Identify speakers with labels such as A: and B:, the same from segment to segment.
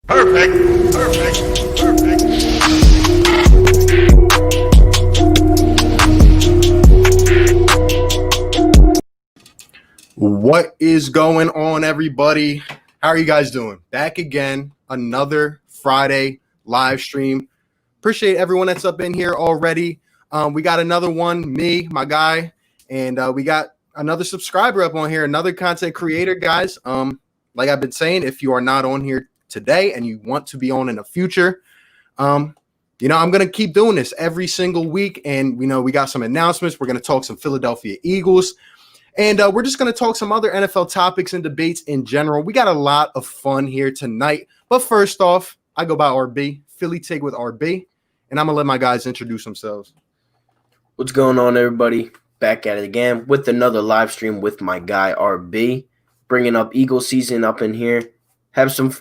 A: Perfect. Perfect. Perfect. What is going on, everybody? How are you guys doing? Back again, another Friday live stream. Appreciate everyone that's up in here already. We got another one, me, my guy, and we got another subscriber up on here, another content creator, guys. Like I've been saying, if you are not on here today and you want to be on in the future, I'm gonna keep doing this every single week. And we got some announcements. We're gonna talk some Philadelphia Eagles. And we're just going to talk some other NFL topics and debates in general. We got a lot of fun here tonight. But first off, I go by RB, Philly Tig with RB, and I'm going to let my guys introduce themselves.
B: What's going on, everybody? Back at it again with another live stream with my guy RB, bringing up Eagle season up in here.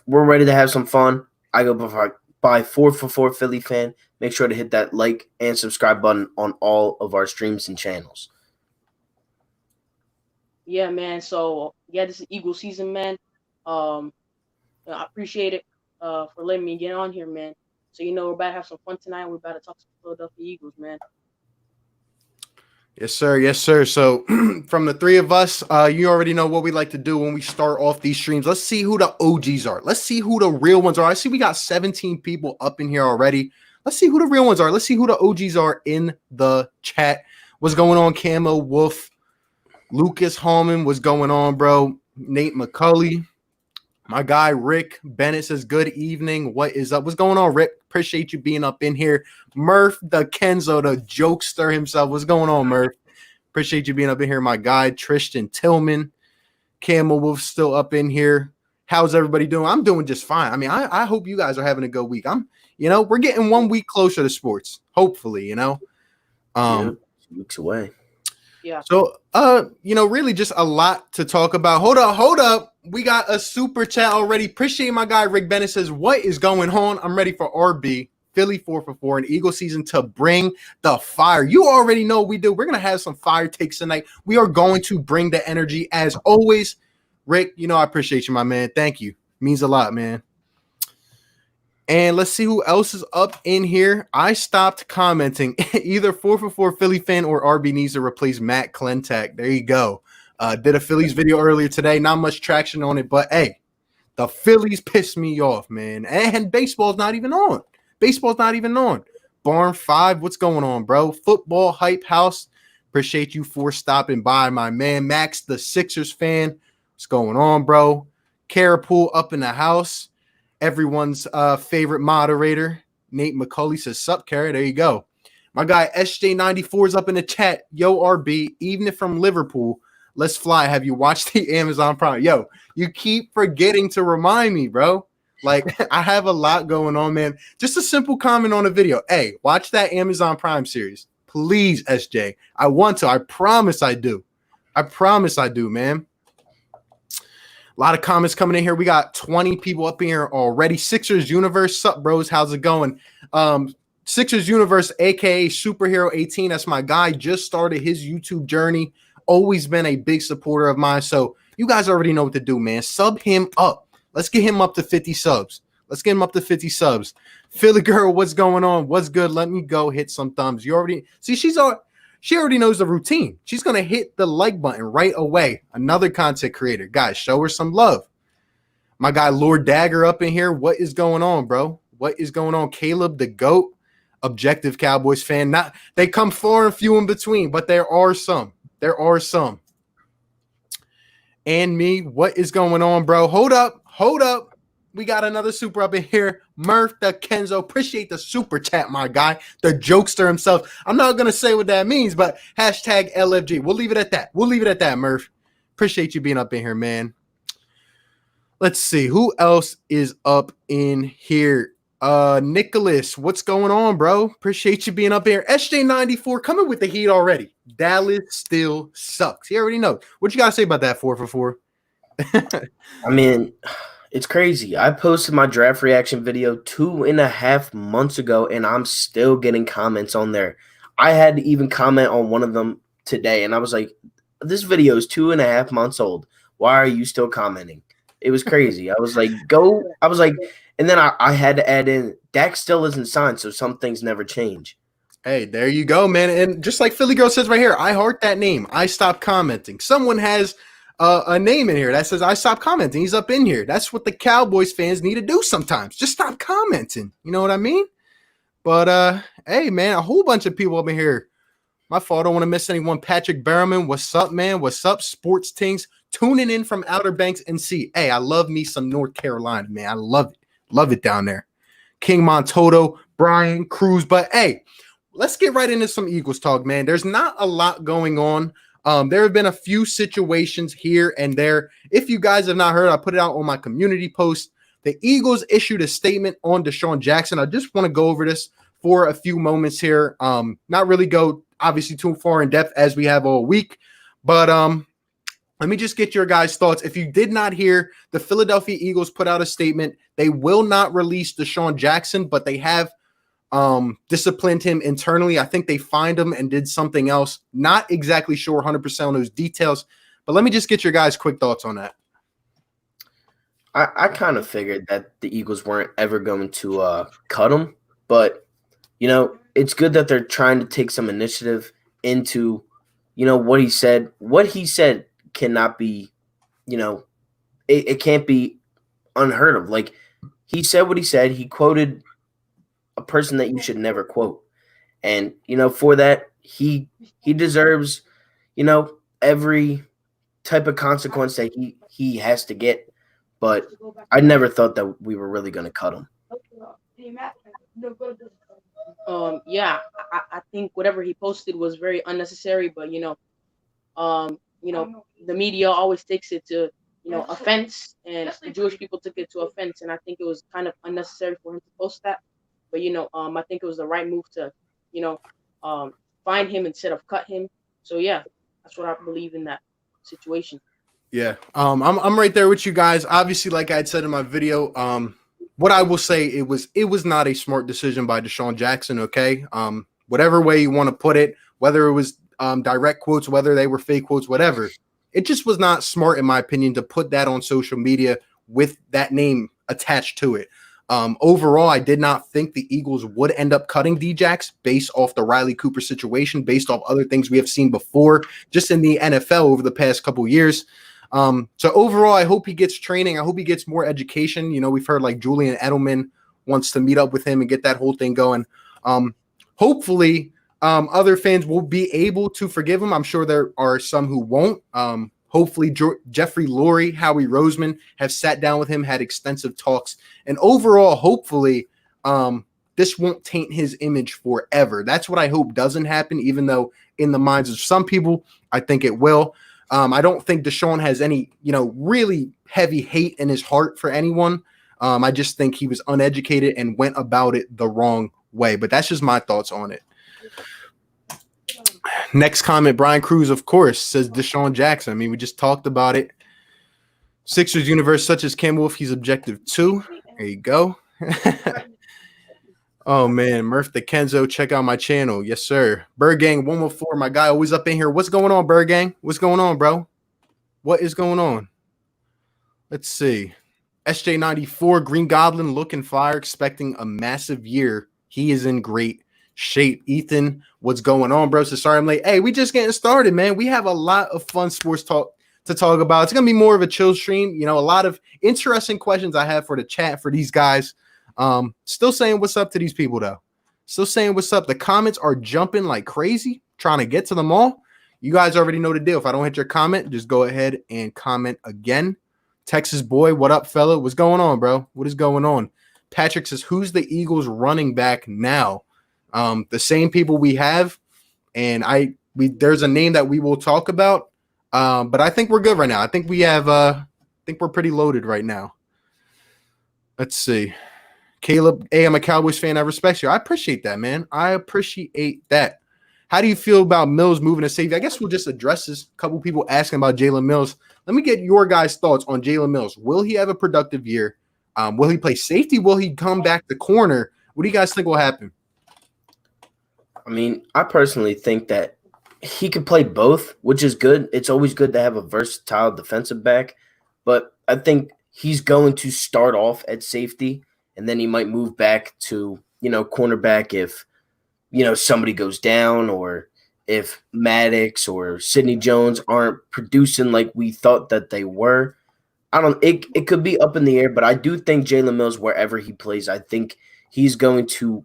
B: We're ready to have some fun. I go by 4for4 Philly fan. Make sure to hit that like and subscribe button on all of our streams and channels.
C: Yeah, man. So this is Eagle season, man. I appreciate it for letting me get on here, man. So we're about to have some fun tonight. We're about to talk some Philadelphia Eagles, man.
A: Yes, sir. Yes, sir. So from the three of us, you already know what we like to do when we start off these streams. Let's see who the OGs are. Let's see who the real ones are. I see we got 17 people up in here already. Let's see who the real ones are. Let's see who the OGs are in the chat. What's going on, Camo Wolf? Lucas Hallman, what's going on, bro? Nate McCulley, my guy Rick Bennett says, good evening. What is up? What's going on, Rick? Appreciate you being up in here. Murph, the Kenzo, the jokester himself. What's going on, Murph? Appreciate you being up in here, my guy Tristan Tillman. Camel Wolf still up in here. How's everybody doing? I'm doing just fine. I mean, I hope you guys are having a good week. We're getting 1 week closer to sports, hopefully,
B: 2 weeks away.
C: Yeah.
A: So, really just a lot to talk about. Hold up. We got a super chat already. Appreciate my guy Rick Bennett says, what is going on? I'm ready for RB, Philly 4for4, and Eagle season to bring the fire. You already know what we do. We're going to have some fire takes tonight. We are going to bring the energy as always. Rick, I appreciate you, my man. Thank you. Means a lot, man. And let's see who else is up in here. I stopped commenting. Either 4for4 Philly fan or RB needs to replace Matt Klentak. There you go. Did a Phillies video earlier today. Not much traction on it, but hey, the Phillies pissed me off, man. And baseball's not even on. Barn 5, what's going on, bro? Football Hype House. Appreciate you for stopping by, my man. Max, the Sixers fan. What's going on, bro? Carapool up in the house. Everyone's favorite moderator, Nate McCulley says, sup, Carrie? There you go. My guy SJ94 is up in the chat. Yo, RB, even if from Liverpool, let's fly. Have you watched the Amazon Prime? Yo, you keep forgetting to remind me, bro. Like, I have a lot going on, man. Just a simple comment on a video. Hey, watch that Amazon Prime series. Please, SJ. I want to. I promise I do. Man. A lot of comments coming in here. We got 20 people up in here already. Sixers Universe, sup, bros? How's it going? Sixers Universe, a.k.a. Superhero 18. That's my guy. Just started his YouTube journey. Always been a big supporter of mine. So you guys already know what to do, man. Sub him up. Let's get him up to 50 subs. Philly girl, what's going on? What's good? Let me go hit some thumbs. You already see she already knows the routine. She's going to hit the like button right away. Another content creator. Guys, show her some love. My guy Lord Dagger up in here. What is going on, bro? What is going on? Caleb the GOAT, objective Cowboys fan. They come far and few in between, but there are some. And me, what is going on, bro? Hold up. We got another super up in here. Murph the Kenzo. Appreciate the super chat, my guy. The jokester himself. I'm not going to say what that means, but hashtag LFG. We'll leave it at that. Murph. Appreciate you being up in here, man. Let's see. Who else is up in here? Nicholas, what's going on, bro? Appreciate you being up here. SJ94 coming with the heat already. Dallas still sucks. He already knows. What you got to say about that 4for4?
B: I mean, it's crazy. I posted my draft reaction video 2.5 months ago, and I'm still getting comments on there. I had to even comment on one of them today, and I was like, this video is 2.5 months old. Why are you still commenting? It was crazy. I was like, go. I was like, and then I had to add in Dak still isn't signed, so some things never change.
A: Hey, there you go, man. And just like Philly Girl says right here, I heart that name. I stop commenting. Someone has a name in here that says I stop commenting. He's up in here. That's what the Cowboys fans need to do sometimes. Just stop commenting. You know what I mean? But hey, man, a whole bunch of people up in here. My fault. I don't want to miss anyone. Patrick Berriman, what's up, man? What's up, Sports Tings? Tuning in from Outer Banks, NC. Hey, I love me some North Carolina, man. I love it. Love it down there. King Montoto, Brian Cruz. But hey, let's get right into some Eagles talk, man. There's not a lot going on. There have been a few situations here and there. If you guys have not heard, I put it out on my community post. The Eagles issued a statement on Deshaun Jackson. I just want to go over this for a few moments here. Not really go obviously too far in depth as we have all week, but let me just get your guys' thoughts. If you did not hear, the Philadelphia Eagles put out a statement. They will not release Deshaun Jackson, but they have disciplined him internally. I think they fined him and did something else. Not exactly sure 100% on those details, but let me just get your guys' quick thoughts on that.
B: I kind of figured that the Eagles weren't ever going to cut him, but, you know, it's good that they're trying to take some initiative into, you know, what he said. What he said cannot be, you know, it can't be unheard of. Like, he said what he said. He quoted a person that you should never quote. And, you know, for that, he deserves, you know, every type of consequence that he has to get. But I never thought that we were really going to cut him.
C: Yeah, I think whatever he posted was very unnecessary, but the media always takes it to, offense, and the Jewish people took it to offense, and I think it was kind of unnecessary for him to post that. But I think it was the right move to, find him instead of cut him. So yeah, that's what I believe in that situation.
A: Yeah, I'm right there with you guys. Obviously, like I had said in my video, what I will say, it was not a smart decision by Deshaun Jackson. Okay, whatever way you want to put it, whether it was direct quotes, whether they were fake quotes, whatever, it just was not smart, in my opinion, to put that on social media with that name attached to it. Overall, I did not think the Eagles would end up cutting Djax based off the Riley Cooper situation, based off other things we have seen before, just in the NFL over the past couple years. So overall, I hope he gets training. I hope he gets more education. We've heard like Julian Edelman wants to meet up with him and get that whole thing going. Hopefully, other fans will be able to forgive him. I'm sure there are some who won't. Hopefully, Jeffrey Lurie, Howie Roseman have sat down with him, had extensive talks. And overall, hopefully, this won't taint his image forever. That's what I hope doesn't happen, even though in the minds of some people, I think it will. I don't think Deshaun has any, really heavy hate in his heart for anyone. I just think he was uneducated and went about it the wrong way. But that's just my thoughts on it. Next comment, Brian Cruz, of course, says Deshaun Jackson. I mean, we just talked about it. Sixers universe, such as Cam Wolf, he's objective too. There you go. Oh, man. Murph the Kenzo, check out my channel. Yes, sir. Bird Gang 114, my guy always up in here. What's going on, Bird Gang? What's going on, bro? What is going on? Let's see. SJ94, Green Goblin, looking fire, expecting a massive year. He is in great shape. Ethan, what's going on, bro? So sorry I'm late. Hey, we just getting started, man. We have a lot of fun sports talk to talk about. It's going to be more of a chill stream. A lot of interesting questions I have for the chat for these guys. Still saying what's up to these people, though. Still saying what's up. The comments are jumping like crazy, trying to get to them all. You guys already know the deal. If I don't hit your comment, just go ahead and comment again. Texas boy, what up, fella? What's going on, bro? What is going on? Patrick says, who's the Eagles running back now? The same people we have, and there's a name that we will talk about, but I think we're good right now. I think we have I think we're pretty loaded right now. Let's see. Caleb, hey, I'm a Cowboys fan. I respect you. I appreciate that, man. I appreciate that. How do you feel about Mills moving to safety? I guess we'll just address this. A couple people asking about Jalen Mills. Let me get your guys' thoughts on Jalen Mills. Will he have a productive year? Will he play safety? Will he come back to corner? What do you guys think will happen?
B: I mean, I personally think that he could play both, which is good. It's always good to have a versatile defensive back, but I think he's going to start off at safety, and then he might move back to, cornerback if, somebody goes down, or if Maddox or Sidney Jones aren't producing like we thought that they were. It could be up in the air, but I do think Jalen Mills, wherever he plays, I think he's going to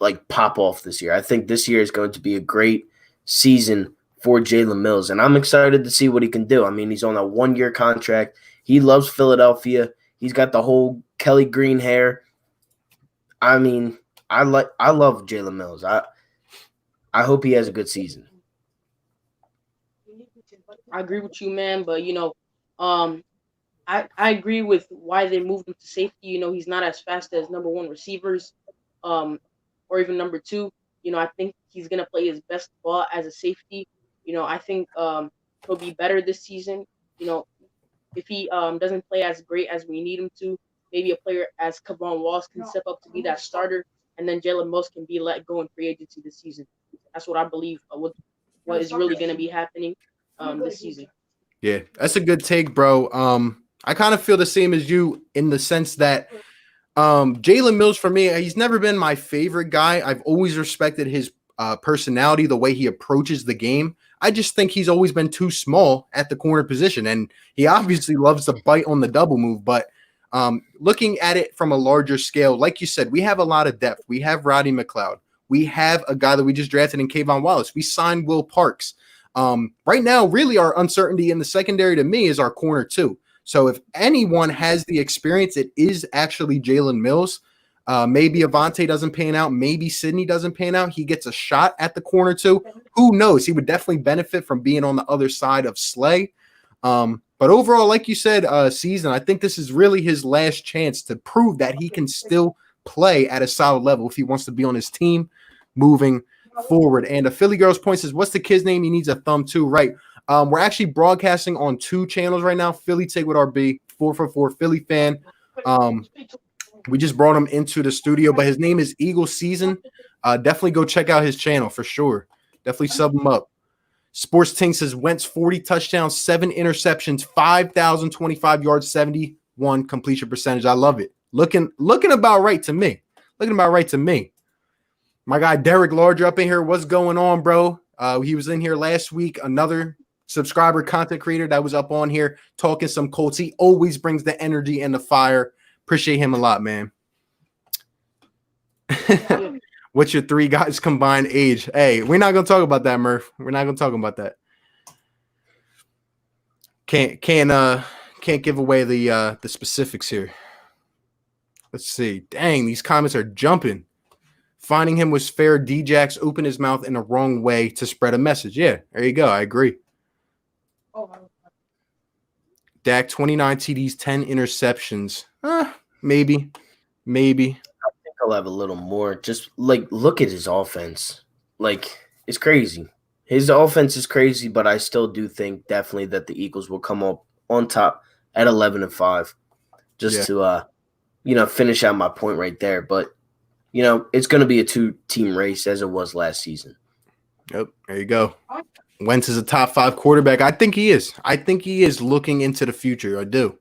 B: like pop off this year. I think this year is going to be a great season for Jalen Mills, and I'm excited to see what he can do. I mean, he's on a 1-year contract. He loves Philadelphia. He's got the whole Kelly Green hair. I mean, I love Jalen Mills. I hope he has a good season.
C: I agree with you, man. But I agree with why they moved him to safety. He's not as fast as number one receivers, or even number two. I think he's gonna play his best ball as a safety. I think he'll be better this season. If he doesn't play as great as we need him to, maybe a player as Kavon Walls can step up to be that starter, and then Jalen Mills can be let go in free agency this season. That's what I believe. What is really gonna be happening this season.
A: Yeah, that's a good take, bro. I kind of feel the same as you in the sense that Jalen Mills, for me, he's never been my favorite guy. I've always respected his personality, the way he approaches the game. I just think he's always been too small at the corner position, and he obviously loves to bite on the double move. But looking at it from a larger scale, like you said, we have a lot of depth. We have Roddy McLeod. We have a guy that we just drafted in Kayvon Wallace. We signed Will Parks. Right now, really, our uncertainty in the secondary to me is our corner too. So if anyone has the experience, it is actually Jalen Mills. Maybe Avante doesn't pan out. Maybe Sidney doesn't pan out. He gets a shot at the corner too. Who knows? He would definitely benefit from being on the other side of Slay. But overall, like you said, season, I think this is really his last chance to prove that he can still play at a solid level if he wants to be on his team moving forward. And the Philly Girls point says, what's the kid's name? He needs a thumb too, right? We're actually broadcasting on 2 channels right now. Philly Take with RB, 444 Philly Fan. We just brought him into the studio, but his name is Eagle Season. Definitely go check out his channel for sure. Definitely sub him up. Sports Ting says Wentz 40 touchdowns, 7 interceptions, 5,025 yards, 71 completion percentage. I love it. Looking about right to me. Looking about right to me. My guy Derek Larger up in here. What's going on, bro? He was in here last week. Another subscriber, content creator that was up on here talking some Colts. He always brings the energy and the fire. Appreciate him a lot, man. What's your 3 guys combined age? Hey, we're not gonna talk about that, Murph. We're not gonna talk about that. Can't give away the specifics here. Let's see. Dang, these comments are jumping. Finding him was fair. D-Jax opened his mouth in the wrong way to spread a message. Yeah, there you go. I agree. Dak, 29 TDs, 10 interceptions. Maybe.
B: I think I'll have a little more. Just like look at his offense. Like it's crazy. His offense is crazy, but I still do think definitely that the Eagles will come up on top at 11-5. Just to finish out my point right there. But it's going to be a 2-team race as it was last season.
A: Yep, there you go. Wentz is a top 5 quarterback. I think he is. I think he is looking into the future. I do.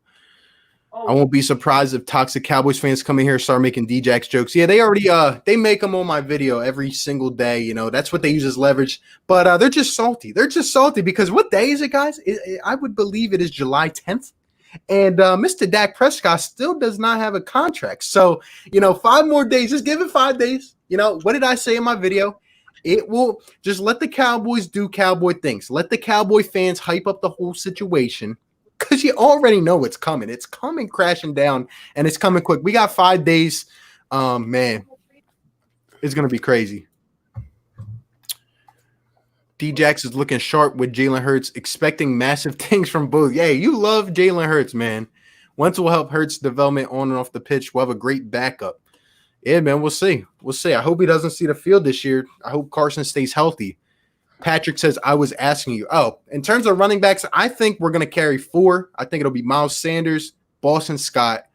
A: I won't be surprised if toxic Cowboys fans come in here and start making D-Jax jokes. Yeah, they already they make them on my video every single day. That's what they use as leverage. But they're just salty. They're just salty because what day is it, guys? I would believe it is July 10th. And Mr. Dak Prescott still does not have a contract. So, 5 more days. Just give it 5 days. What did I say in my video? It will just let the Cowboys do Cowboy things. Let the Cowboy fans hype up the whole situation because you already know it's coming. It's coming crashing down, and it's coming quick. We got 5 days. Man, it's going to be crazy. D-Jax is looking sharp with Jalen Hurts, expecting massive things from both. Yeah, you love Jalen Hurts, man. Wentz will help Hurts' development on and off the pitch. We'll have a great backup. Yeah, man, we'll see. We'll see. I hope he doesn't see the field this year. I hope Carson stays healthy. Patrick says, I was asking you. Oh, in terms of running backs, I think we're going to carry 4. I think it'll be Miles Sanders, Boston Scott.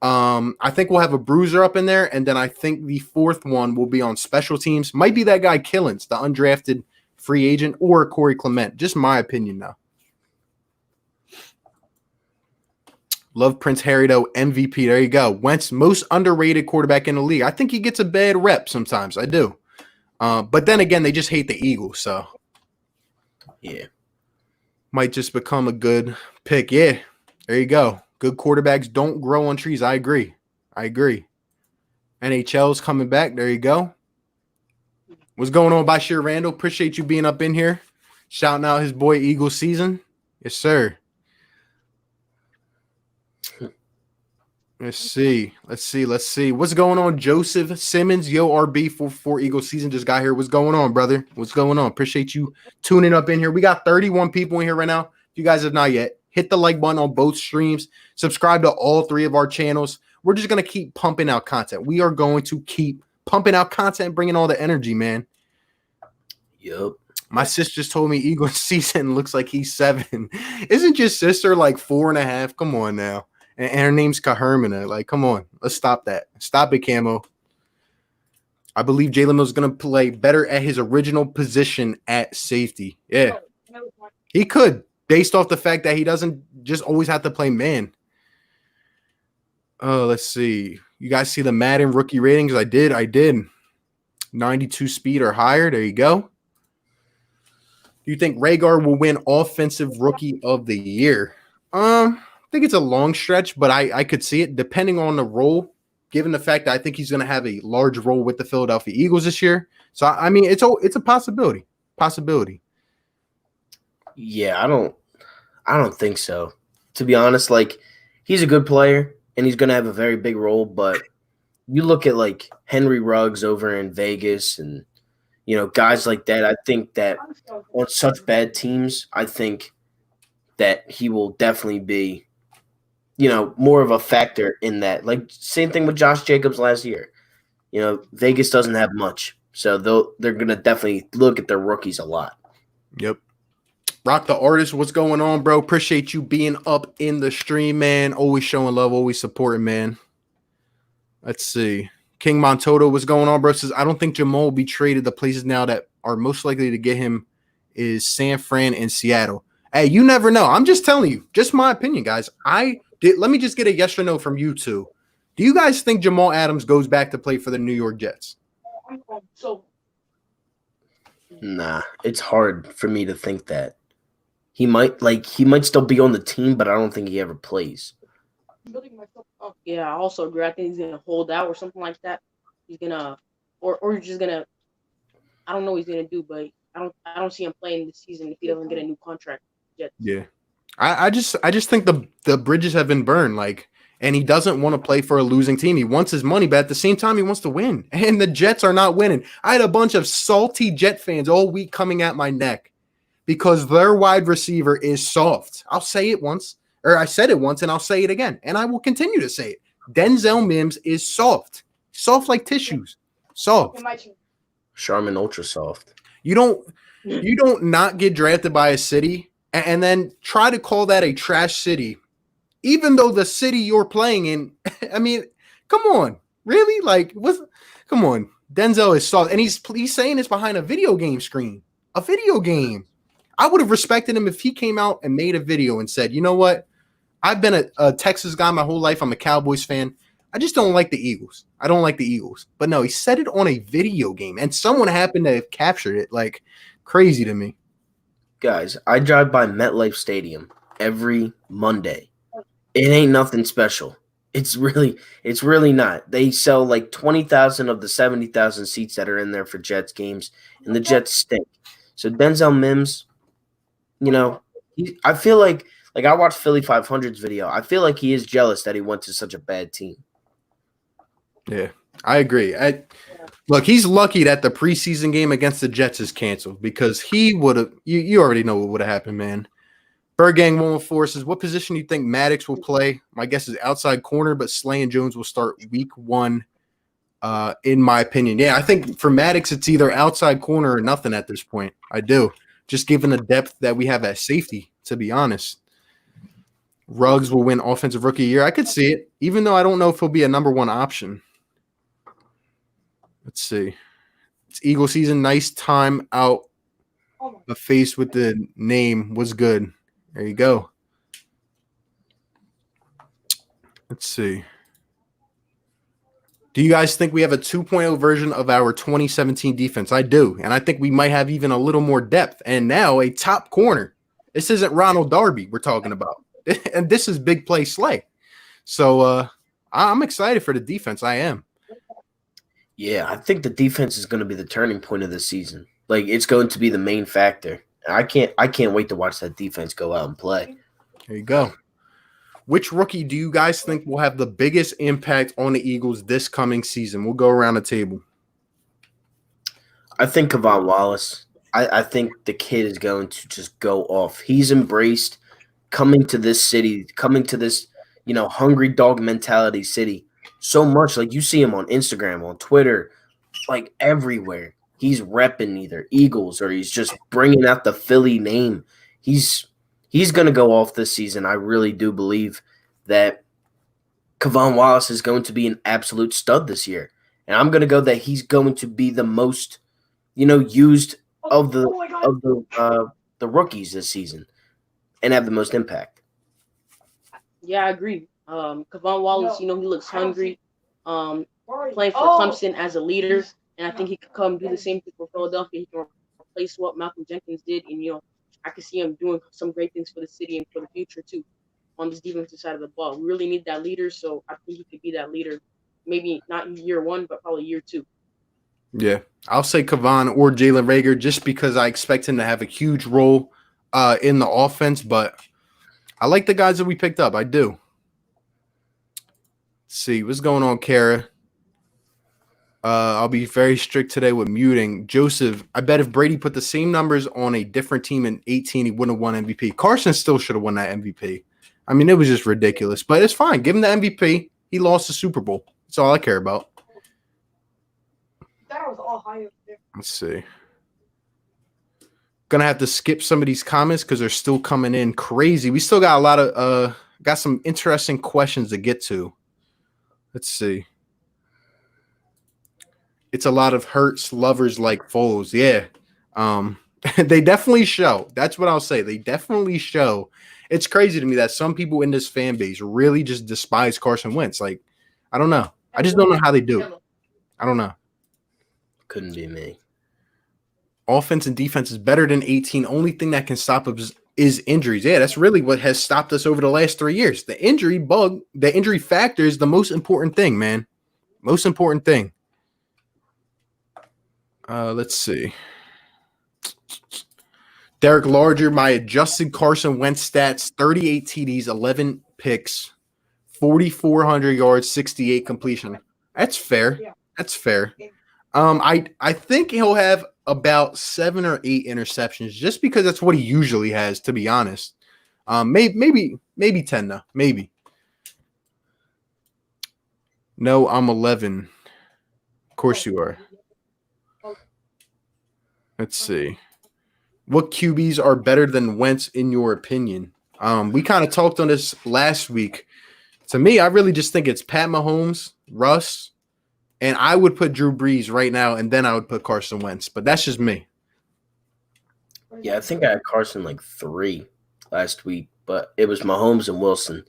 A: I think we'll have a bruiser up in there, and then I think the 4th one will be on special teams. Might be that guy Killins, the undrafted free agent, or Corey Clement. Just my opinion, though. Love Prince Harry, though. MVP. There you go. Wentz, most underrated quarterback in the league. I think he gets a bad rep sometimes. I do. But then again, they just hate the Eagles, so
B: Yeah.
A: might just become a good pick. Yeah, there you go. Good quarterbacks don't grow on trees. I agree. NHL's coming back. There you go. What's going on, Bashir Randall? Appreciate you being up in here. Shouting out his boy Eagle season. Yes, sir. Let's see. What's going on, Joseph Simmons? Yo, RB for Eagle season just got here. What's going on, brother? What's going on? Appreciate you tuning up in here. We got 31 people in here right now. If you guys have not yet, hit the like button on both streams. Subscribe to all 3 of our channels. We're just going to keep pumping out content. We are going to keep pumping out content, bringing all the energy, man.
B: Yep.
A: My sister just told me Eagle season looks like he's 7. Isn't your sister like 4.5? Come on now. And her name's Kahermina. Like, come on. Let's stop that. Stop it, Camo. I believe Jalen Mills is going to play better at his original position at safety. Yeah. He could, based off the fact that he doesn't just always have to play man. Let's see. You guys see the Madden rookie ratings? I did. 92 speed or higher. There you go. Do you think Rhaegar will win Offensive Rookie of the Year? I think it's a long stretch, but I could see it depending on the role, given the fact that I think he's going to have a large role with the Philadelphia Eagles this year. So, I mean, it's a possibility.
B: Yeah, I don't think so. To be honest, like, he's a good player and he's going to have a very big role, but you look at like Henry Ruggs over in Vegas and guys like that. I think that on such bad teams, I think that he will definitely be, more of a factor in that. Like, same thing with Josh Jacobs last year. Vegas doesn't have much, so they're going to definitely look at their rookies a lot.
A: Yep. Rock the Artist, what's going on, bro? Appreciate you being up in the stream, man. Always showing love, always supporting, man. Let's see. King Montoto, what's going on, bro? Says, I don't think Jamal will be traded. The places now that are most likely to get him is San Fran and Seattle. Hey, you never know. I'm just telling you. Just my opinion, guys. Let me just get a yes or no from you two. Do you guys think Jamal Adams goes back to play for the New York Jets?
B: Nah, it's hard for me to think that. He might still be on the team, but I don't think he ever plays.
C: Yeah, I also agree. I think he's gonna hold out or something like that. He's gonna, or just gonna. I don't know what he's gonna do, but I don't see him playing this season if he doesn't get a new contract yet.
A: Yeah, I just think the bridges have been burned. Like, and he doesn't want to play for a losing team. He wants his money, but at the same time, he wants to win. And the Jets are not winning. I had a bunch of salty Jet fans all week coming at my neck because their wide receiver is soft. I'll say it once. Or I said it once and I'll say it again. And I will continue to say it. Denzel Mims is soft. Soft like tissues. Soft.
B: Charmin Ultra Soft.
A: You don't not get drafted by a city and then try to call that a trash city. Even though the city you're playing in, I mean, come on. Really? Like, come on. Denzel is soft. And he's saying this behind a video game screen. A video game. I would have respected him if he came out and made a video and said, you know what? I've been a Texas guy my whole life. I'm a Cowboys fan. I just don't like the Eagles. I don't like the Eagles. But no, he said it on a video game, and someone happened to have captured it. Like, crazy to me.
B: Guys, I drive by MetLife Stadium every Monday. It ain't nothing special. It's really not. They sell like 20,000 of the 70,000 seats that are in there for Jets games, and the Jets stink. So Denzel Mims, I feel like I watched Philly 500's video. I feel like he is jealous that he went to such a bad team.
A: Yeah, I agree. Look, he's lucky that the preseason game against the Jets is canceled because he would have. You already know what would have happened, man. Bergang 114 says, what position do you think Maddox will play? My guess is outside corner, but Slay and Jones will start week 1, in my opinion. Yeah, I think for Maddox, it's either outside corner or nothing at this point. I do. Just given the depth that we have at safety, to be honest. Ruggs will win Offensive Rookie of the Year. I could see it, even though I don't know if he'll be a number 1 option. Let's see. It's Eagle season. Nice time out. The face with the name was good. There you go. Let's see. Do you guys think we have a 2.0 version of our 2017 defense? I do. And I think we might have even a little more depth. And now a top corner. This isn't Ronald Darby we're talking about. And this is big play Slay. So I'm excited for the defense. I am.
B: Yeah, I think the defense is going to be the turning point of the season. Like, it's going to be the main factor. I can't wait to watch that defense go out and play.
A: There you go. Which rookie do you guys think will have the biggest impact on the Eagles this coming season? We'll go around the table.
B: I think Kavon Wallace. I think the kid is going to just go off. He's embraced coming to this city, coming to this, hungry dog mentality city so much. Like, you see him on Instagram, on Twitter, like everywhere. He's repping either Eagles or he's just bringing out the Philly name. He's going to go off this season. I really do believe that Kavon Wallace is going to be an absolute stud this year. And I'm going to go that he's going to be the most, used of the rookies this season and have the most impact.
C: Yeah, I agree. Kavon Wallace, he looks hungry. Playing for Clemson as a leader, and I think he could come do the same thing for Philadelphia. He can replace what Malcolm Jenkins did, and I can see him doing some great things for the city and for the future too on this defensive side of the ball. We really need that leader, so I think he could be that leader. Maybe not in year one, but probably year two.
A: Yeah, I'll say Kavon or Jalen Reagor just because I expect him to have a huge role in the offense, but I like the guys that we picked up. I do. Let's see what's going on, Kara. I'll be very strict today with muting. Joseph, I bet if Brady put the same numbers on a different team in 18, he wouldn't have won MVP. Carson still should have won that MVP. I mean, it was just ridiculous, but it's fine. Give him the MVP. He lost the Super Bowl. That's all I care about.
D: That was all high up there.
A: Let's see. Gonna have to skip some of these comments because they're still coming in crazy. We still got a lot of got some interesting questions to get to. Let's see. It's a lot of hurts lovers like foes. Yeah. They definitely show. That's what I'll say. They definitely show. It's crazy to me that some people in this fan base really just despise Carson Wentz. Like, I don't know. I just don't know how they do it. I don't know.
B: Couldn't be me.
A: Offense and defense is better than 18. Only thing that can stop us is injuries. Yeah, that's really what has stopped us over the last 3 years. The injury bug, the injury factor is the most important thing, man. Most important thing. Let's see. Derek Larger, my adjusted Carson Wentz stats, 38 TDs, 11 picks, 4,400 yards, 68 completion. That's fair. That's fair. I think he'll have about 7 or 8 interceptions just because that's what he usually has, to be honest. Maybe 10 though. Maybe. No, I'm 11. Of course you are. Let's see. What QBs are better than Wentz in your opinion? We kind of talked on this last week. To me, I really just think it's Pat Mahomes, Russ, and I would put Drew Brees right now, and then I would put Carson Wentz. But that's just me.
B: Yeah, I think I had Carson like 3 last week, but it was Mahomes and Wilson.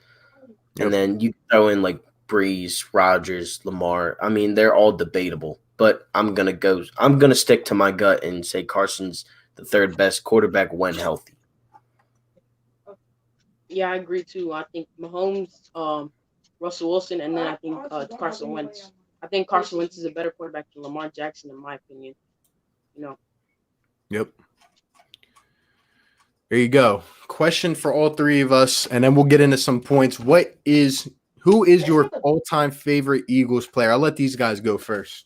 B: And then you throw in like Brees, Rodgers, Lamar. I mean, they're all debatable, but I'm gonna stick to my gut and say Carson's the third best quarterback when healthy.
C: Yeah, I agree too. I think Mahomes, Russell Wilson, and then I think Carson Wentz. I think Carson Wentz is a better quarterback than Lamar Jackson, in my opinion.
A: Yep. There you go. Question for all three of us, and then we'll get into some points. Who is your all-time favorite Eagles player? I'll let these guys go first.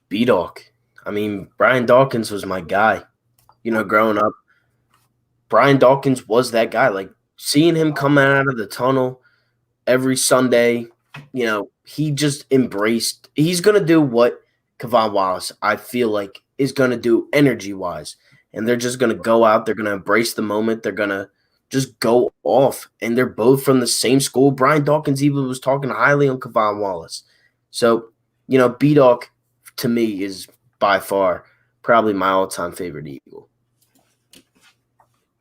B: B-Dawk. I mean, Brian Dawkins was my guy. Growing up, Brian Dawkins was that guy. Like, seeing him coming out of the tunnel every Sunday, he just embraced – he's going to do what Kavon Wallace, I feel like, is going to do energy-wise. And they're just going to go out. They're going to embrace the moment. They're going to just go off. And they're both from the same school. Brian Dawkins even was talking highly on Kavon Wallace. So, B-Dawk, to me, is by far probably my all-time favorite Eagle.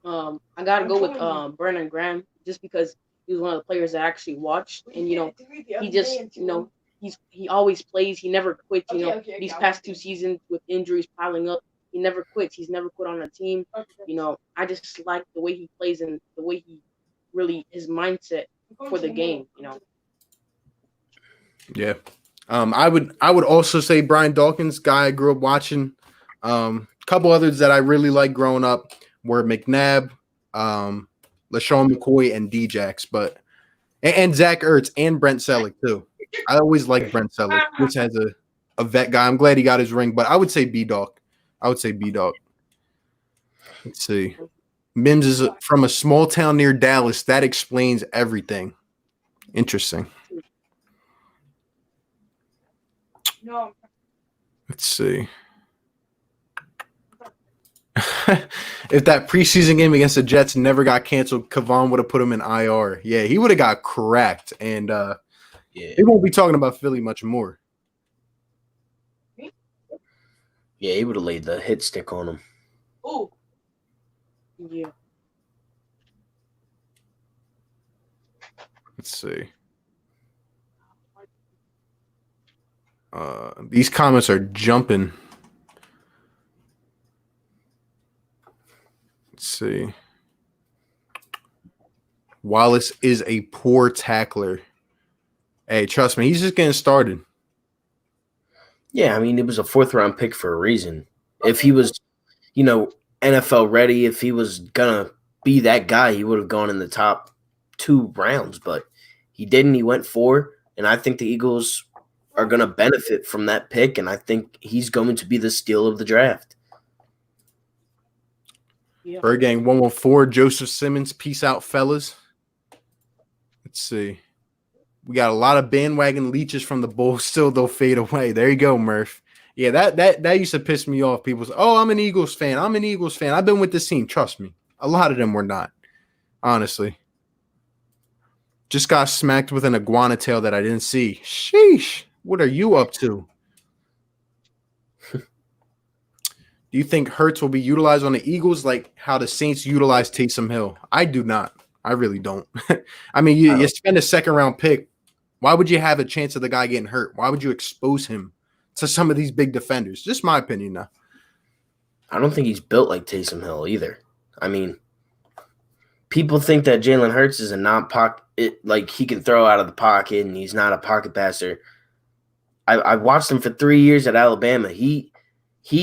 C: I gotta go with Vernon Graham just because he was one of the players that I actually watched, and he just he always plays. He never quits. These past 2 seasons with injuries piling up, he never quits. He's never quit on a team. I just like the way he plays and the way he really his mindset for the game.
A: Yeah. I would also say Brian Dawkins, guy I grew up watching. A couple others that I really liked growing up were McNabb, LaShawn McCoy, and Djax, but and Zach Ertz and Brent Selleck too. I always liked Brent Selleck, which has a vet guy. I'm glad he got his ring, but I would say B Dog. I would say B Dog. Let's see. Mims is from a small town near Dallas. That explains everything. Interesting.
C: No.
A: Let's see. If that preseason game against the Jets never got canceled, Kavon would have put him in IR. Yeah, he would have got cracked, and he won't be talking about Philly much more.
B: Yeah, he would have laid the hit stick on him.
C: Oh, yeah.
A: Let's see. These comments are jumping. Let's see. Wallace is a poor tackler. Hey, trust me, he's just getting started.
B: Yeah, I mean, it was a 4th-round pick for a reason. If he was, NFL ready, if he was going to be that guy, he would have gone in the top 2 rounds, but he didn't. He went 4, and I think the Eagles are going to benefit from that pick, and I think he's going to be the steal of the draft.
C: Yeah.
A: Bird Gang 114, Joseph Simmons, peace out, fellas. Let's see. We got a lot of bandwagon leeches from the Bulls. Still, they'll fade away. There you go, Murph. Yeah, that used to piss me off. People say, "Oh, I'm an Eagles fan. I'm an Eagles fan. I've been with this team." Trust me, a lot of them were not. Honestly, just got smacked with an iguana tail that I didn't see. Sheesh. What are you up to? Do you think Hurts will be utilized on the Eagles like how the Saints utilize Taysom Hill? I do not. I really don't. I mean, you spend a 2nd-round pick. Why would you have a chance of the guy getting hurt? Why would you expose him to some of these big defenders? Just my opinion now.
B: I don't think he's built like Taysom Hill either. I mean, people think that Jalen Hurts is a non-pocket, like he can throw out of the pocket and he's not a pocket passer. I watched him for 3 years at Alabama. He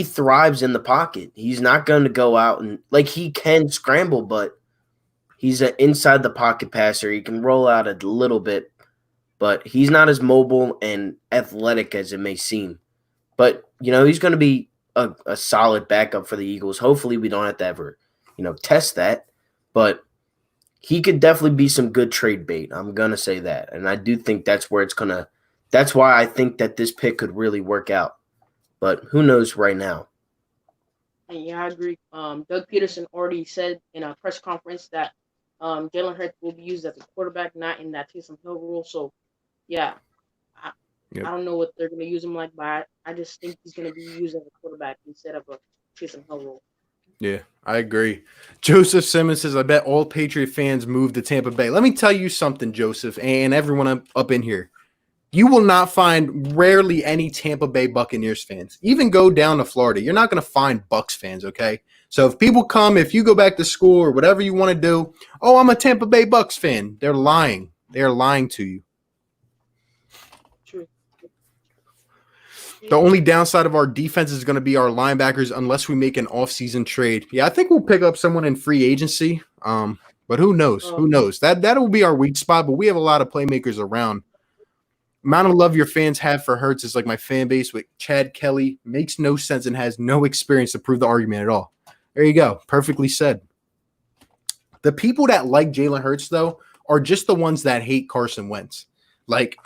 B: thrives in the pocket. He's not going to go out and – like he can scramble, but he's an inside the pocket passer. He can roll out a little bit, but he's not as mobile and athletic as it may seem. But, he's going to be a solid backup for the Eagles. Hopefully we don't have to ever, test that. But he could definitely be some good trade bait. I'm going to say that. And I do think that's where it's going to – that's why I think that this pick could really work out. But who knows right now?
C: Yeah, I agree. Doug Peterson already said in a press conference that Jalen Hurts will be used as a quarterback, not in that Taysom Hill role. So, yeah, I don't know what they're going to use him like, but I just think he's going to be used as a quarterback instead of a Taysom Hill role.
A: Yeah, I agree. Joseph Simmons says, I bet all Patriot fans move to Tampa Bay. Let me tell you something, Joseph, and everyone up in here. You will not find rarely any Tampa Bay Buccaneers fans. Even go down to Florida. You're not going to find Bucs fans, okay? So if people come, if you go back to school or whatever you want to do, oh, I'm a Tampa Bay Bucs fan. They're lying. They're lying to you.
C: True.
A: The only downside of our defense is going to be our linebackers unless we make an offseason trade. Yeah, I think we'll pick up someone in free agency. But who knows? Who knows? That will be our weak spot, but we have a lot of playmakers around. Amount of love your fans have for Hurts is like my fan base with Chad Kelly. Makes no sense and has no experience to prove the argument at all. There you go. Perfectly said. The people that like Jalen Hurts, though, are just the ones that hate Carson Wentz. Like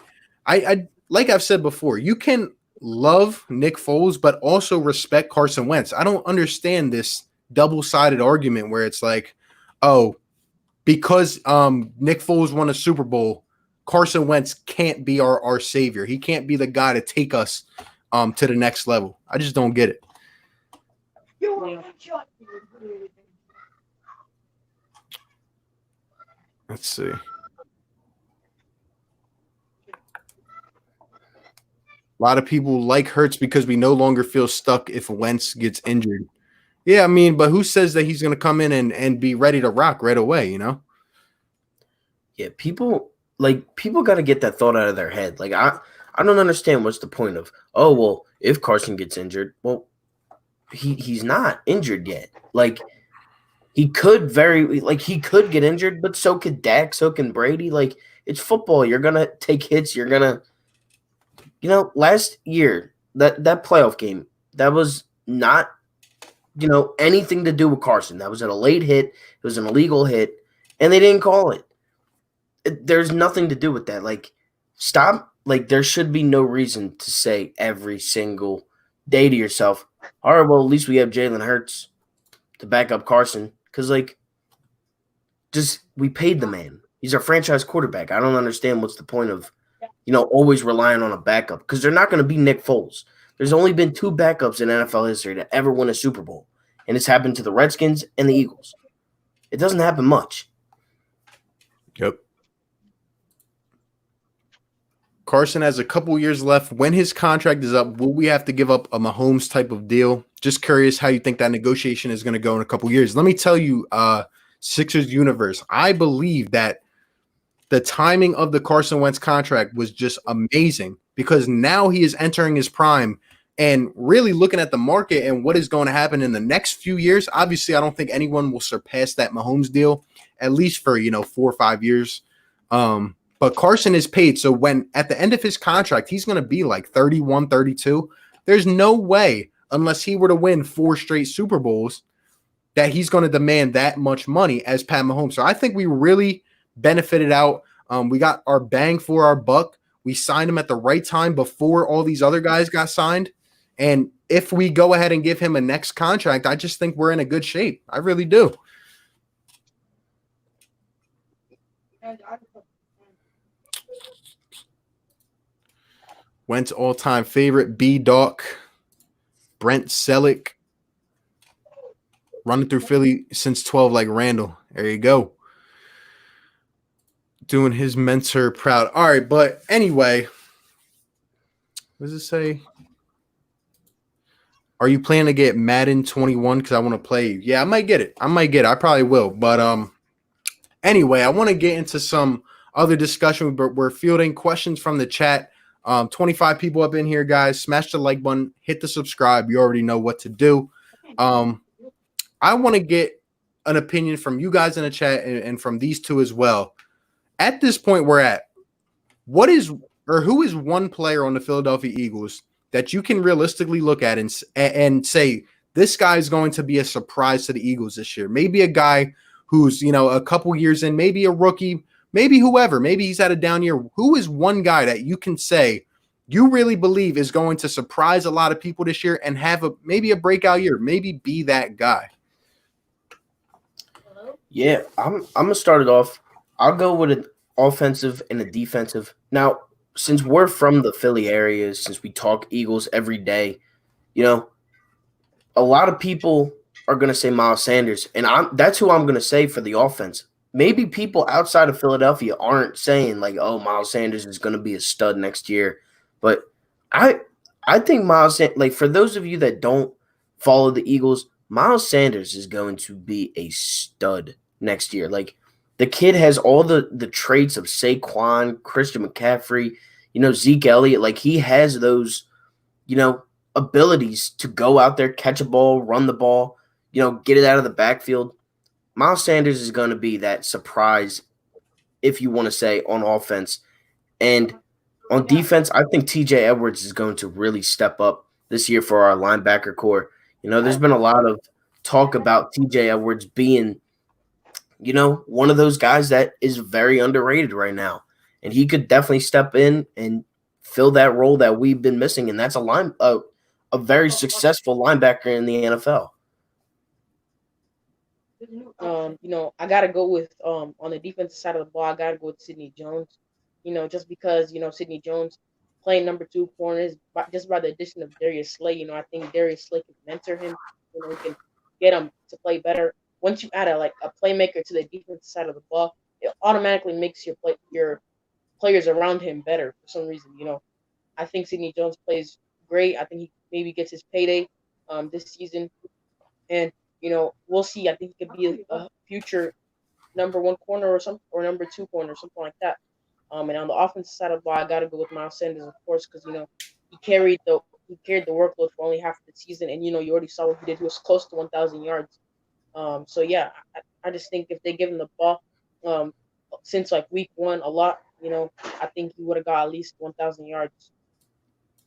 A: I've said before, you can love Nick Foles, but also respect Carson Wentz. I don't understand this double-sided argument where it's like, oh, because Nick Foles won a Super Bowl, Carson Wentz can't be our savior. He can't be the guy to take us to the next level. I just don't get it. Let's see. lot of people like Hurts because we no longer feel stuck if Wentz gets injured. Yeah, I mean, but who says that he's going to come in and be ready to rock right away, you know?
B: Yeah, people got to get that thought out of their head. Like I don't understand what's the point of, oh well, if Carson gets injured, well, he's not injured yet. Like he could get injured, but so could Dak, so can Brady. Like it's football. You're gonna take hits. You're gonna, last year that playoff game, that was not, anything to do with Carson. That was a late hit. It was an illegal hit, and they didn't call it. There's nothing to do with that. Like, stop. Like, there should be no reason to say every single day to yourself, all right, well, at least we have Jalen Hurts to back up Carson. Because, like, just we paid the man. He's our franchise quarterback. I don't understand what's the point of, always relying on a backup. Because they're not going to be Nick Foles. There's only been 2 backups in NFL history to ever win a Super Bowl. And it's happened to the Redskins and the Eagles. It doesn't happen much.
A: Yep. Carson has a couple years left. When his contract is up, will we have to give up a Mahomes type of deal? Just curious how you think that negotiation is going to go in a couple years. Let me tell you, Sixers universe, I believe that the timing of the Carson Wentz contract was just amazing because now he is entering his prime and really looking at the market and what is going to happen in the next few years. Obviously, I don't think anyone will surpass that Mahomes deal, at least for, 4 or 5 years. But Carson is paid. So when at the end of his contract, he's going to be like 31, 32. There's no way, unless he were to win 4 straight Super Bowls, that he's going to demand that much money as Pat Mahomes. So I think we really benefited out. We got our bang for our buck. We signed him at the right time before all these other guys got signed. And if we go ahead and give him a next contract, I just think we're in a good shape. I really do. Wentz all-time favorite, B-Doc, Brent Selleck, running through Philly since 12 like Randall. There you go. Doing his mentor proud. All right, but anyway, what does it say? Are you planning to get Madden 21? Because I want to play. Yeah, I might get it. I probably will. But anyway, I want to get into some other discussion. We're fielding questions from the chat. 25 people up in here, guys. Smash the like button. Hit the subscribe. You already know what to do. I want to get an opinion from you guys in the chat and from these two as well. At this point we're at, who is one player on the Philadelphia Eagles that you can realistically look at and say, this guy is going to be a surprise to the Eagles this year? Maybe a guy who's, a couple years in, maybe a rookie, maybe whoever, maybe he's had a down year. Who is one guy that you can say you really believe is going to surprise a lot of people this year and have maybe a breakout year, maybe be that guy?
B: Yeah, I'm gonna start it off. I'll go with an offensive and a defensive. Now, since we're from the Philly area, since we talk Eagles every day, a lot of people are gonna say Miles Sanders, and that's who I'm gonna say for the offense. Maybe people outside of Philadelphia aren't saying like, "Oh, Miles Sanders is gonna be a stud next year," but I think like for those of you that don't follow the Eagles, Miles Sanders is going to be a stud next year. Like the kid has all the traits of Saquon, Christian McCaffrey, Zeke Elliott. Like he has those, abilities to go out there, catch a ball, run the ball, get it out of the backfield. Miles Sanders is going to be that surprise, if you want to say, on offense. And on defense, I think TJ Edwards is going to really step up this year for our linebacker core. There's been a lot of talk about TJ Edwards being, one of those guys that is very underrated right now. And he could definitely step in and fill that role that we've been missing. And that's a very successful linebacker in the NFL.
C: I gotta go with on the defensive side of the ball, I gotta go with Sidney Jones. Just because Sidney Jones playing number 2 corners, just by the addition of Darius Slay. I think Darius Slay can mentor him. He can get him to play better. Once you add a playmaker to the defensive side of the ball, it automatically makes your players around him better for some reason. I think Sidney Jones plays great. I think he maybe gets his payday this season, and we'll see. I think he could be a future number one corner or some or number two corner, something like that. And on the offensive side of the ball, I got to go with Miles Sanders, of course, because he carried the workload for only half the season, and you already saw what he did. He was close to 1,000 yards. So yeah, I just think if they give him the ball, um, since like week one, a lot, I think he would have got at least 1,000 yards.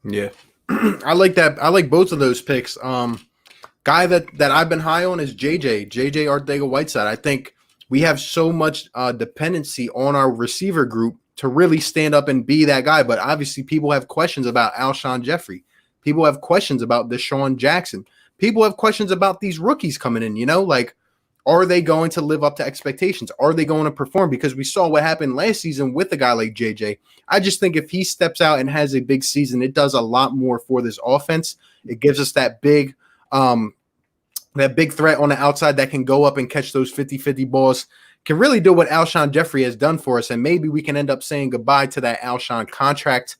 A: Yeah. I like that. I like both of those picks. Guy that I've been high on is JJ Arthega Whiteside. I think we have so much dependency on our receiver group to really stand up and be that guy. But obviously, people have questions about Alshon Jeffrey. People have questions about Deshaun Jackson. People have questions about these rookies coming in. Like, are they going to live up to expectations? Are they going to perform? Because we saw what happened last season with a guy like JJ. I just think if he steps out and has a big season, it does a lot more for this offense. It gives us that big threat on the outside that can go up and catch those 50-50 balls, can really do what Alshon Jeffrey has done for us. And maybe we can end up saying goodbye to that Alshon contract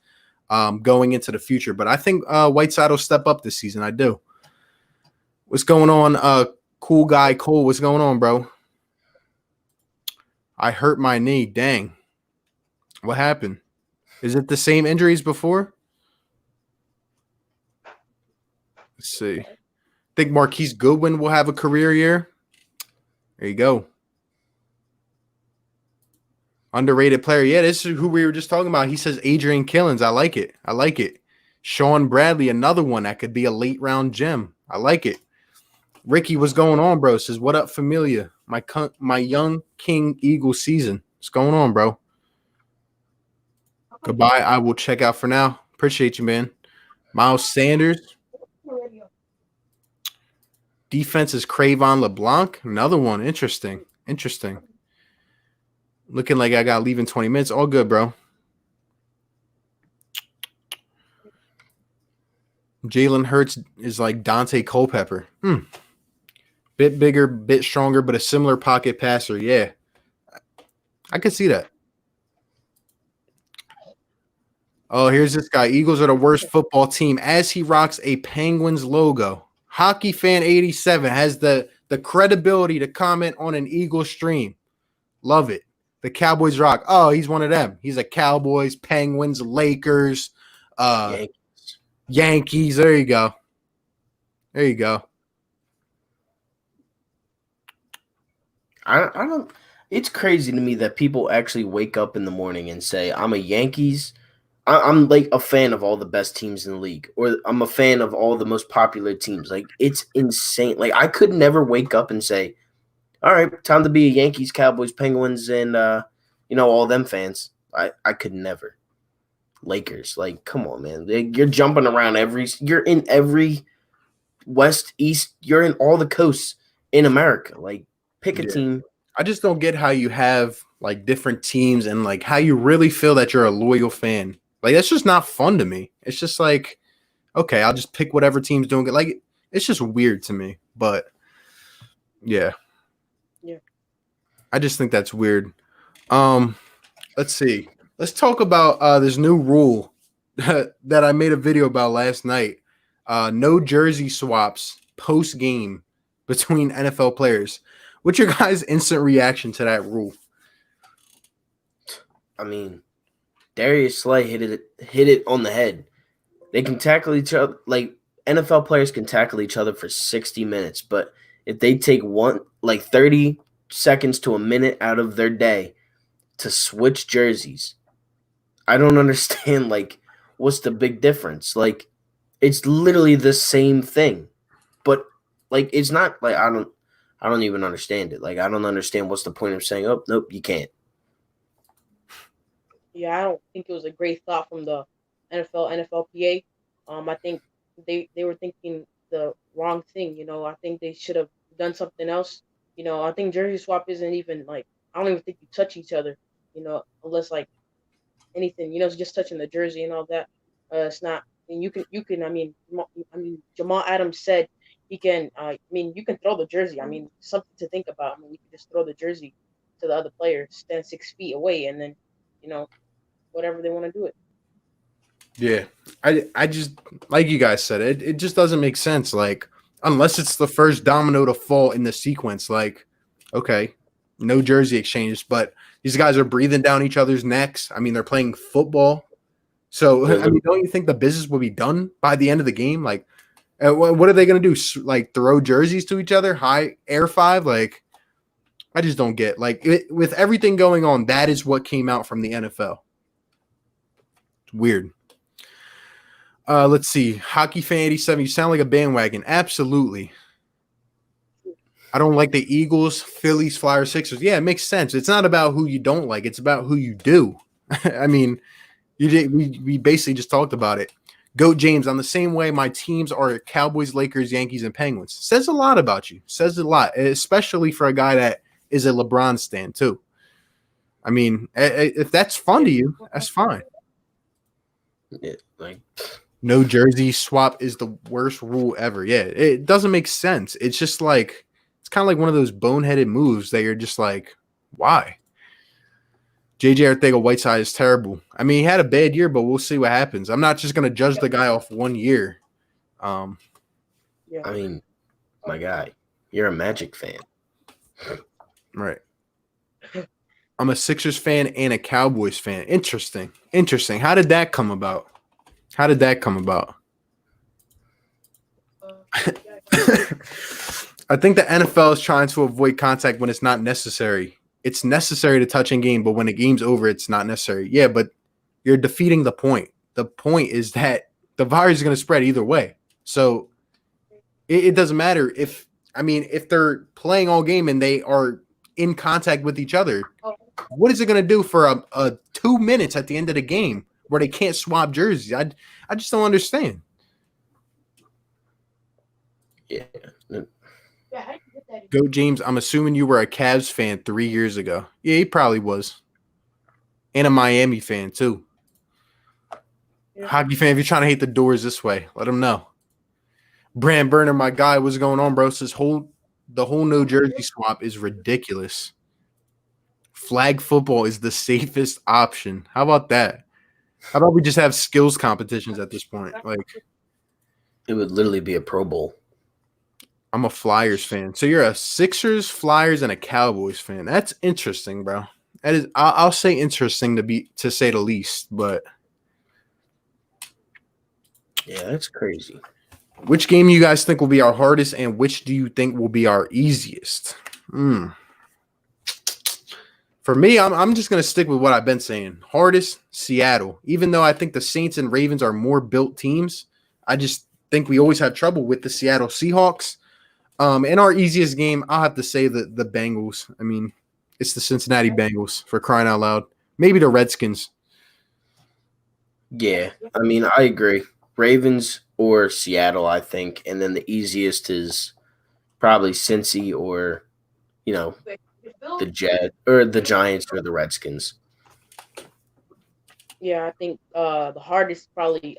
A: going into the future. But I think Whiteside will step up this season. I do. What's going on, cool guy Cole? What's going on, bro? I hurt my knee. Dang. What happened? Is it the same injuries before? Let's see. I think Marquise Goodwin will have a career year. There you go. Underrated player. Yeah, this is who we were just talking about. He says Adrian Killens. I like it. I like it. Sean Bradley, another one that could be a late round gem. I like it. Ricky, what's going on, bro? Says, what up, familia? My young King Eagle season. What's going on, bro? Goodbye. I will check out for now. Appreciate you, man. Miles Sanders. Defense is Cravon LeBlanc. Another one. Interesting. Looking like I got leaving 20 minutes. All good, bro. Jalen Hurts is like Dante Culpepper. Bit bigger, bit stronger, but a similar pocket passer. Yeah. I could see that. Oh, here's this guy. Eagles are the worst football team as he rocks a Penguins logo. Hockey Fan 87 has the credibility to comment on an Eagles stream. Love it. The Cowboys rock. Oh, he's one of them. He's a Cowboys, Penguins, Lakers, Yankees. There you go.
B: I don't. It's crazy to me that people actually wake up in the morning and say, "I'm a Yankees." I'm like a fan of all the best teams in the league, or I'm a fan of all the most popular teams. Like, it's insane. Like, I could never wake up and say, all right, time to be a Yankees, Cowboys, Penguins, and all them fans. I could never. Lakers, like, come on, man. You're jumping around you're in every west, east, you're in all the coasts in America. Like, pick a team.
A: I just don't get how you have like different teams and like how you really feel that you're a loyal fan. Like, that's just not fun to me. It's just like, okay, I'll just pick whatever team's doing it. Like, it's just weird to me. But yeah. I just think that's weird. Let's see. Let's talk about this new rule that I made a video about last night. No jersey swaps post game between NFL players. What's your guys' instant reaction to that rule?
B: I mean, Darius Slay hit it on the head. They can tackle each other. Like, NFL players can tackle each other for 60 minutes, but if they take 30 seconds to a minute out of their day to switch jerseys, I don't understand, like, what's the big difference? Like, it's literally the same thing, but like, it's not like I don't even understand it. Like, I don't understand what's the point of saying, oh, nope, you can't.
C: Yeah, I don't think it was a great thought from the NFLPA. I think they were thinking the wrong thing. I think they should have done something else. I think jersey swap isn't even like, I don't even think you touch each other. Unless like anything. It's just touching the jersey and all that. It's not. And you can. Jamal Adams said he can. You can throw the jersey. Something to think about. You can just throw the jersey to the other player, stand 6 feet away, and then, whatever they want to do it.
A: Yeah. I just like you guys said, it just doesn't make sense. Like, unless it's the first domino to fall in the sequence, like, okay, no jersey exchanges, but these guys are breathing down each other's necks. I mean, they're playing football. So,
B: They're
A: I mean,
B: literally-
A: don't you think the business will be done by the end of the game? Like, what are they going to do? Like, throw jerseys to each other? High air five? Like, I just don't get. Like, with everything going on, that is what came out from the NFL. It's weird. Let's see. Hockey fan 87. You sound like a bandwagon. Absolutely. I don't like the Eagles, Phillies, Flyers, Sixers. Yeah, it makes sense. It's not about who you don't like. It's about who you do. I mean, we basically just talked about it. Goat James, on the same way, my teams are Cowboys, Lakers, Yankees, and Penguins. Says a lot about you. Says a lot, especially for a guy that is a LeBron stan too. I mean, if that's fun to you, that's fine.
B: yeah, like
A: No jersey swap is the worst rule ever. Yeah, it doesn't make sense. It's just like it's kind of like one of those boneheaded moves that you're just like, why? JJ Arthega Whiteside is terrible. I mean, he had a bad year, but we'll see what happens. I'm not just gonna judge the guy off 1 year.
C: Yeah.
B: I mean, my guy, you're a Magic fan.
A: Right. I'm a Sixers fan and a Cowboys fan. Interesting. Interesting. How did that come about? How did that come about? I think the NFL is trying to avoid contact when it's not necessary. It's necessary to touch in game, but when the game's over, it's not necessary. Yeah, but you're defeating the point. The point is that the virus is going to spread either way. So it doesn't matter if they're playing all game and they are in contact with each other. What is it going to do for a 2 minutes at the end of the game where they can't swap jerseys? I just don't understand.
B: Yeah.
A: Go James, I'm assuming you were a Cavs fan 3 years ago. Yeah, he probably was. And a Miami fan too.
C: Yeah.
A: Hockey fan, if you're trying to hate the doors this way, let him know. Brand Burner, my guy, what's going on, bro? Says the whole no jersey swap is ridiculous. Flag football is the safest option. How about that? How about we just have skills competitions at this point? Like,
B: It would literally be a Pro Bowl.
A: I'm a Flyers fan. So you're a Sixers, Flyers, and a Cowboys fan. That's interesting, bro. That is, I'll say interesting to say the least. But
B: Yeah, that's crazy.
A: which game you guys think will be our hardest, and which do you think will be our easiest? For me, I'm just gonna stick with what I've been saying. Hardest, Seattle. Even though I think the Saints and Ravens are more built teams, I just think we always have trouble with the Seattle Seahawks. In our easiest game, I'll have to say the Bengals. I mean, it's the Cincinnati Bengals, for crying out loud. Maybe the Redskins.
B: Yeah, I mean, I agree. Ravens or Seattle, I think, and then the easiest is probably Cincy or, the Jet or the Giants or the Redskins.
C: Yeah, I think the hardest probably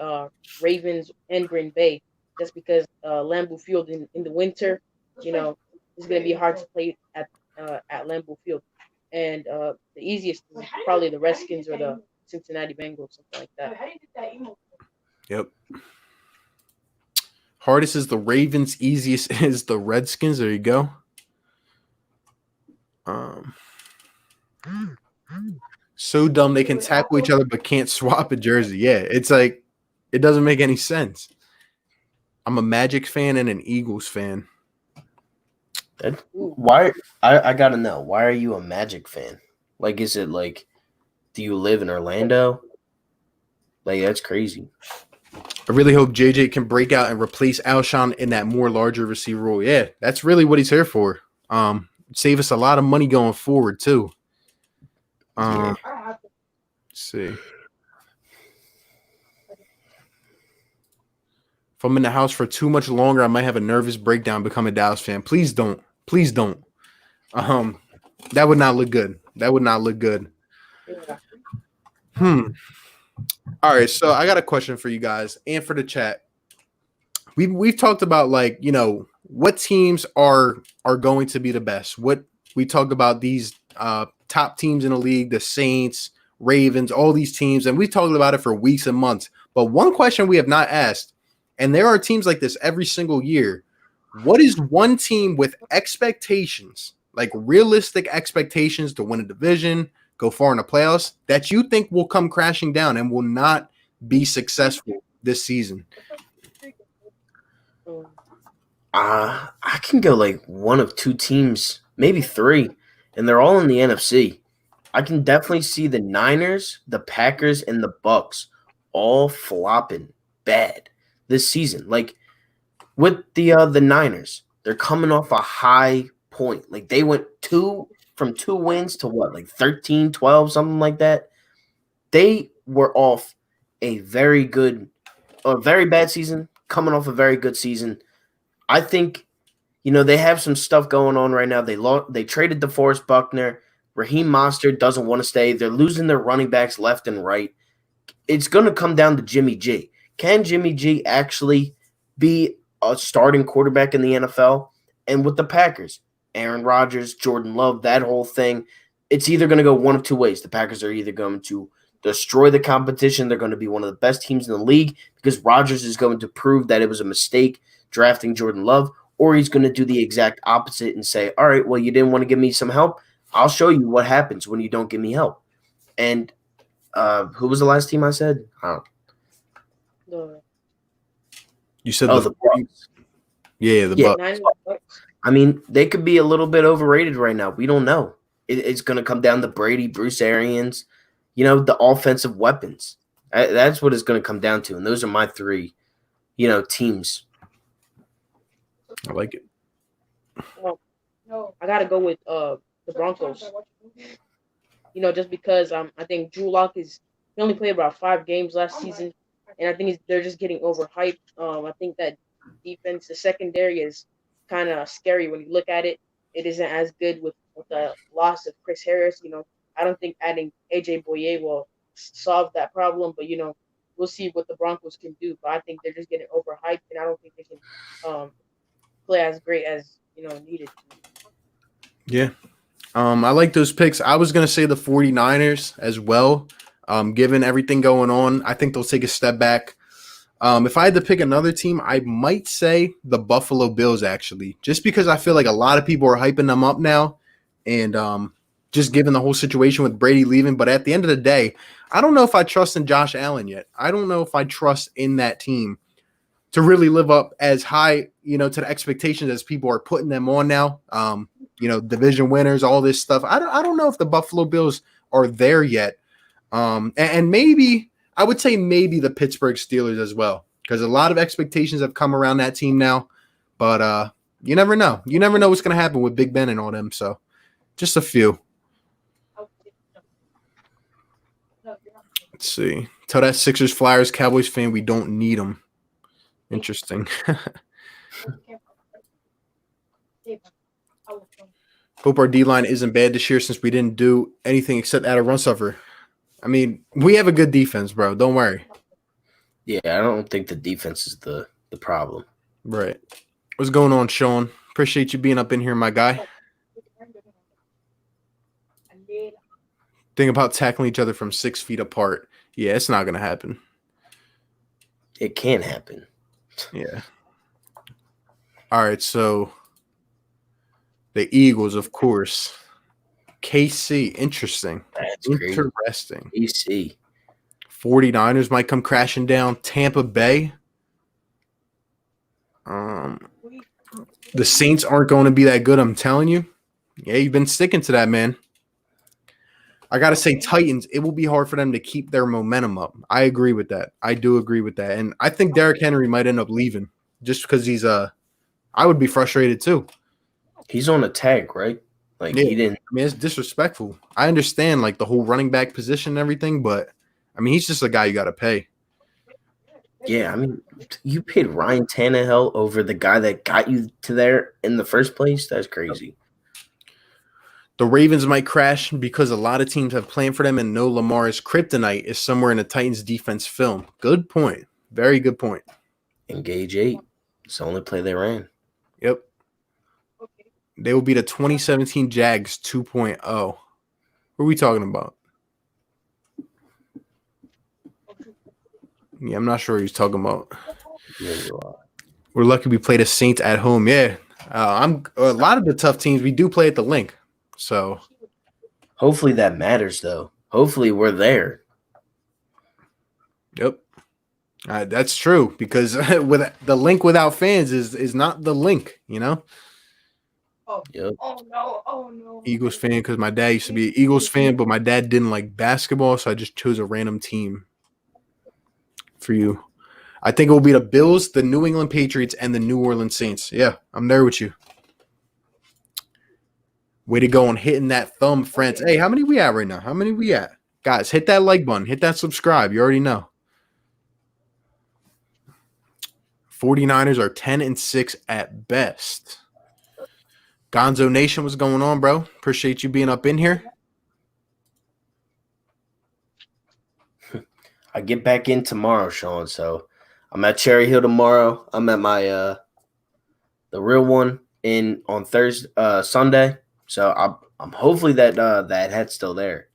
C: Ravens and Green Bay, just because Lambeau Field in the winter, it's gonna be hard to play at Lambeau Field, and the easiest is probably the Redskins or the Cincinnati Bengals, something like that.
A: Yep. Hardest is the Ravens. Easiest is the Redskins. There you go. So dumb they can tackle each other but can't swap a jersey. Yeah, it's like it doesn't make any sense. I'm a Magic fan and an Eagles fan.
B: Why? I gotta know. Why are you a Magic fan? Like, is it like, do you live in Orlando? Like, that's crazy.
A: I really hope JJ can break out and replace Alshon in that more larger receiver role. Yeah, that's really what he's here for. Save us a lot of money going forward too.
B: Yeah.
A: Let's see. If I'm in the house for too much longer, I might have a nervous breakdown, become a Dallas fan. Please don't. Please don't. That would not look good. That would not look good.
C: Yeah.
A: All right, so I got a question for you guys and for the chat. We've talked about, like, what teams are going to be the best. What we talk about these top teams in the league, the Saints, Ravens, all these teams, and we've talked about it for weeks and months. But one question we have not asked, and there are teams like this every single year. What is one team with expectations, like realistic expectations to win a division, go far in the playoffs, that you think will come crashing down and will not be successful this season?
B: I can go like one of two teams, maybe three, and they're all in the NFC. I can definitely see the Niners, the Packers, and the Bucks all flopping bad this season. Like with the Niners, they're coming off a high point. Like they went from two wins to what, like 13, 12, something like that. They were off a very bad season, coming off a very good season. I think, they have some stuff going on right now. They traded DeForest Buckner. Raheem Mostert doesn't want to stay. They're losing their running backs left and right. It's going to come down to Jimmy G. Can Jimmy G actually be a starting quarterback in the NFL? And with the Packers, Aaron Rodgers, Jordan Love, that whole thing, it's either going to go one of two ways. The Packers are either going to destroy the competition. They're going to be one of the best teams in the league because Rodgers is going to prove that it was a mistake drafting Jordan Love, or he's going to do the exact opposite and say, all right, well, you didn't want to give me some help. I'll show you what happens when you don't give me help. And who was the last team I said?
A: You said
B: the Bucks.
A: Yeah, the Bucks.
B: I mean, they could be a little bit overrated right now. We don't know. It's going to come down to Brady, Bruce Arians, the offensive weapons. That's what it's going to come down to. And those are my three, teams.
A: I like it.
C: Well, I got to go with the Broncos. Just because I think Drew Lock he only played about 5 games last season, and I think they're just getting overhyped. I think that defense, the secondary, is kind of scary when you look at it. It isn't as good with the loss of Chris Harris. I don't think adding AJ Boye will solve that problem, but we'll see what the Broncos can do. But I think they're just getting overhyped, and I don't think they can play as great as needed to.
A: Yeah. I like those picks. I was going to say the 49ers as well. Given everything going on, I think they'll take a step back. If I had to pick another team, I might say the Buffalo Bills, actually, just because I feel like a lot of people are hyping them up now. And just given the whole situation with Brady leaving. But at the end of the day, I don't know if I trust in Josh Allen yet. I don't know if I trust in that team to really live up as high, to the expectations as people are putting them on now. Division winners, all this stuff. I don't know if the Buffalo Bills are there yet. And maybe I would say maybe the Pittsburgh Steelers as well, because a lot of expectations have come around that team now. But you never know. You never know what's going to happen with Big Ben and all them. So just a few. Let's see. Tell that Sixers, Flyers, Cowboys fan we don't need them. Interesting. Hope our D-line isn't bad this year since we didn't do anything except add a run stuffer. I mean, we have a good defense, bro. Don't worry.
B: Yeah, I don't think the defense is the problem.
A: Right. What's going on, Sean? Appreciate you being up in here, my guy. Think about tackling each other from 6 feet apart. Yeah, it's not going to happen.
B: It can happen.
A: Yeah. All right, so the Eagles, of course. KC, interesting.
B: That's
A: interesting.
B: KC.
A: 49ers might come crashing down. Tampa Bay. The Saints aren't going to be that good, I'm telling you. Yeah, you've been sticking to that, man. I got to say, Titans, it will be hard for them to keep their momentum up. I agree with that. I do agree with that. And I think Derrick Henry might end up leaving just because he's I would be frustrated too.
B: He's on a tag, right? Like,
A: yeah.
B: He didn't.
A: I mean, it's disrespectful. I understand like the whole running back position and everything, but I mean, he's just a guy you got to pay.
B: Yeah, I mean, you paid Ryan Tannehill over the guy that got you to there in the first place. That's crazy.
A: The Ravens might crash because a lot of teams have planned for them and know Lamar's kryptonite is somewhere in the Titans defense film. Good point. Very good point.
B: Engage 8. It's the only play they ran.
A: Yep. They will be the 2017 Jags 2.0. What are we talking about? Yeah, I'm not sure what he's talking about.
B: Yeah, you are.
A: We're lucky we play the Saints at home. Yeah, I'm a lot of the tough teams we do play at the Link. So
B: Hopefully that matters, though. Hopefully we're there.
A: yep, that's true because with the Link without fans is not the Link. You know,
B: Yep.
C: Oh no! Oh no!
A: Eagles fan because my dad used to be an Eagles fan, but my dad didn't like basketball, so I just chose a random team for you. I think it will be the Bills, the New England Patriots, and the New Orleans Saints. Yeah, I'm there with you. Way to go on hitting that thumb, friends. Hey, how many we at right now? How many we at? Guys, hit that like button. Hit that subscribe. You already know. 49ers are 10-6 at best. Gonzo Nation, what's going on, bro? Appreciate you being up in here.
B: I get back in tomorrow, Sean. So I'm at Cherry Hill tomorrow. I'm at my the real one on Thursday, Sunday. So I'm hopefully that hat's still there.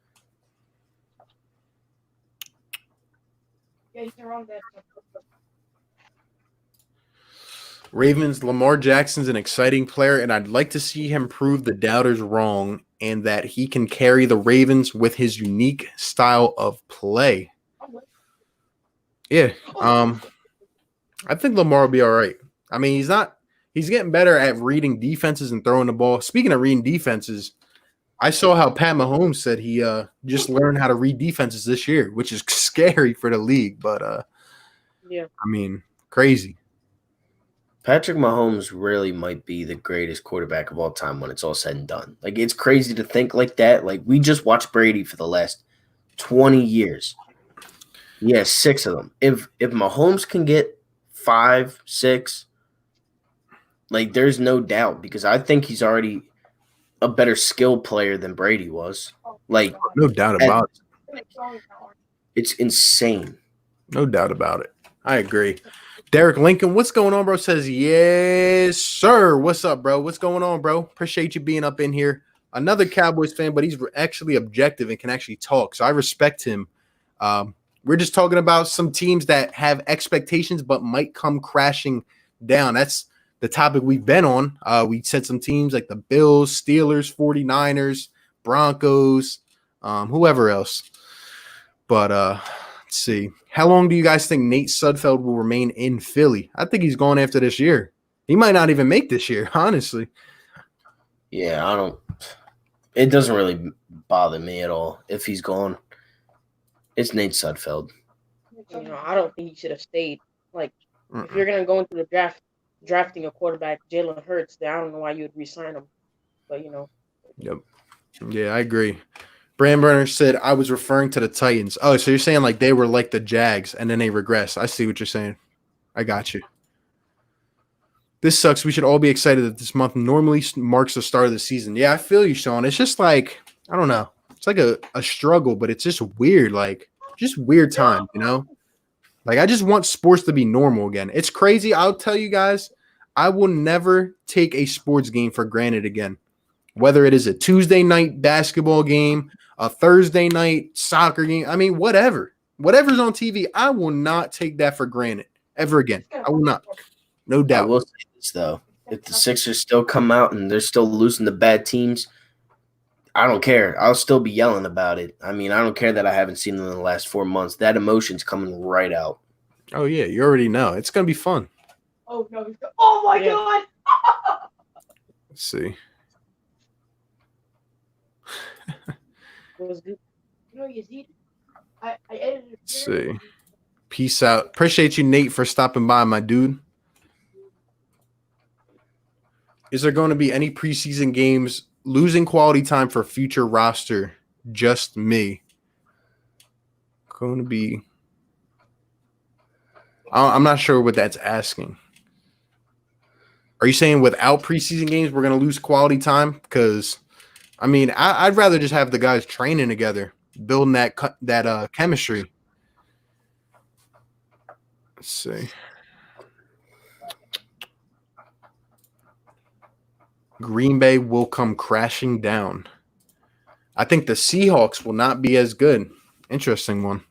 C: Yeah, you can run that.
A: Ravens, Lamar Jackson's an exciting player, and I'd like to see him prove the doubters wrong and that he can carry the Ravens with his unique style of play. Yeah. I think Lamar will be all right. I mean, he's getting better at reading defenses and throwing the ball. Speaking of reading defenses, I saw how Pat Mahomes said he just learned how to read defenses this year, which is scary for the league, but
C: Yeah.
A: I mean, crazy.
B: Patrick Mahomes really might be the greatest quarterback of all time when it's all said and done. Like, it's crazy to think like that. Like, we just watched Brady for the last 20 years. He has 6 of them. If Mahomes can get 5, 6, like, there's no doubt because I think he's already a better skill player than Brady was. Like,
A: No doubt about it.
B: it's insane.
A: No doubt about it. I agree. Derek Lincoln, what's going on, bro? Says, yes, sir. What's up, bro? What's going on, bro? Appreciate you being up in here. Another Cowboys fan, but he's actually objective and can actually talk. So I respect him. We're just talking about some teams that have expectations but might come crashing down. That's the topic we've been on. We said some teams like the Bills, Steelers, 49ers, Broncos, whoever else. But let's see. How long do you guys think Nate Sudfeld will remain in Philly? I think he's going after this year. He might not even make this year, honestly.
B: Yeah, I don't – it doesn't really bother me at all if he's gone. It's Nate Sudfeld.
C: I don't think he should have stayed. Like, if you're gonna go into the draft, drafting a quarterback, Jalen Hurts, then I don't know why you would re-sign him. But
A: Yep. Yeah, I agree. Brandburner said I was referring to the Titans. Oh, so you're saying like they were like the Jags and then they regress. I see what you're saying. I got you. This sucks. We should all be excited that this month normally marks the start of the season. Yeah, I feel you, Sean. It's just like, I don't know. It's like a struggle, but it's just weird. Like, just weird time, you know? Like, I just want sports to be normal again. It's crazy. I'll tell you guys, I will never take a sports game for granted again. Whether it is a Tuesday night basketball game, a Thursday night soccer game, I mean, whatever. Whatever's on TV, I will not take that for granted ever again. I will not. No doubt.
B: I will say this, though. If the Sixers still come out and they're still losing to bad teams, I don't care. I'll still be yelling about it. I mean, I don't care that I haven't seen them in the last 4 months. That emotion's coming right out.
A: Oh, yeah. You already know. It's going to be fun.
C: Oh, no. Oh, my God.
A: Let's see.
C: Was good. I edited it.
A: Let's see. Peace out. Appreciate you, Nate, for stopping by, my dude. Is there going to be any preseason games losing quality time for future roster? Just me. Going to be. I'm not sure what that's asking. Are you saying without preseason games we're going to lose quality time? Because, I mean, I'd rather just have the guys training together, building that chemistry. Let's see. Green Bay will come crashing down. I think the Seahawks will not be as good. Interesting one.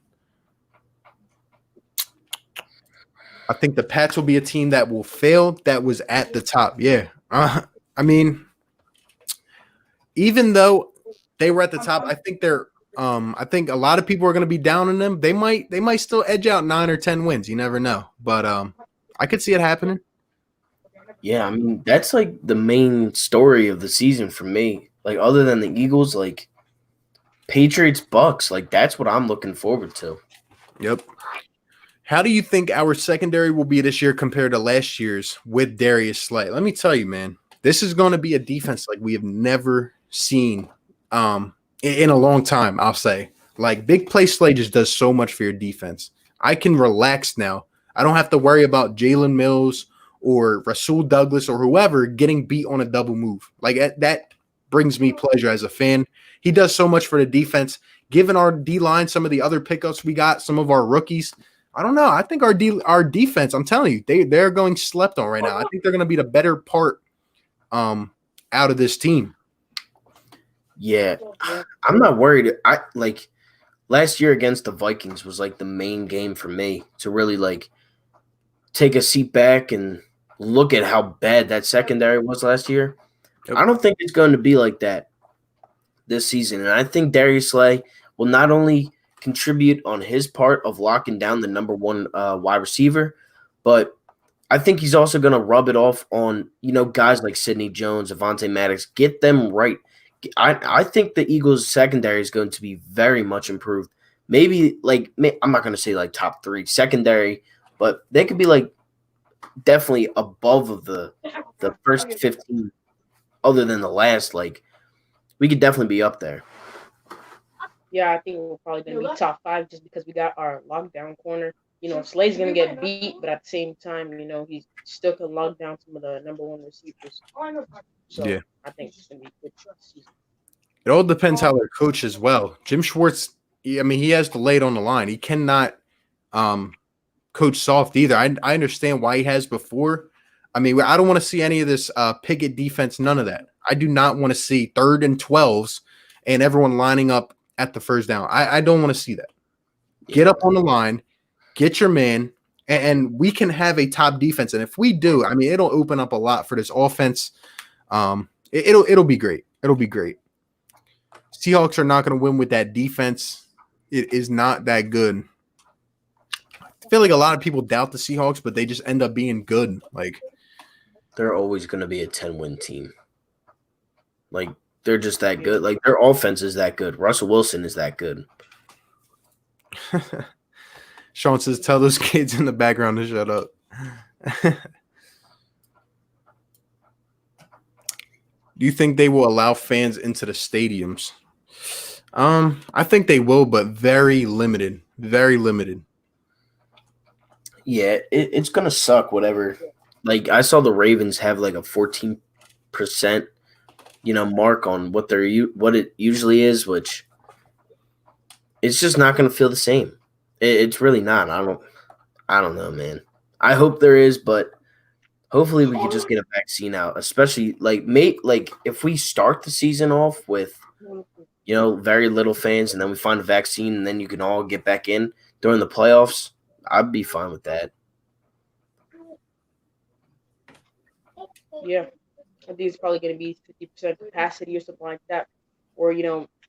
A: I think the Pats will be a team that will fail that was at the top. Yeah. I mean, even though they were at the top, I think I think a lot of people are going to be down on them. They might still edge out 9 or 10 wins. You never know. But I could see it happening.
B: Yeah, I mean, that's like the main story of the season for me. Like, other than the Eagles, like Patriots, Bucks, like that's what I'm looking forward to.
A: Yep. How do you think our secondary will be this year compared to last year's with Darius Slay? Let me tell you, man, this is going to be a defense like we have never seen in a long time, I'll say. Like, big play Slay just does so much for your defense. I can relax now. I don't have to worry about Jalen Mills or Rasul Douglas or whoever getting beat on a double move. Like, that brings me pleasure as a fan. He does so much for the defense. Given our D-line, some of the other pickups we got, some of our rookies, I don't know. I think our defense, I'm telling you, they're going slept on right now. I think they're going to be the better part out of this team.
B: Yeah, I'm not worried. I like last year against the Vikings was like the main game for me to really like take a seat back and look at how bad that secondary was last year.
A: Yep.
B: I don't think it's going to be like that this season. And I think Darius Slay will not only contribute on his part of locking down the number one wide receiver, but I think he's also going to rub it off on, guys like Sidney Jones, Avonte Maddox, get them right. I think the Eagles secondary is going to be very much improved. Maybe I'm not going to say like top 3 secondary, but they could be like definitely above of the first 15 other than the last. Like, we could definitely be up there.
C: Yeah, I think we're probably going to be top 5 just because we got our lockdown corner. Slay's going to get beat, but at the same time, he still can lock down some of the number 1 receivers. So yeah. I think it's going to be a good season.
A: It all depends how they're coached as well. Jim Schwartz, he has to lay it on the line. He cannot coach soft either. I understand why he has before. I don't want to see any of this picket defense, none of that. I do not want to see 3rd and 12s and everyone lining up at the first down. I don't want to see that. Get up on the line, get your man, and we can have a top defense. And if we do, it'll open up a lot for this offense. It'll be great. It'll be great. Seahawks are not going to win with that defense. It is not that good. I feel like a lot of people doubt the Seahawks, but they just end up being good. Like,
B: they're always going to be a 10-win team. Like, they're just that good. Like, their offense is that good. Russell Wilson is that good.
A: Sean says, tell those kids in the background to shut up. Do you think they will allow fans into the stadiums? I think they will, but very limited. Very limited.
B: Yeah, it's going to suck, whatever. Like, I saw the Ravens have like a 14%, mark on what it usually is, which it's just not going to feel the same. It's really not. I don't know, man. I hope there is, but hopefully we can just get a vaccine out, especially if we start the season off with, very little fans and then we find a vaccine and then you can all get back in during the playoffs. I'd be fine with that.
C: Yeah. I think it's probably going to be 50% capacity or something like that. Or,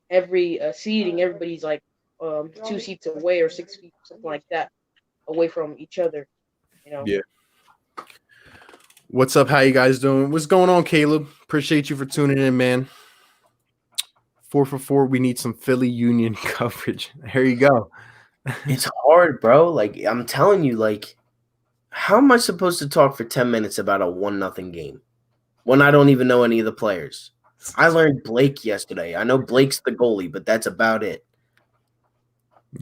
C: every seating, everybody's like 2 seats away or 6 feet, something like that, away from each other.
A: Yeah. What's up? How you guys doing? What's going on, Caleb? Appreciate you for tuning in, man. 4 for 4. We need some Philly Union coverage. There you go.
B: It's hard, bro. Like, I'm telling you, like, how am I supposed to talk for 10 minutes about a 1-0 game when I don't even know any of the players? I learned Blake yesterday. I know Blake's the goalie, but that's about it.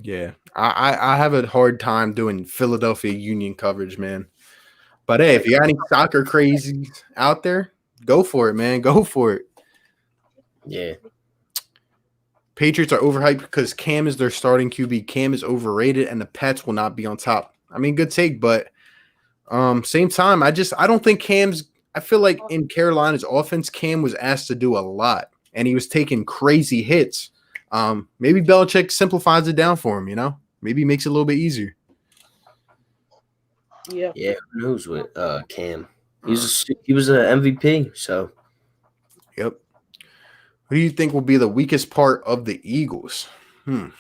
A: Yeah. I have a hard time doing Philadelphia Union coverage, man. But hey, if you got any soccer crazies out there, go for it, man. Go for it.
B: Yeah.
A: Patriots are overhyped because Cam is their starting QB. Cam is overrated, and the Pats will not be on top. Good take, but same time, I don't think Cam's – I feel like in Carolina's offense, Cam was asked to do a lot, and he was taking crazy hits. Maybe Belichick simplifies it down for him, Maybe he makes it a little bit easier.
C: Yeah.
B: Yeah, who knows with Cam? He was a MVP. So
A: Yep. Who do you think will be the weakest part of the Eagles?
C: Linebacker.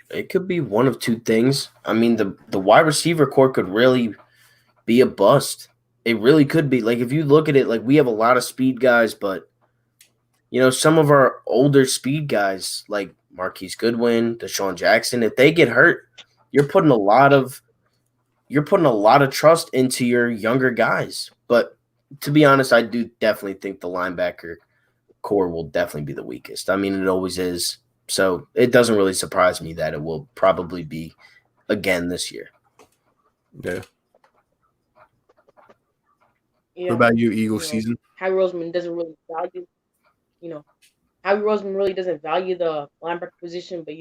B: it could be one of two things. I mean, the wide receiver core could really be a bust. It really could be. Like if you look at it, like we have a lot of speed guys, but some of our older speed guys like Marquise Goodwin, Deshaun Jackson, if they get hurt, you're putting a lot of trust into your younger guys. But to be honest, I do definitely think the linebacker core will definitely be the weakest. I mean, it always is. So it doesn't really surprise me that it will probably be again this year.
A: Yeah. What
C: Yeah.
A: about you, Eagles
C: You know,
A: season?
C: Harry Roseman doesn't really value. You know, Harry Roseman really doesn't value the linebacker position, but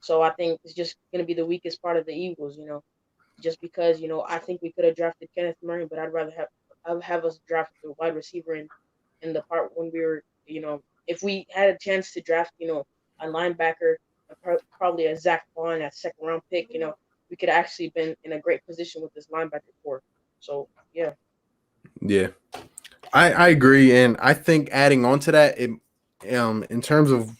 C: so I think it's just gonna be the weakest part of the Eagles. Just because I think we could have drafted Kenneth Murray, but I'd have us draft the wide receiver in the part when we were if we had a chance to draft a linebacker, probably a Zach Vaughn at second round pick, we could actually been in a great position with this linebacker core. So yeah,
A: Yeah. I agree, and I think adding on to that, in terms of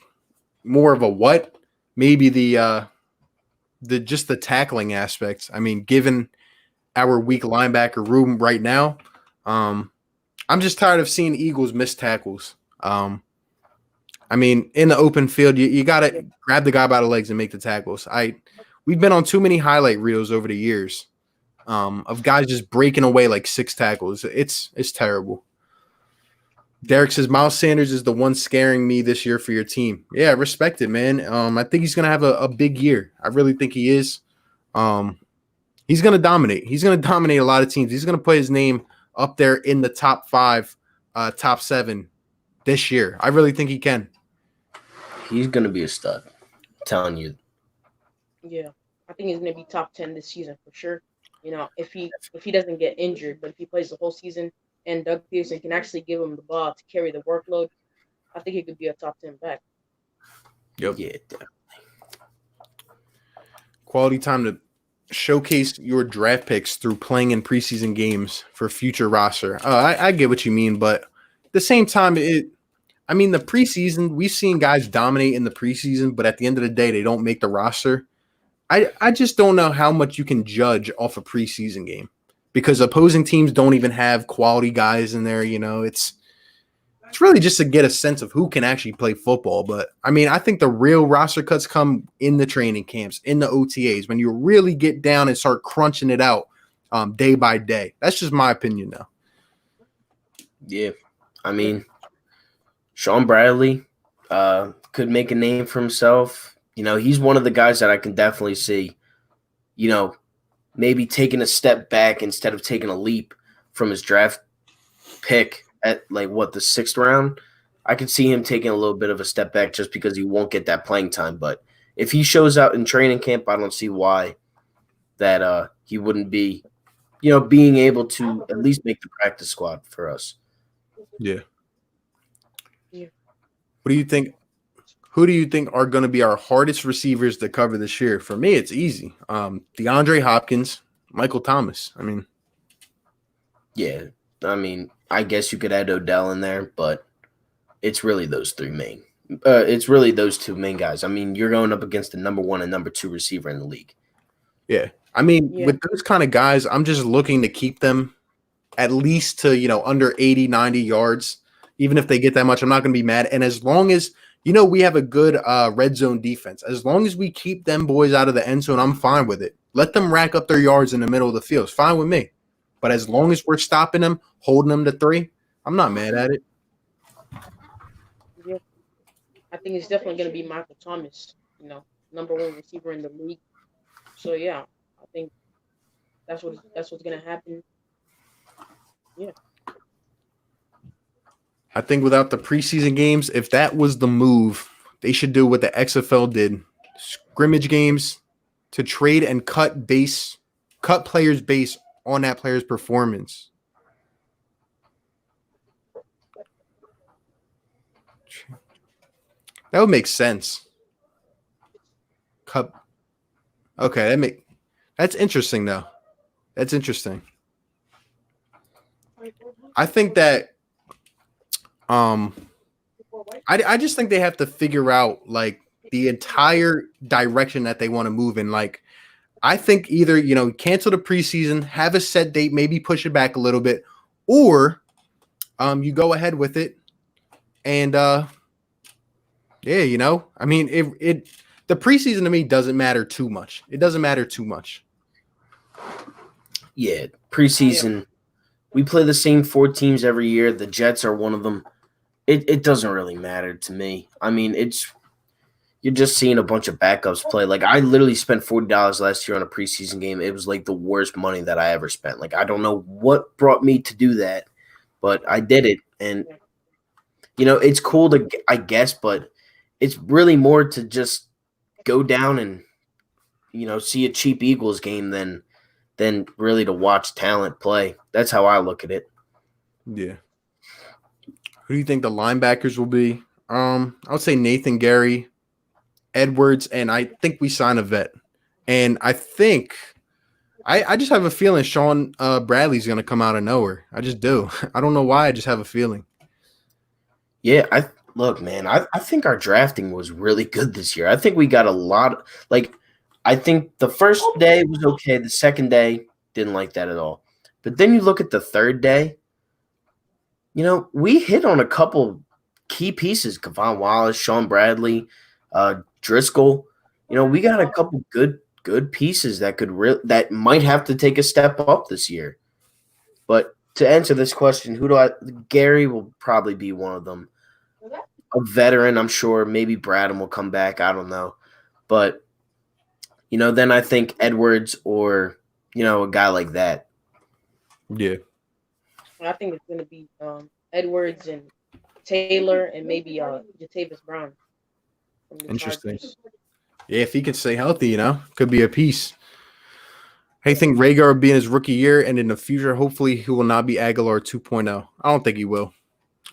A: more of a what, maybe the just the tackling aspects. I mean, given our weak linebacker room right now, um, I'm just tired of seeing Eagles miss tackles. I mean, in the open field, you
C: yeah,
A: gotta grab the guy by the legs and make the tackles. We've been on too many highlight reels over the years, of guys just breaking away like six tackles. It's terrible. Derek says Miles Sanders is the one scaring me this year for your team. Yeah, respect it, man. I think he's gonna have a big year. I really think he is. Um, he's gonna dominate. He's gonna dominate a lot of teams. He's gonna put his name up there in the top five, top seven this year. I really think he can.
B: He's gonna be a stud. I'm telling you.
C: yeah. I think he's gonna be top 10 this season for sure. If he doesn't get injured, but if he plays the whole season and Doug Pearson can actually give him the ball to carry the workload, I think he could be a top 10 back.
A: Yep.
B: Yeah.
A: Quality time to showcase your draft picks through playing in preseason games for future roster. I get what you mean, but at the same time, I mean, the preseason, we've seen guys dominate in the preseason, but at the end of the day, they don't make the roster. I just don't know how much you can judge off a preseason game because opposing teams don't even have quality guys in there. It's really just to get a sense of who can actually play football. But I mean, I think the real roster cuts come in the training camps, in the OTAs, when you really get down and start crunching it out day by day. That's just my opinion now.
B: Yeah. I mean, Sean Bradley could make a name for himself. He's one of the guys that I can definitely see, maybe taking a step back instead of taking a leap from his draft pick at the sixth round. I could see him taking a little bit of a step back just because he won't get that playing time. But if he shows out in training camp, I don't see why that he wouldn't be, being able to at least make the practice squad for us.
A: Yeah.
C: Yeah.
A: What do you think? Who do you think are going to be our hardest receivers to cover this year? For me, it's easy. DeAndre Hopkins, Michael Thomas. I mean,
B: Yeah, I mean, I guess you could add Odell in there, but it's really those three main. It's really those two main guys. I mean, you're going up against the number one and number two receiver in the league.
A: yeah. I mean,
C: Yeah.
A: with those kind of guys, I'm just looking to keep them at least to, under 80, 90 yards. Even if they get that much, I'm not going to be mad. And as long as, we have a good red zone defense, as long as we keep them boys out of the end zone, I'm fine with it. Let them rack up their yards in the middle of the field. It's fine with me. But as long as we're stopping them, holding them to 3, I'm not mad at it.
C: Yeah. I think it's definitely going to be Michael Thomas, number one receiver in the league. So yeah, I think that's what's going to happen. Yeah.
A: I think without the preseason games, if that was the move, they should do what the XFL did. Scrimmage games to trade and cut players base on that player's performance. That would make sense. Cup. Okay, that's interesting though. That's interesting. I think that um I just think they have to figure out like the entire direction that they want to move in. Like I think either, cancel the preseason, have a set date, maybe push it back a little bit, or you go ahead with it and yeah, I mean it the preseason to me doesn't matter too much. It doesn't matter too much.
B: Yeah, preseason. We play the same 4 teams every year. The Jets are one of them. It doesn't really matter to me. I mean, you're just seeing a bunch of backups play. Like I literally spent $40 last year on a preseason game. It was like the worst money that I ever spent. Like I don't know what brought me to do that, but I did it. And it's cool to, I guess, but it's really more to just go down and see a cheap Eagles game than really to watch talent play. That's how I look at it.
A: Yeah. Who do you think the linebackers will be? I would say Nathan Gary, Edwards, and I think we sign a vet. And I think I just have a feeling Sean Bradley's going to come out of nowhere. I just do. I don't know why. I just have a feeling.
B: Yeah, I think our drafting was really good this year. I think we got a lot. I think the first day was okay. The second day, didn't like that at all. But then you look at the third day, we hit on a couple key pieces. Kavon Wallace, Sean Bradley, Driscoll. We got a couple good pieces that that might have to take a step up this year. But to answer this question, Gary will probably be one of them. A veteran, I'm sure. Maybe Bradham will come back. I don't know. But, then I think Edwards or, a guy like that.
A: Yeah.
C: I think it's going to be Edwards and Taylor and maybe Jatavis Brown.
A: Interesting. Yeah, if he can stay healthy, could be a piece. I think Rhaegar will be in his rookie year, and in the future, hopefully, he will not be Aguilar 2.0. I don't think he will.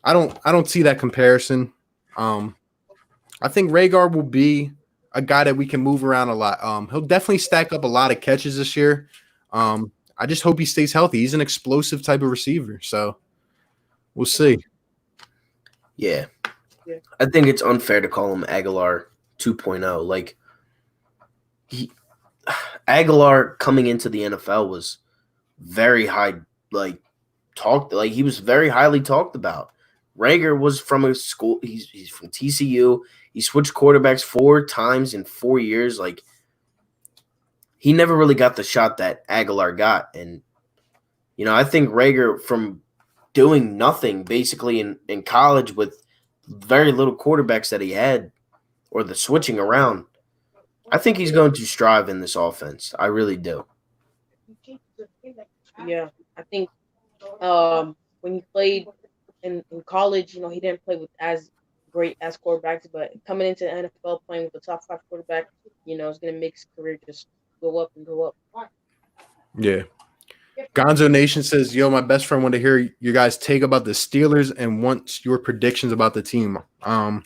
A: I don't see that comparison. I think Rhaegar will be a guy that we can move around a lot. He'll definitely stack up a lot of catches this year. I just hope he stays healthy. He's an explosive type of receiver, so we'll see.
B: Yeah. I think it's unfair to call him Aguilar 2.0. Like Aguilar coming into the NFL was very high, he was very highly talked about. Rager was from a school. He's from TCU. He switched quarterbacks 4 times in 4 years. Like he never really got the shot that Aguilar got. And I think Rager, from doing nothing basically in college with very little quarterbacks that he had, or the switching around, I think he's going to strive in this offense. I really do.
C: Yeah, I think when he played in college, he didn't play with as great as quarterbacks, but coming into the NFL playing with the top 5 quarterback, is going to make his career just go up and go up.
A: Yeah. Gonzo Nation says, yo, my best friend wanted to hear your guys' take about the Steelers and wants your predictions about the team. I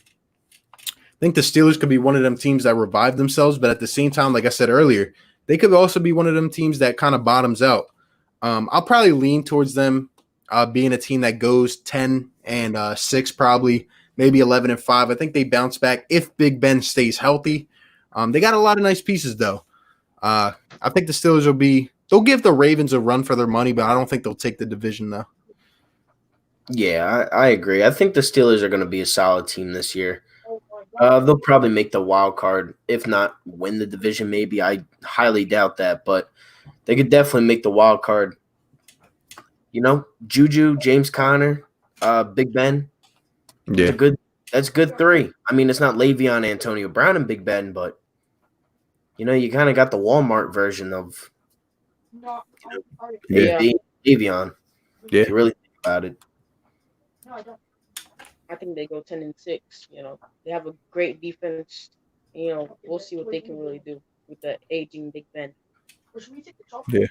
A: think the Steelers could be one of them teams that revive themselves, but at the same time, like I said earlier, they could also be one of them teams that kind of bottoms out. I'll probably lean towards them being a team that goes 10-6, probably maybe 11-5. I think they bounce back if Big Ben stays healthy. They got a lot of nice pieces, though. I think the Steelers they'll give the Ravens a run for their money, but I don't think they'll take the division, though.
B: Yeah, I agree. I think the Steelers are going to be a solid team this year. They'll probably make the wild card, if not win the division. Maybe I highly doubt that, but they could definitely make the wild card. Juju, James Conner, Big Ben.
A: Yeah,
B: that's good 3. I mean, it's not Le'Veon, Antonio Brown, and Big Ben, but you kind of got the Walmart version of Le'Veon.
A: Yeah,
B: if you really think about it.
C: I think they go 10-6. They have a great defense. We'll see what they can really do with the aging Big Ben.
A: Yeah.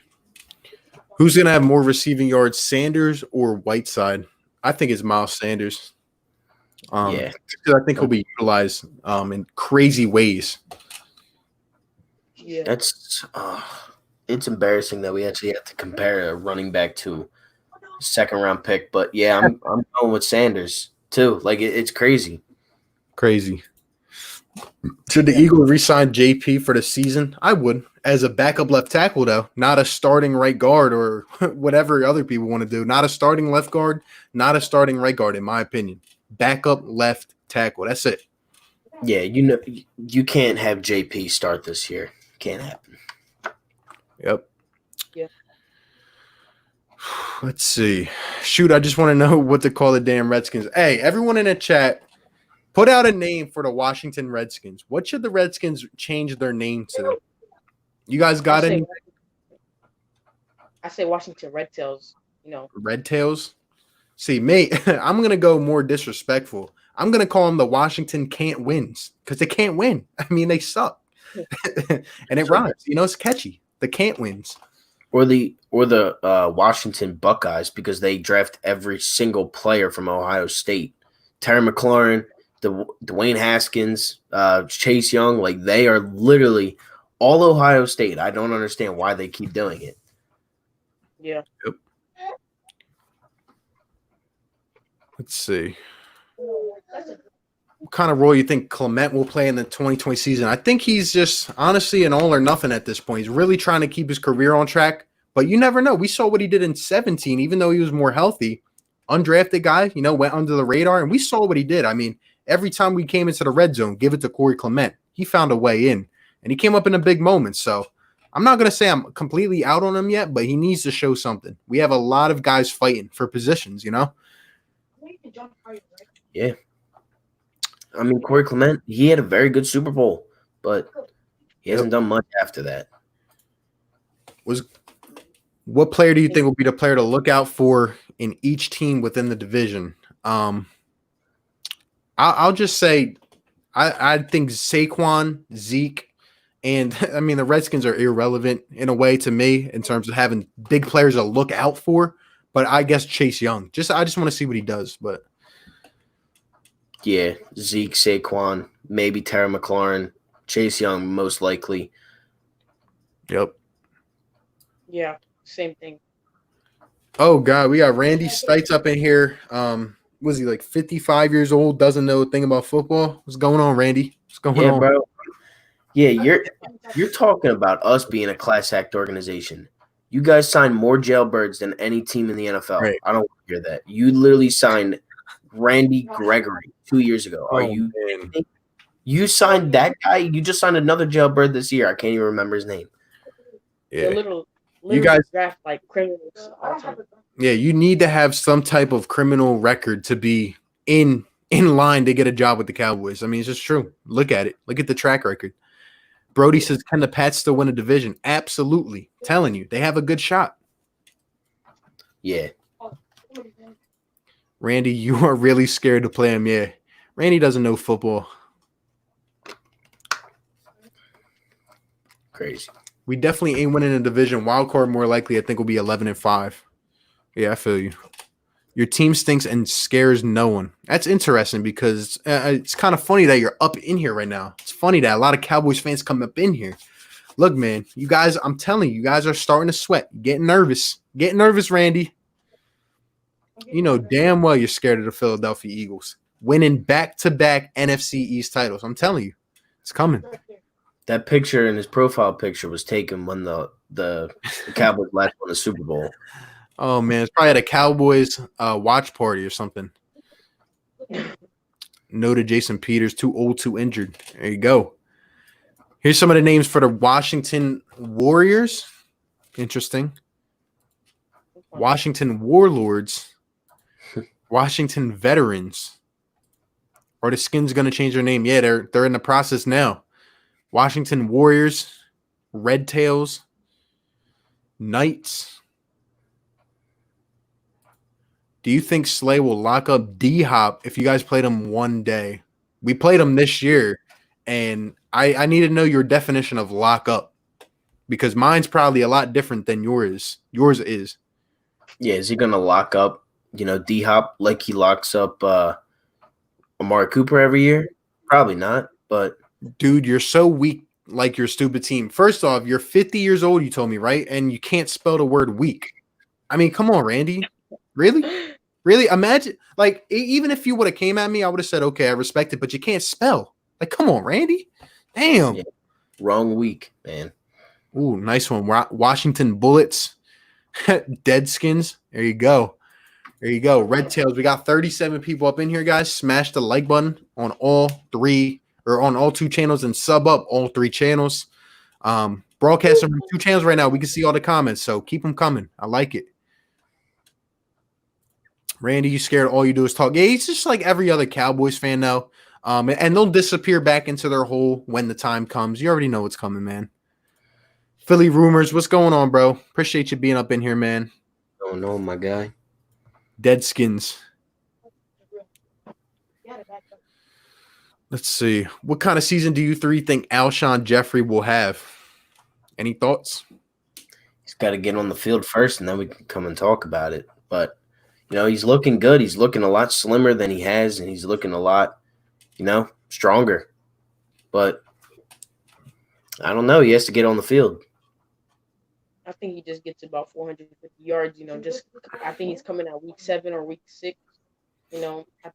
A: Who's gonna have more receiving yards, Sanders or Whiteside? I think it's Miles Sanders.
B: Yeah,
A: because I think he'll be utilized in crazy ways.
C: Yeah.
B: That's it's embarrassing that we actually have to compare a running back to a second round pick. But yeah, I'm going with Sanders too. Like it's crazy.
A: Crazy. Should the
C: Yeah.
A: Eagles re-sign JP for the season? I would, as a backup left tackle, though, not a starting right guard or whatever other people want to do. Not a starting left guard, not a starting right guard, in my opinion. Backup left tackle. That's it.
B: Yeah, you know you can't have JP start this year. Can't happen.
A: Yep.
C: Yeah.
A: Let's see. Shoot, I just want to know what to call the damn Redskins. Hey, everyone in the chat, put out a name for the Washington Redskins. What should the Redskins change their name to? You guys got any
C: I say Washington Red Tails. You know.
A: Red Tails? See, mate, I'm going to go more disrespectful. I'm going to call them the Washington Can't Wins because they can't win. I mean, they suck. And it rhymes. You know, it's catchy. The Can't Wins.
B: Or the Washington Buckeyes because they draft every single player from Ohio State. Terry McLaurin, Dwayne Haskins, Chase Young, like they are literally all Ohio State. I don't understand why they keep doing it.
C: Yeah.
A: Yep. Let's see. What kind of role you think Clement will play in the 2020 season? I think he's just honestly an all or nothing at this point. He's really trying to keep his career on track, but you never know. We saw what he did in 17, even though he was more healthy. Undrafted guy, you know, went under the radar, and we saw what he did. I mean, every time we came into the red zone, give it to Corey Clement. He found a way in, and he came up in a big moment. So I'm not going to say I'm completely out on him yet, but he needs to show something. We have a lot of guys fighting for positions, you know?
B: Yeah. I mean, Corey Clement, he had a very good Super Bowl, but he hasn't done much after that.
A: What player do you think will be the player to look out for in each team within the division? I'll just say I think Saquon, Zeke, and I mean the Redskins are irrelevant in a way to me in terms of having big players to look out for. But I guess Chase Young. I just want to see what he does. But
B: yeah, Zeke, Saquon, maybe Terry McLaurin, Chase Young, most likely.
A: Yep.
C: Yeah. Same thing.
A: Oh God, we got Randy Stites up in here. Was he like 55 years old? Doesn't know a thing about football. What's going on, Randy? What's going on,
B: bro? Yeah, you're talking about us being a class act organization. You guys signed more jailbirds than any team in the NFL. Right. I don't want to hear that. You literally signed Randy Gregory 2 years ago. Are you kidding? You signed that guy? You just signed another jailbird this year. I can't even remember his name.
A: Yeah.
C: Literally
A: you guys
C: draft like criminals.
A: Yeah, you need to have some type of criminal record to be in line to get a job with the Cowboys. I mean, it's just true. Look at it. Look at the track record. Brody says, can the Pats still win a division? Absolutely. Telling you, they have a good shot.
B: Yeah.
A: Randy, you are really scared to play him. Yeah. Randy doesn't know football.
B: Crazy.
A: We definitely ain't winning a division. Wild card more likely, I think, will be 11-5. Yeah, I feel you. Your team stinks and scares no one. That's interesting because it's kind of funny that you're up in here right now. It's funny that a lot of Cowboys fans come up in here. Look, man, you guys, I'm telling you, you guys are starting to sweat. Getting nervous. Getting nervous, Randy. You know damn well you're scared of the Philadelphia Eagles. Winning back-to-back NFC East titles. I'm telling you. It's coming.
B: That picture in his profile picture was taken when the Cowboys last won the Super Bowl.
A: Oh, man. It's probably at a Cowboys watch party or something. No to Jason Peters. Too old, too injured. There you go. Here's some of the names for the Washington Warriors. Interesting. Washington Warlords. Washington Veterans. Are the Skins going to change their name? Yeah, they're in the process now. Washington Warriors. Red Tails. Knights. Do you think Slay will lock up D-Hop if you guys played him one day? We played him this year, and I need to know your definition of lock up because mine's probably a lot different than yours. Yours is.
B: Yeah, is he going to lock up, D-Hop like he locks up Amari Cooper every year? Probably not, but.
A: Dude, you're so weak like your stupid team. First off, you're 50 years old, you told me, right? And you can't spell the word weak. I mean, come on, Randy. Really? Really? Imagine, like, even if you would have came at me, I would have said, okay, I respect it, but you can't spell. Like, come on, Randy. Damn.
B: Yeah. Wrong week, man.
A: Ooh, nice one. Washington Bullets. Deadskins. There you go. There you go. Red Tails. We got 37 people up in here, guys. Smash the like button on all three or on all two channels and sub up all three channels. Broadcasting from two channels right now. We can see all the comments, so keep them coming. I like it. Randy, you scared? All you do is talk. Yeah, he's just like every other Cowboys fan now. And they'll disappear back into their hole when the time comes. You already know what's coming, man. Philly rumors. What's going on, bro? Appreciate you being up in here, man.
B: Oh no, my guy.
A: Deadskins. Let's see. What kind of season do you three think Alshon Jeffrey will have? Any thoughts?
B: He's got to get on the field first, and then we can come and talk about it. But he's looking good. He's looking a lot slimmer than he has, and he's looking a lot, stronger. But I don't know. He has to get on the field.
C: I think he just gets about 450 yards. I think he's coming out week 7 or week 6. I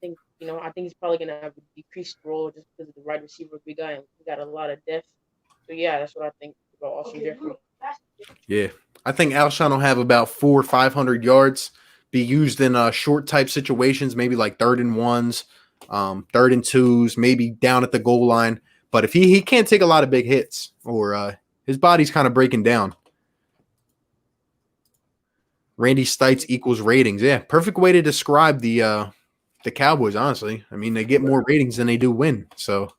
C: think he's probably gonna have a decreased role just because of the wide receiver we got. And we got a lot of depth. So yeah, that's what I think about Austin Jeffrey.
A: Yeah, I think Alshon will have about 400 or 500 yards. Be used in short type situations, maybe like 3rd and 1s, 3rd and 2s, maybe down at the goal line. But if he can't take a lot of big hits, or his body's kind of breaking down. Randy Stites equals ratings. Yeah, perfect way to describe the Cowboys, honestly. I mean, they get more ratings than they do win. So,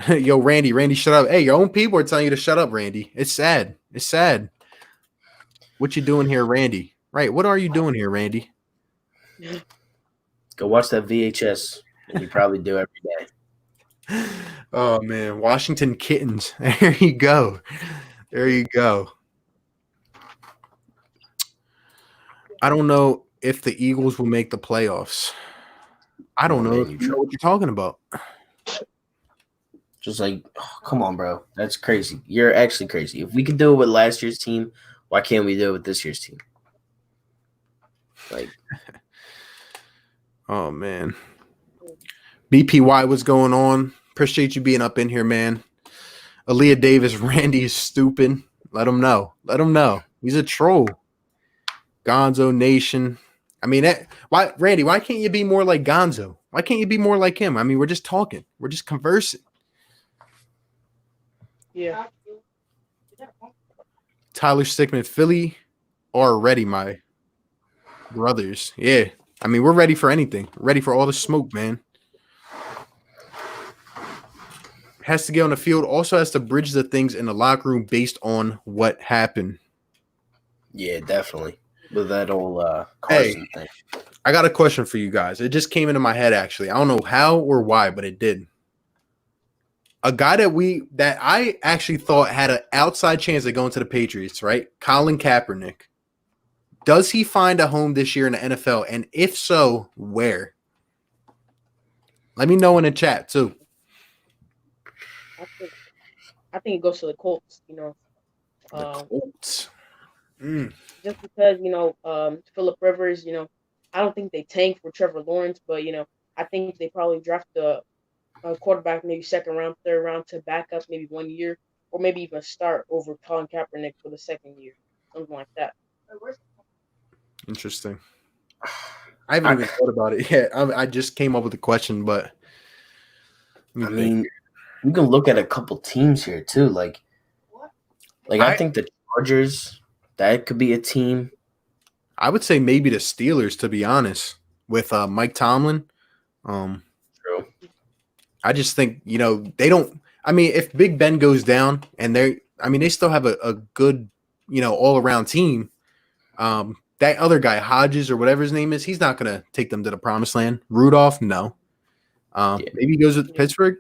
A: yo, Randy, shut up. Hey, your own people are telling you to shut up, Randy. It's sad. It's sad. What you doing here, Randy? Right, what are you doing here, Randy?
B: Go watch that VHS. And you probably do every day.
A: Oh, man. Washington Kittens. There you go. There you go. I don't know if the Eagles will make the playoffs. I don't know if you know what you're talking about.
B: Just like, come on, bro. That's crazy. You're actually crazy. If we can do it with last year's team, why can't we do it with this year's team? Like,
A: oh, man. BPY, what's going on? Appreciate you being up in here, man. Aaliyah Davis, Randy is stupid. Let him know. Let him know. He's a troll. Gonzo Nation. I mean, Randy, why can't you be more like Gonzo? Why can't you be more like him? I mean, we're just talking. We're just conversing.
C: Yeah.
A: Tyler Stickman, Philly are ready, my brothers. Yeah. I mean, we're ready for anything. We're ready for all the smoke, man. Has to get on the field. Also has to bridge the things in the locker room based on what happened.
B: Yeah, definitely. With that old Carson thing.
A: I got a question for you guys. It just came into my head, actually. I don't know how or why, but it did. A guy that I actually thought had an outside chance of going to the Patriots, right? Colin Kaepernick. Does he find a home this year in the NFL? And if so, where? Let me know in the chat, too.
C: I think it goes to the Colts,
A: The Colts.
C: Just because, Phillip Rivers, I don't think they tank for Trevor Lawrence, but, I think they probably draft a quarterback, maybe 2nd round, 3rd round to back up maybe 1 year, or maybe even start over Colin Kaepernick for the 2nd year, something like that.
A: Interesting. I haven't even thought about it yet. I just came up with the question, but
B: I mean, you can look at a couple teams here too. Like I think the Chargers, that could be a team.
A: I would say maybe the Steelers, to be honest, with Mike Tomlin.
B: True.
A: I just think, they don't – I mean, if Big Ben goes down and they still have a good, all-around team. That other guy, Hodges or whatever his name is, he's not going to take them to the promised land. Rudolph, no. Maybe he goes with Pittsburgh.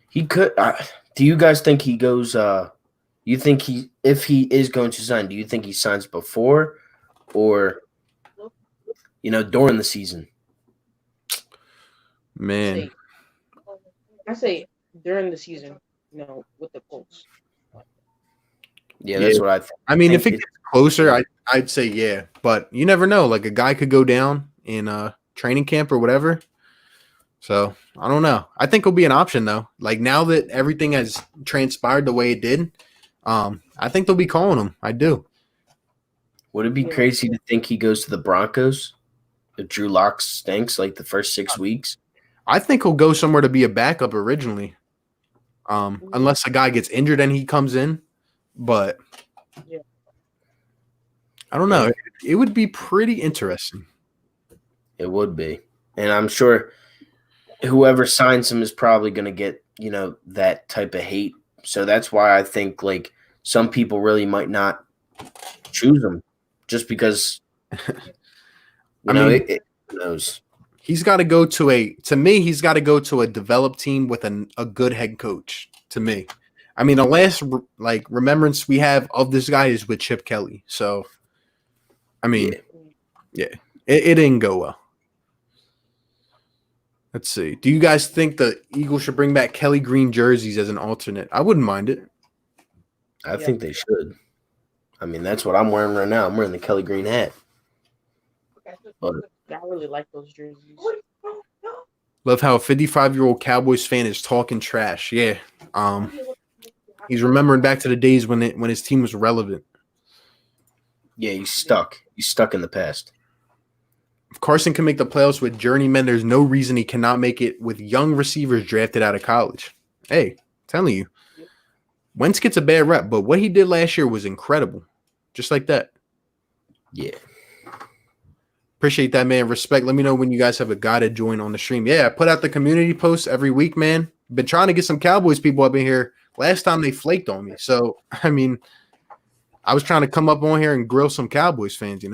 B: He could. Do you guys think he goes? You think if he is going to sign, do you think he signs before, or during the season?
A: Man,
C: I say during the season, with the Colts.
B: Yeah,
A: Yeah.
B: that's what I
A: I mean, if
B: think.
A: it gets closer, I'd say yeah, but you never know. Like a guy could go down in training camp or whatever. So I don't know. I think it'll be an option though. Like now that everything has transpired the way it did, I think they'll be calling him. I do.
B: Would it be
C: Yeah.
B: crazy to think he goes to the Broncos if Drew Lock stinks like the first 6 weeks?
A: I think he'll go somewhere to be a backup originally. Unless a guy gets injured and he comes in. But
C: Yeah.
A: I don't know. It would be pretty interesting.
B: It would be. And I'm sure whoever signs him is probably going to get, that type of hate. So that's why I think like some people really might not choose him just because,
A: I mean,
B: who knows.
A: He's got to go to me, he's got to go to a developed team with a good head coach, to me. I mean, the last remembrance we have of this guy is with Chip Kelly. So, I mean, yeah, it didn't go well. Let's see. Do you guys think the Eagles should bring back Kelly green jerseys as an alternate? I wouldn't mind it.
B: I think they should. I mean, that's what I'm wearing right now. I'm wearing the Kelly green hat. But
C: I really like those jerseys.
A: Love how a 55-year-old Cowboys fan is talking trash. Yeah. He's remembering back to the days when his team was relevant.
B: yeah, he's stuck. He's stuck in the past.
A: If Carson can make the playoffs with journeymen, there's no reason he cannot make it with young receivers drafted out of college. Hey, telling you. Wentz gets a bad rep, but what he did last year was incredible. Just like that.
B: Yeah.
A: Appreciate that, man. Respect. Let me know when you guys have a guy to join on the stream. Yeah, I put out the community posts every week, man. Been trying to get some Cowboys people up in here. Last time they flaked on me. So, I mean, I was trying to come up on here and grill some Cowboys fans,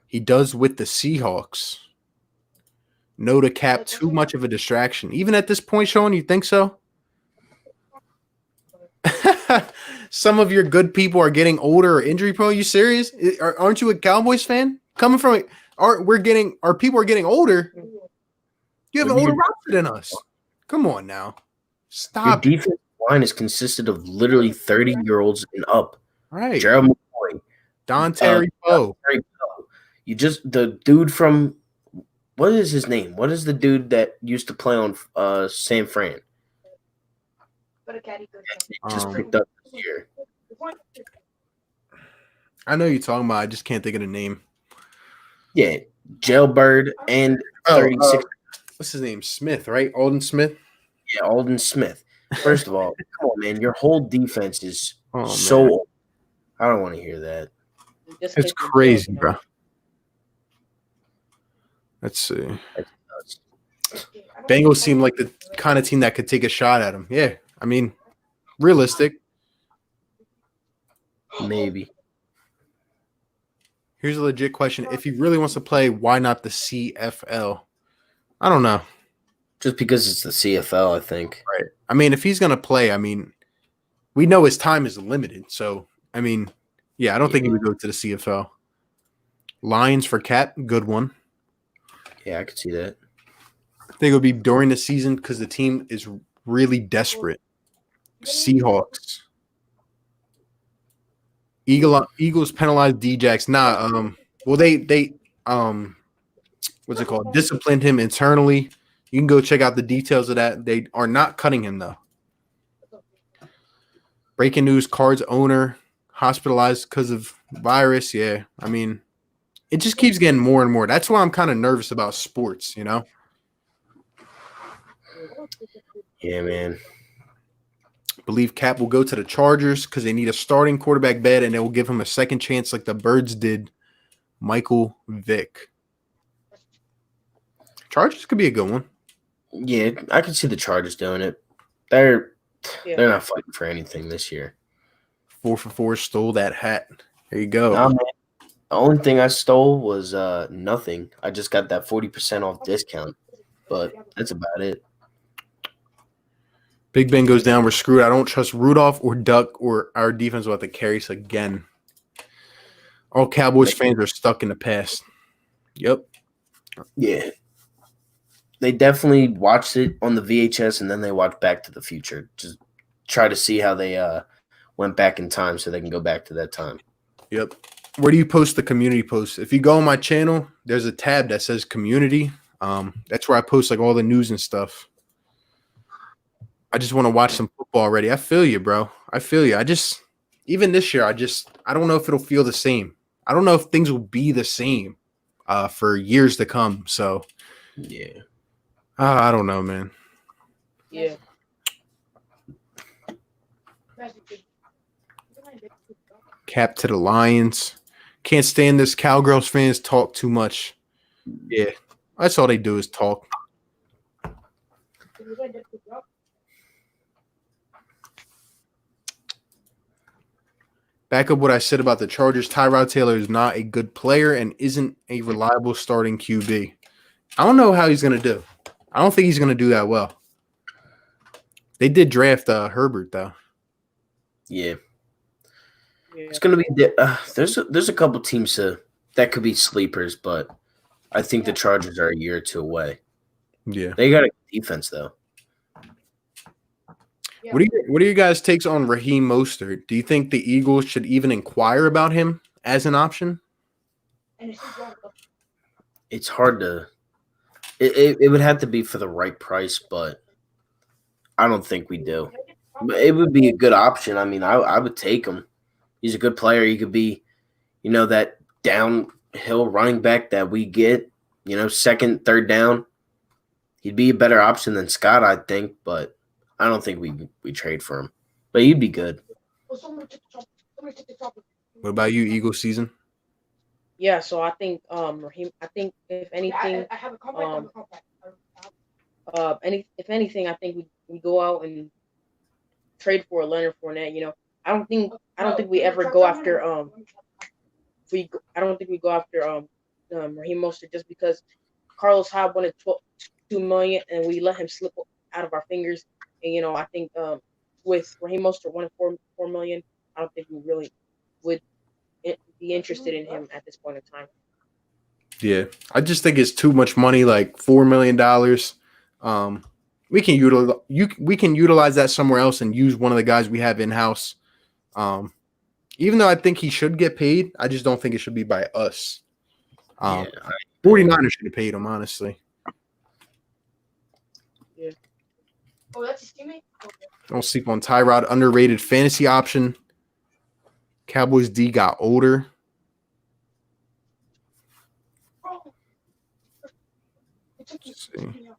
A: He does with the Seahawks. No to Cap, too much of a distraction. Even at this point, Sean, you think so? Some of your good people are getting older or injury prone. Are you serious? Aren't you a Cowboys fan? Coming from our people are getting older. You have an older roster than us. Come on now. Stop.
B: Your defensive line is consisted of literally 30-year-olds and up.
A: Right.
B: Gerald McCoy.
A: Don Terry Poe.
B: You just the dude from what is his name? What is the dude that used to play on San Fran? Just picked up this year.
A: I know you're talking about. I just can't think of the name.
B: Yeah, Jailbird and 36.
A: What's his name? Smith, right? Alden Smith.
B: Yeah, Alden Smith. First of all, come on, man. Your whole defense is
A: man.
B: old. I don't want to hear that.
A: It's crazy, bro. Let's see. Bengals seem like the kind of team that could take a shot at him. Yeah, I mean, realistic.
B: Maybe.
A: Here's a legit question. If he really wants to play, why not the CFL? I don't know.
B: Just because it's the CFL, I think.
A: Right. I mean, if he's going to play, I mean, we know his time is limited. So, I mean, yeah, I don't think he would go to the CFL. Lions for Cap, good one.
B: Yeah, I could see that.
A: I think it would be during the season because the team is really desperate. Seahawks. Eagles penalized Djax. Well, they what's it called? Disciplined him internally. You can go check out the details of that. They are not cutting him though. Breaking news: Cards owner hospitalized because of virus. Yeah, I mean, it just keeps getting more and more. That's why I'm kind of nervous about sports.
B: Yeah, man.
A: Believe Cap will go to the Chargers because they need a starting quarterback bed, and they will give him a second chance like the Birds did Michael Vick. Chargers could be a good one.
B: Yeah, I can see the Chargers doing it. They're not fighting for anything this year.
A: 4 for 4 stole that hat. There you go.
B: Nah, man. The only thing I stole was nothing. I just got that 40% off discount, but that's about it.
A: Big Ben goes down. We're screwed. I don't trust Rudolph or Duck, or our defense will have to carry us again. All Cowboys fans are stuck in the past. Yep.
B: Yeah. they definitely watched it on the VHS and then they watched Back to the Future. Just try to see how they went back in time so they can go back to that time.
A: Yep. Where do you post the community posts? If you go on my channel, there's a tab that says community. That's where I post like all the news and stuff. I just want to watch some football already. I feel you, bro. I feel you. Even this year, I don't know if it'll feel the same. I don't know if things will be the same for years to come. So,
B: yeah.
A: I don't know, man.
C: Yeah.
A: Cap to the Lions. Can't stand this. Cowgirls fans talk too much. Yeah, that's all they do is talk. Back up what I said about the Chargers. Tyrod Taylor is not a good player and isn't a reliable starting QB. I don't know how he's going to do. I don't think he's going to do that well. They did draft Herbert, though.
B: Yeah. It's going to be there's a couple teams that could be sleepers, but I think the Chargers are a year or two away.
A: Yeah.
B: They got a defense, though.
A: What are your guys' takes on Raheem Mostert? Do you think the Eagles should even inquire about him as an option?
B: It's hard to it would have to be for the right price, but I don't think we do. But it would be a good option. I mean, I would take him. He's a good player. He could be, that downhill running back that we get, second, third down. He'd be a better option than Scott, I think, but I don't think we trade for him. But he'd be good.
A: What about you, Eagles season?
C: Yeah, so I think Raheem. I think if anything, if anything, I think we go out and trade for Leonard Fournette. I don't think we ever go after I don't think we go after Raheem Mostert just because Carlos Hyde wanted $2 million and we let him slip out of our fingers. And I think with Raheem Mostert wanting $4 million, I don't think we really would be interested in him at this point in time.
A: Yeah, I just think it's too much money, like $4 million. We can utilize that somewhere else and use one of the guys we have in house. Even though I think he should get paid, I just don't think it should be by us. 49ers should have paid him, honestly.
C: Yeah. Oh, that's his teammate? Okay.
A: Don't sleep on Tyrod. Underrated fantasy option. Cowboys D got older. Let's see.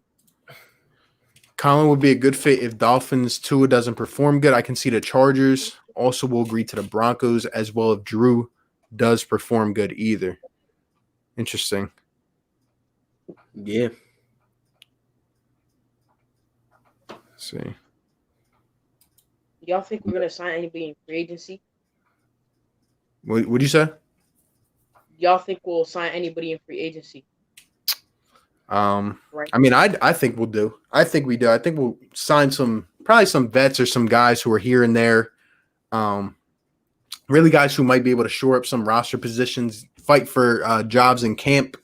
A: Colin would be a good fit if Dolphins Tua doesn't perform good. I can see the Chargers also will agree to the Broncos as well if Drew does perform good either. Interesting.
B: Yeah.
A: Let's see.
C: Y'all think we're gonna sign anybody in free agency?
A: What'd you say?
C: Y'all think we'll sign anybody in free agency?
A: Right. I mean, I think we'll do. I think we do. I think we'll sign probably some vets or some guys who are here and there. Really guys who might be able to shore up some roster positions, fight for jobs in camp.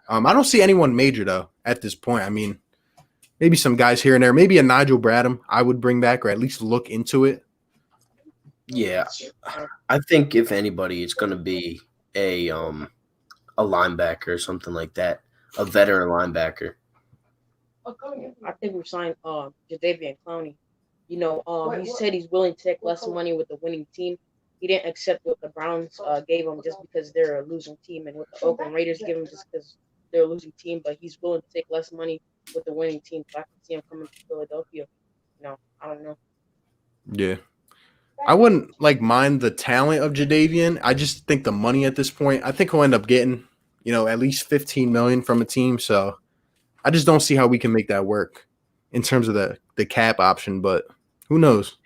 A: I don't see anyone major though at this point. I mean, maybe some guys here and there. Maybe a Nigel Bradham I would bring back or at least look into it.
B: Yeah, I think if anybody, it's going to be a linebacker or something like that, a veteran linebacker.
C: I think we signed Jadeveon Clowney. He said he's willing to take less money with the winning team. He didn't accept what the Browns gave him just because they're a losing team, and what the Oakland Raiders give him just because they're a losing team. But he's willing to take less money with the winning team. So I can see him coming to Philadelphia. I don't know.
A: Yeah. I wouldn't mind the talent of Jadeveon. I just think the money at this point, I think he'll end up getting, at least $15 million from a team. So I just don't see how we can make that work in terms of the cap option, but who knows?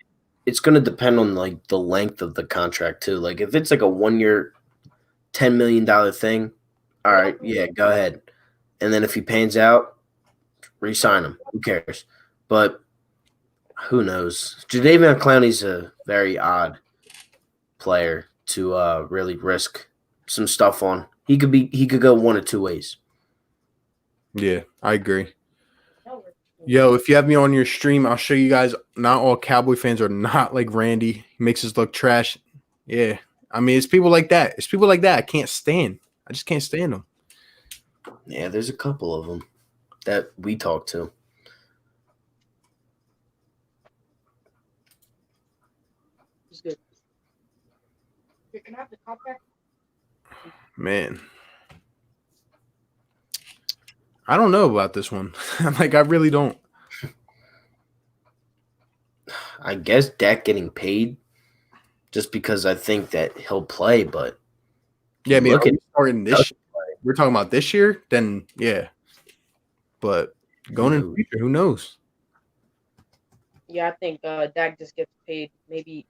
B: It's going to depend on the length of the contract too. Like if it's like a 1 year, $10 million thing, all right, yeah, go ahead. And then if he pans out, re-sign him. Who cares? But who knows? Jadeveon Clowney's a very odd player to really risk some stuff on. He could go one of two ways.
A: Yeah, I agree. Yo, if you have me on your stream, I'll show you guys. Not all Cowboy fans are not like Randy. He makes us look trash. Yeah, I mean, it's people like that. It's people like that I can't stand. I just can't stand them.
B: Yeah, there's a couple of them that we talk to.
C: It's good. Here, can I have the compact?
A: Man, I don't know about this one. Like, I really don't.
B: I guess Dak getting paid just because I think that he'll play, but
A: Yeah, I mean,
B: look
A: are
B: at
A: we starting this year? We're talking about this year, then yeah. But going in the future, who knows?
C: Yeah, I think Dak just gets paid. Maybe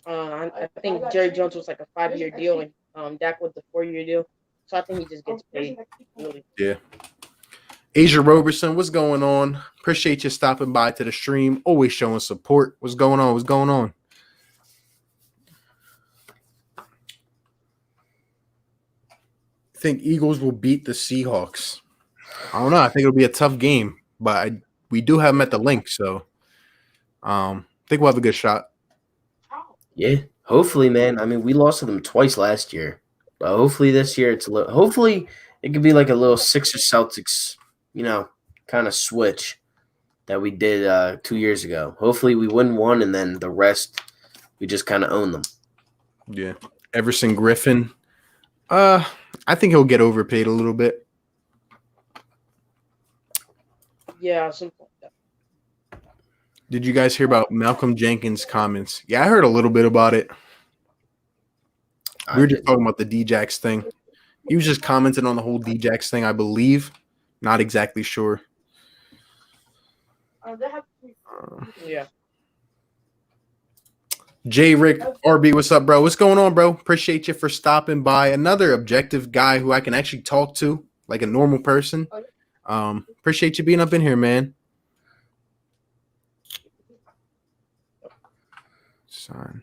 C: I think Jerry Jones was like a 5-year deal, and Dak was the 4-year deal. So I think he just gets paid. Really.
A: Yeah. Asia Roberson, what's going on? Appreciate you stopping by to the stream. Always showing support. What's going on? What's going on? I think Eagles will beat the Seahawks. I don't know. I think it'll be a tough game, but we do have them at the link, so I think we'll have a good shot.
B: Yeah, hopefully, man. I mean, we lost to them twice last year, but hopefully this year it's a little. Hopefully, it could be like a little Sixers Celtics, kind of switch that we did 2 years ago. Hopefully, we win one, and then the rest we just kind of own them.
A: Yeah, Everson Griffin. I think he'll get overpaid a little bit.
C: Yeah, something like that.
A: Did you guys hear about Malcolm Jenkins' comments? Yeah, I heard a little bit about it. We were just talking about the D-Jax thing. He was just commenting on the whole D-Jax thing, I believe. Not exactly sure.
C: Yeah.
A: J. Rick RB, what's up, bro? What's going on, bro? Appreciate you for stopping by. Another objective guy who I can actually talk to like a normal person. Appreciate you being up in here, man. Sign.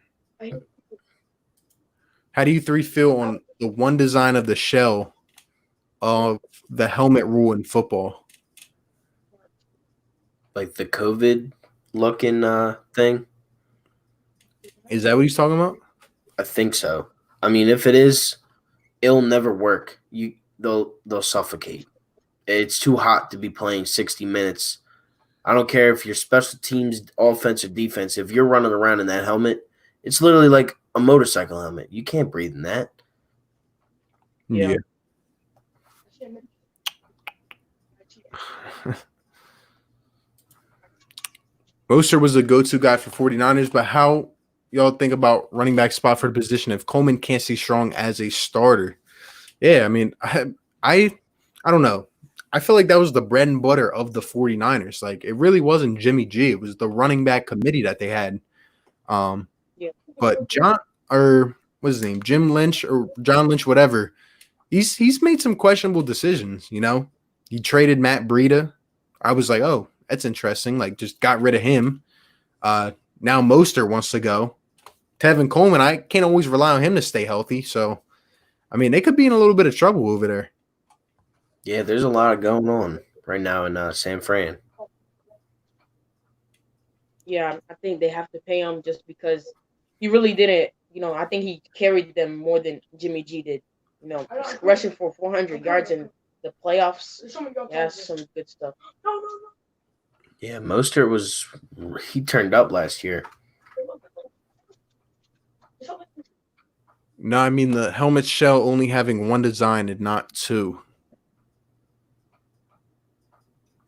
A: How do you three feel on the one design of the shell of the helmet rule in football?
B: Like the COVID looking thing?
A: Is that what he's talking about?
B: I think so. I mean, if it is, it'll never work. They'll suffocate. It's too hot to be playing 60 minutes. I don't care if you're special teams, offense, or defense. If you're running around in that helmet, it's literally like a motorcycle helmet. You can't breathe in that.
A: Yeah. Moster was the go-to guy for 49ers, but how y'all think about running back spot for the position if Coleman can't see Strong as a starter? Yeah, I mean, I don't know. I feel like that was the bread and butter of the 49ers. Like, it really wasn't Jimmy G. It was the running back committee that they had. But what's his name? Jim Lynch or John Lynch, whatever. He's made some questionable decisions, you know. He traded Matt Breida. I was like, oh, that's interesting. Like, just got rid of him. Now Mostert wants to go. Tevin Coleman, I can't always rely on him to stay healthy. So, I mean, they could be in a little bit of trouble over there.
B: Yeah, there's a lot going on right now in San Fran.
C: Yeah, I think they have to pay him just because he really didn't. I think he carried them more than Jimmy G did. Rushing for 400 yards in the playoffs. That's some good stuff.
B: Yeah, Mostert he turned up last year.
A: No, I mean the helmet shell only having one design and not two.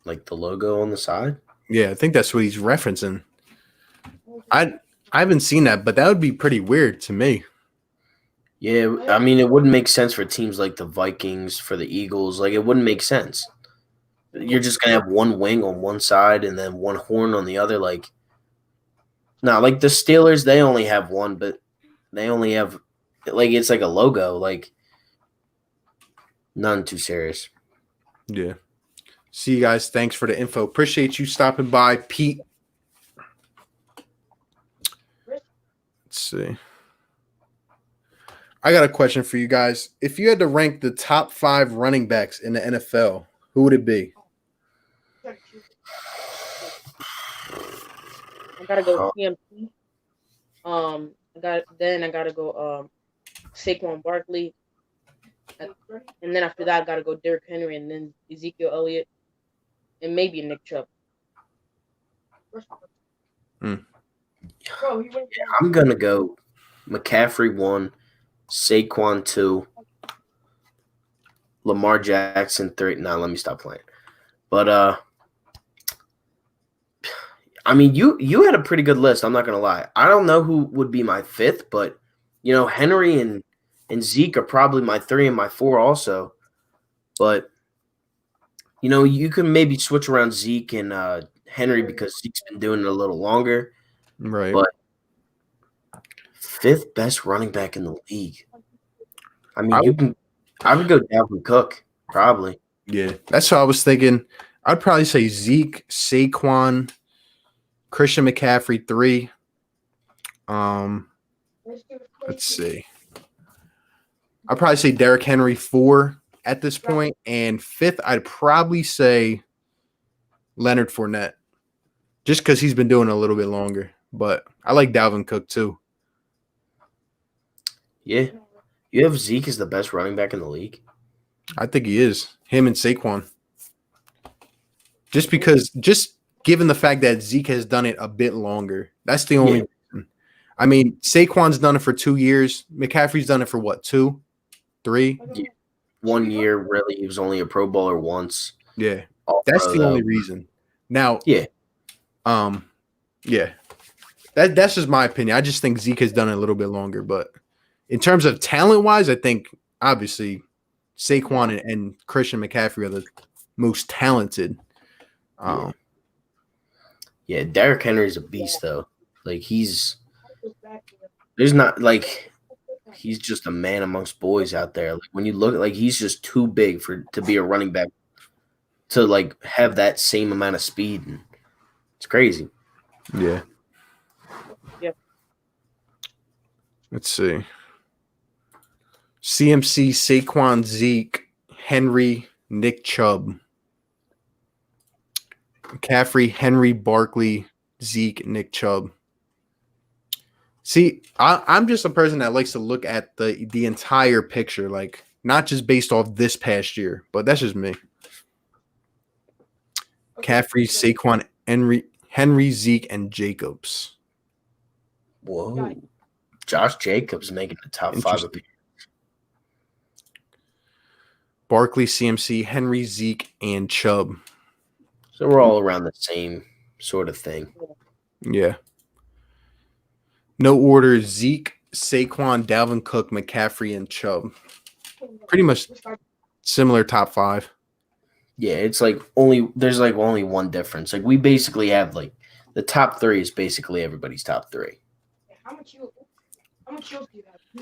B: Like the logo on the side?
A: Yeah, I think that's what he's referencing. I haven't seen that, but that would be pretty weird to me.
B: Yeah, I mean, it wouldn't make sense for teams like the Vikings, for the Eagles. Like, it wouldn't make sense. You're just going to have one wing on one side and then one horn on the other. Like, no, like the Steelers, they only have one, but they only have, like, it's like a logo. Like, none too serious.
A: Yeah. See you guys. Thanks for the info. Appreciate you stopping by, Pete. Let's see. I got a question for you guys. If you had to rank the top 5 running backs in the NFL, who would it be?
C: gotta go
B: Oh,
C: CMC. I gotta go Saquon Barkley, and and then after that I gotta go Derrick Henry, and then Ezekiel Elliott, and maybe Nick Chubb.
A: Hmm.
B: I'm gonna go McCaffrey 1, Saquon 2, Lamar Jackson 3. Nah, let me stop playing. But I mean, you had a pretty good list. I'm not gonna lie. I don't know who would be my fifth, but Henry and Zeke are probably my 3 and my 4 also. But you can maybe switch around Zeke and Henry because Zeke's been doing it a little longer.
A: Right.
B: But fifth best running back in the league. I mean, I would go Dalvin Cook probably.
A: Yeah, that's what I was thinking. I'd probably say Zeke, Saquon, Christian McCaffrey 3. Let's see. I'd probably say Derrick Henry 4 at this point, and fifth, I'd probably say Leonard Fournette, just because he's been doing it a little bit longer. But I like Dalvin Cook too.
B: Yeah, you have Zeke as the best running back in the league.
A: I think he is. Him and Saquon. Just given the fact that Zeke has done it a bit longer. That's the only reason. I mean, Saquon's done it for 2 years. McCaffrey's done it for what, 2, 3?
B: Yeah. 1 year, really. He was only a Pro Bowler once.
A: Yeah.
B: All
A: That's
B: pro,
A: the
B: though.
A: only reason. Now,
B: Yeah.
A: Yeah. That's just my opinion. I just think Zeke has done it a little bit longer. But in terms of talent-wise, I think obviously Saquon and Christian McCaffrey are the most talented.
B: Yeah, Derrick Henry's a beast, though. Like, there's not, like, he's just a man amongst boys out there. Like, when you look, like, he's just too big to be a running back, to, like, have that same amount of speed. And it's crazy.
A: Yeah.
C: Yep.
A: Let's see. CMC, Saquon, Zeke, Henry, Nick Chubb. McCaffrey, Henry, Barkley, Zeke, Nick Chubb. See, I'm just a person that likes to look at the entire picture, like not just based off this past year, but that's just me. McCaffrey, Saquon, Henry, Zeke, and Jacobs.
B: Whoa. Josh Jacobs making the top 5 appearance.
A: Barkley, CMC, Henry, Zeke, and Chubb.
B: So we're all around the same sort of thing.
A: Yeah. No order: Zeke, Saquon, Dalvin Cook, McCaffrey, and Chubb. Pretty much similar top 5.
B: Yeah, it's like there's only one difference. Like we basically have like the top 3 is basically everybody's top 3.
C: How much do you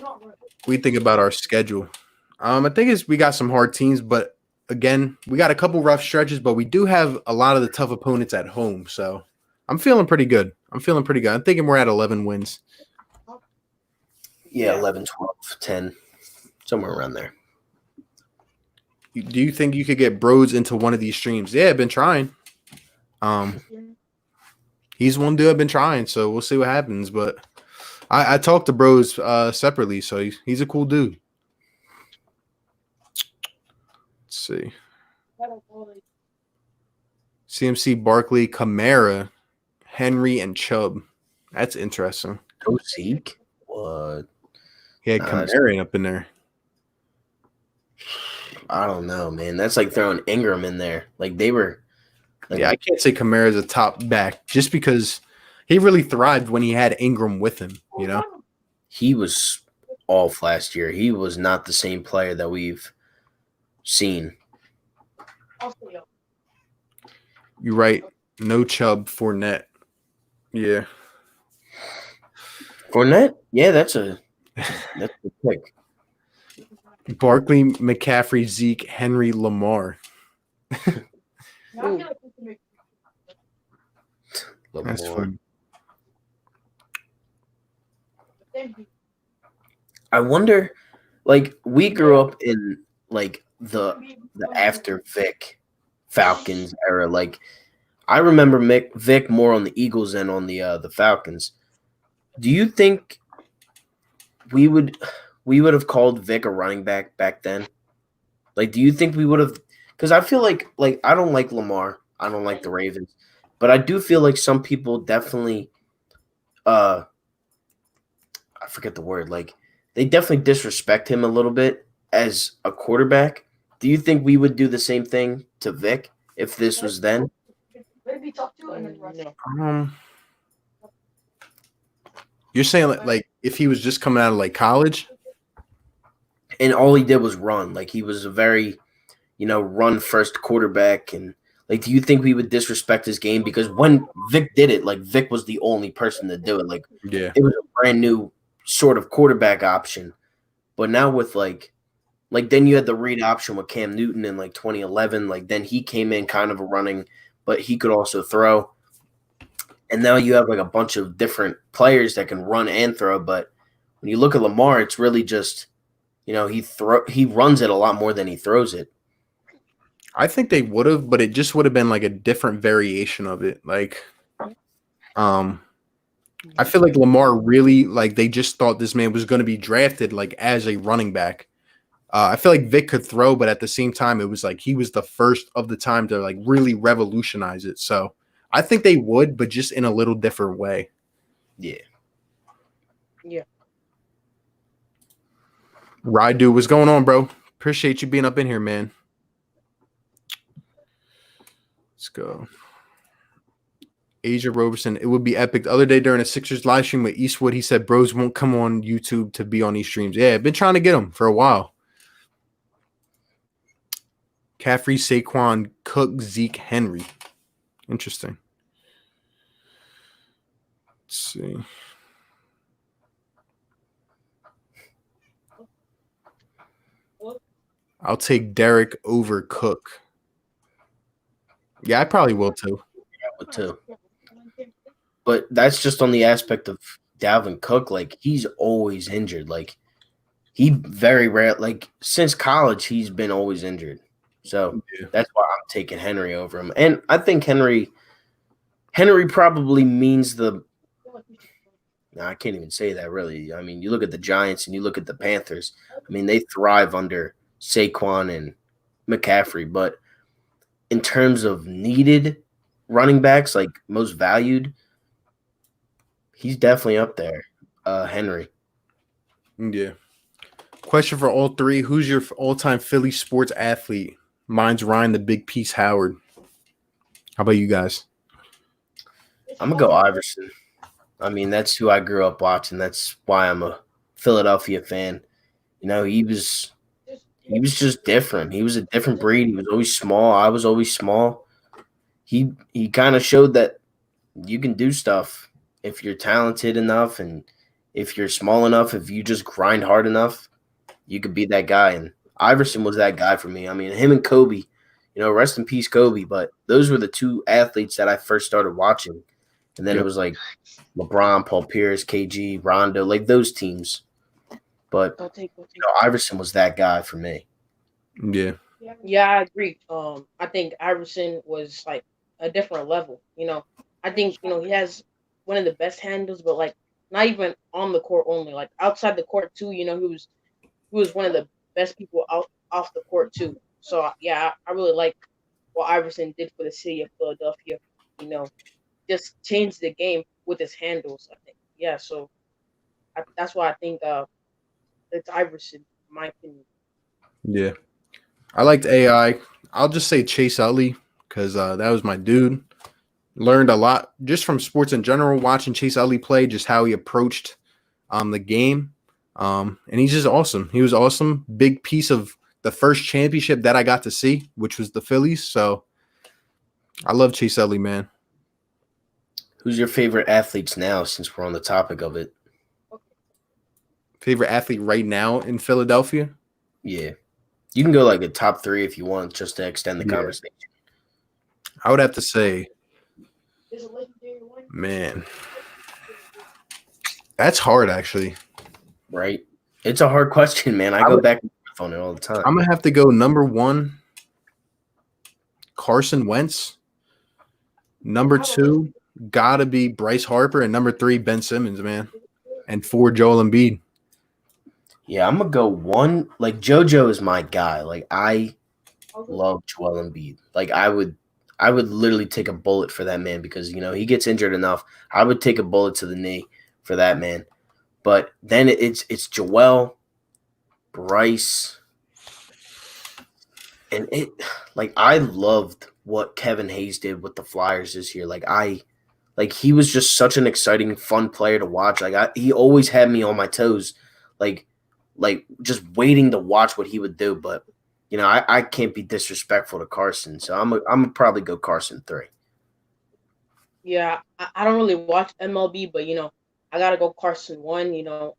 C: have?
A: We think about our schedule. I think we got some hard teams, but again, we got a couple rough stretches, but we do have a lot of the tough opponents at home. So I'm feeling pretty good. I'm thinking we're at 11 wins.
B: Yeah, 11, 12, 10, somewhere around there.
A: Do you think you could get Broads into one of these streams? Yeah, I've been trying. He's one dude I've been trying, so we'll see what happens. But I talked to Bros separately, so he's a cool dude. Let's see. CMC, Barkley, Kamara, Henry, and Chubb. That's interesting.
B: No Zeke? What?
A: He had Kamara up in there.
B: I don't know, man. That's like throwing Ingram in there. Like they were. Like,
A: yeah, I can't say Kamara's a top back just because he really thrived when he had Ingram with him, you know?
B: He was off last year. He was not the same player that we've seen.
A: You're right. No Chubb, Fournette. Yeah.
B: Fournette? Yeah, that's a pick.
A: Barkley, McCaffrey, Zeke, Henry, Lamar. That's fun.
B: I wonder, like, we grew up in like the after Vic Falcons era. Like, I remember Vic more on the Eagles than on the Falcons. Do you think we would have called Vic a running back then? Like, do you think we would have? Because I feel like I don't like Lamar. I don't like the Ravens, but I do feel like some people definitely I forget the word. Like, they definitely disrespect him a little bit as a quarterback. Do you think we would do the same thing to Vic if this was then?
C: No.
A: You're saying like if he was just coming out of like college?
B: And all he did was run. Like, he was a very, run first quarterback. And like, do you think we would disrespect his game? Because when Vic did it, like, Vic was the only person to do it. Like,
A: Yeah.
B: it was a brand new sort of quarterback option. But now with like then you had the read option with Cam Newton in like 2011. Like, then he came in kind of a running, but he could also throw. And now you have like a bunch of different players that can run and throw. But when you look at Lamar, it's really just, he runs it a lot more than he throws it.
A: I think they would have, but it just would have been like a different variation of it. Like, I feel like Lamar really like they just thought this man was going to be drafted like as a running back. I feel like Vic could throw, but at the same time, it was like he was the first of the time to like really revolutionize it. So I think they would, but just in a little different way.
B: Yeah.
C: Yeah.
A: Rydu, what's going on, bro? Appreciate you being up in here, man. Let's go. Asia Roberson, it would be epic. The other day during a Sixers live stream with Eastwood, he said bros won't come on YouTube to be on these streams. Yeah, I've been trying to get him for a while. Caffrey, Saquon, Cook, Zeke, Henry. Interesting. Let's see. I'll take Derek over Cook. Yeah, I probably will too.
B: Too. But that's just on the aspect of Dalvin Cook. Like, he's always injured. Like, he very rare. Like, since college, he's been always injured. So that's why I'm taking Henry over him. And I think Henry probably means the. No, I can't even say that really. I mean, you look at the Giants and you look at the Panthers. I mean, they thrive under Saquon and McCaffrey. But in terms of needed running backs, like most valued, he's definitely up there. Henry.
A: Yeah. Question for all three. Who's your all-time Philly sports athlete? Mine's Ryan the Big Piece Howard. How about you guys?
B: I'm going to go Iverson. I mean, that's who I grew up watching. That's why I'm a Philadelphia fan. He was just different. He was a different breed. He was always small. I was always small. He kind of showed that you can do stuff if you're talented enough and if you're small enough, if you just grind hard enough, you could be that guy. And Iverson was that guy for me. I mean, him and Kobe, rest in peace, Kobe. But those were the two athletes that I first started watching. And then it was like LeBron, Paul Pierce, KG, Rondo, like those teams. But Iverson was that guy for me.
A: Yeah.
C: Yeah, I agree. I think Iverson was like a different level. I think he has one of the best handles, but like not even on the court only, like outside the court too. He was one of the best people off the court too. So yeah, I really like what Iverson did for the city of Philadelphia. Just changed the game with his handles. I think. Yeah, so that's why I think it's Iverson, in my opinion.
A: Yeah. I liked AI. I'll just say Chase Utley because that was my dude. Learned a lot just from sports in general, watching Chase Utley play, just how he approached the game. And he's just awesome. He was awesome. Big piece of the first championship that I got to see, which was the Phillies. So I love Chase Utley, man.
B: Who's your favorite athletes now, since we're on the topic of it?
A: Favorite athlete right now in Philadelphia?
B: Yeah. You can go like a top three if you want, just to extend the conversation.
A: I would have to say, man, that's hard actually.
B: Right? It's a hard question, man. I go back and forth on it all the time.
A: I'm going to have to go number one, Carson Wentz. Number two, gotta be Bryce Harper, and number three, Ben Simmons, man, and four, Joel Embiid.
B: Yeah, I'm gonna go one. Like JoJo is my guy. Like I love Joel Embiid. Like I would literally take a bullet for that man because he gets injured enough. I would take a bullet to the knee for that man. But then it's Joel, Bryce, and I loved what Kevin Hayes did with the Flyers this year. He was just such an exciting, fun player to watch. He always had me on my toes, like just waiting to watch what he would do. But I can't be disrespectful to Carson, so I'm gonna probably go Carson 3.
C: Yeah, I don't really watch MLB, but I gotta go Carson 1.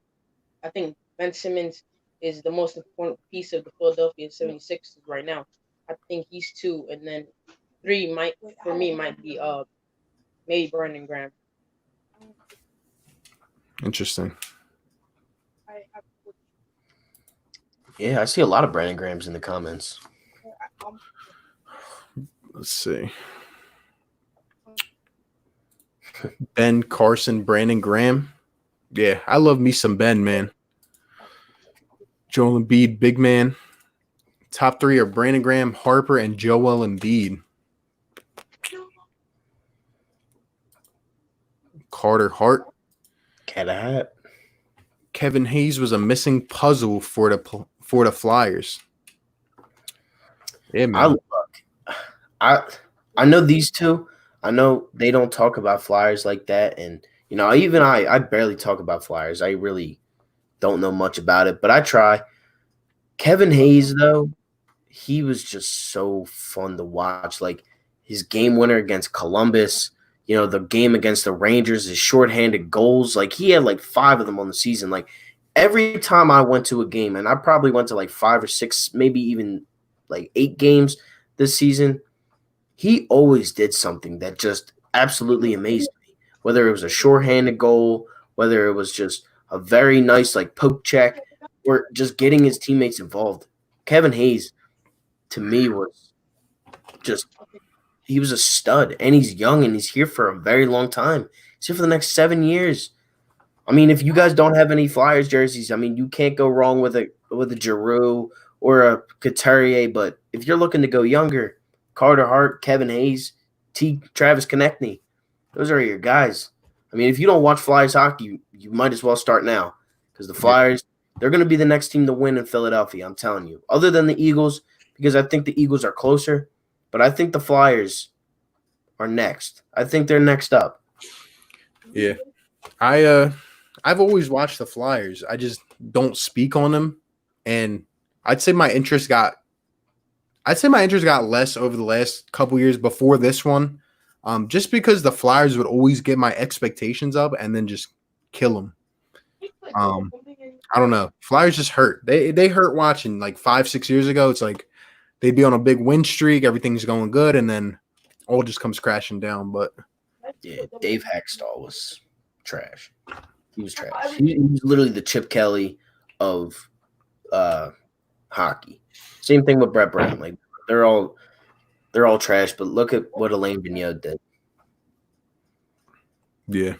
C: I think Ben Simmons is the most important piece of the Philadelphia 76ers right now. I think he's 2, and then 3 might be maybe Brandon Graham.
A: Interesting.
B: Yeah, I see a lot of Brandon Grahams in the comments.
A: Let's see. Ben, Carson, Brandon Graham. Yeah, I love me some Ben, man. Joel Embiid, big man. Top 3 are Brandon Graham, Harper, and Joel Embiid. Carter Hart.
B: Cat a hat.
A: Kevin Hayes was a missing puzzle for the Flyers. Yeah, man.
B: I know these two. I know they don't talk about Flyers like that, and I barely talk about Flyers. I really don't know much about it, but I try. Kevin Hayes, though, he was just so fun to watch. Like his game winner against Columbus, the game against the Rangers, his shorthanded goals. Like he had like 5 of them on the season. Like every time I went to a game, and I probably went to like 5 or 6, maybe even like 8 games this season, he always did something that just absolutely amazed me. Whether it was a shorthanded goal, whether it was just a very nice like poke check, or just getting his teammates involved. Kevin Hayes, to me, he was a stud, and he's young, and he's here for a very long time. He's here for the next 7 years. I mean, if you guys don't have any Flyers jerseys, I mean, you can't go wrong with a Giroux or a Couturier. But if you're looking to go younger, Carter Hart, Kevin Hayes, Travis Konechny, those are your guys. I mean, if you don't watch Flyers hockey, you might as well start now because the Flyers, they're going to be the next team to win in Philadelphia, I'm telling you. Other than the Eagles, because I think the Eagles are closer, but I think the Flyers are next. I think they're next up.
A: Yeah. I've always watched the Flyers. I just don't speak on them, and I'd say my interest got less over the last couple years before this one, just because the Flyers would always get my expectations up and then just kill them. I don't know. Flyers just hurt. They hurt watching like 5-6 years ago. It's like they'd be on a big win streak, everything's going good, and then all just comes crashing down. But
B: yeah, Dave Hackstall was trash. He was trash. He was literally the Chip Kelly of hockey. Same thing with Brett Brown. Like they're all trash. But look at what Alain Vigneault did.
A: Yeah.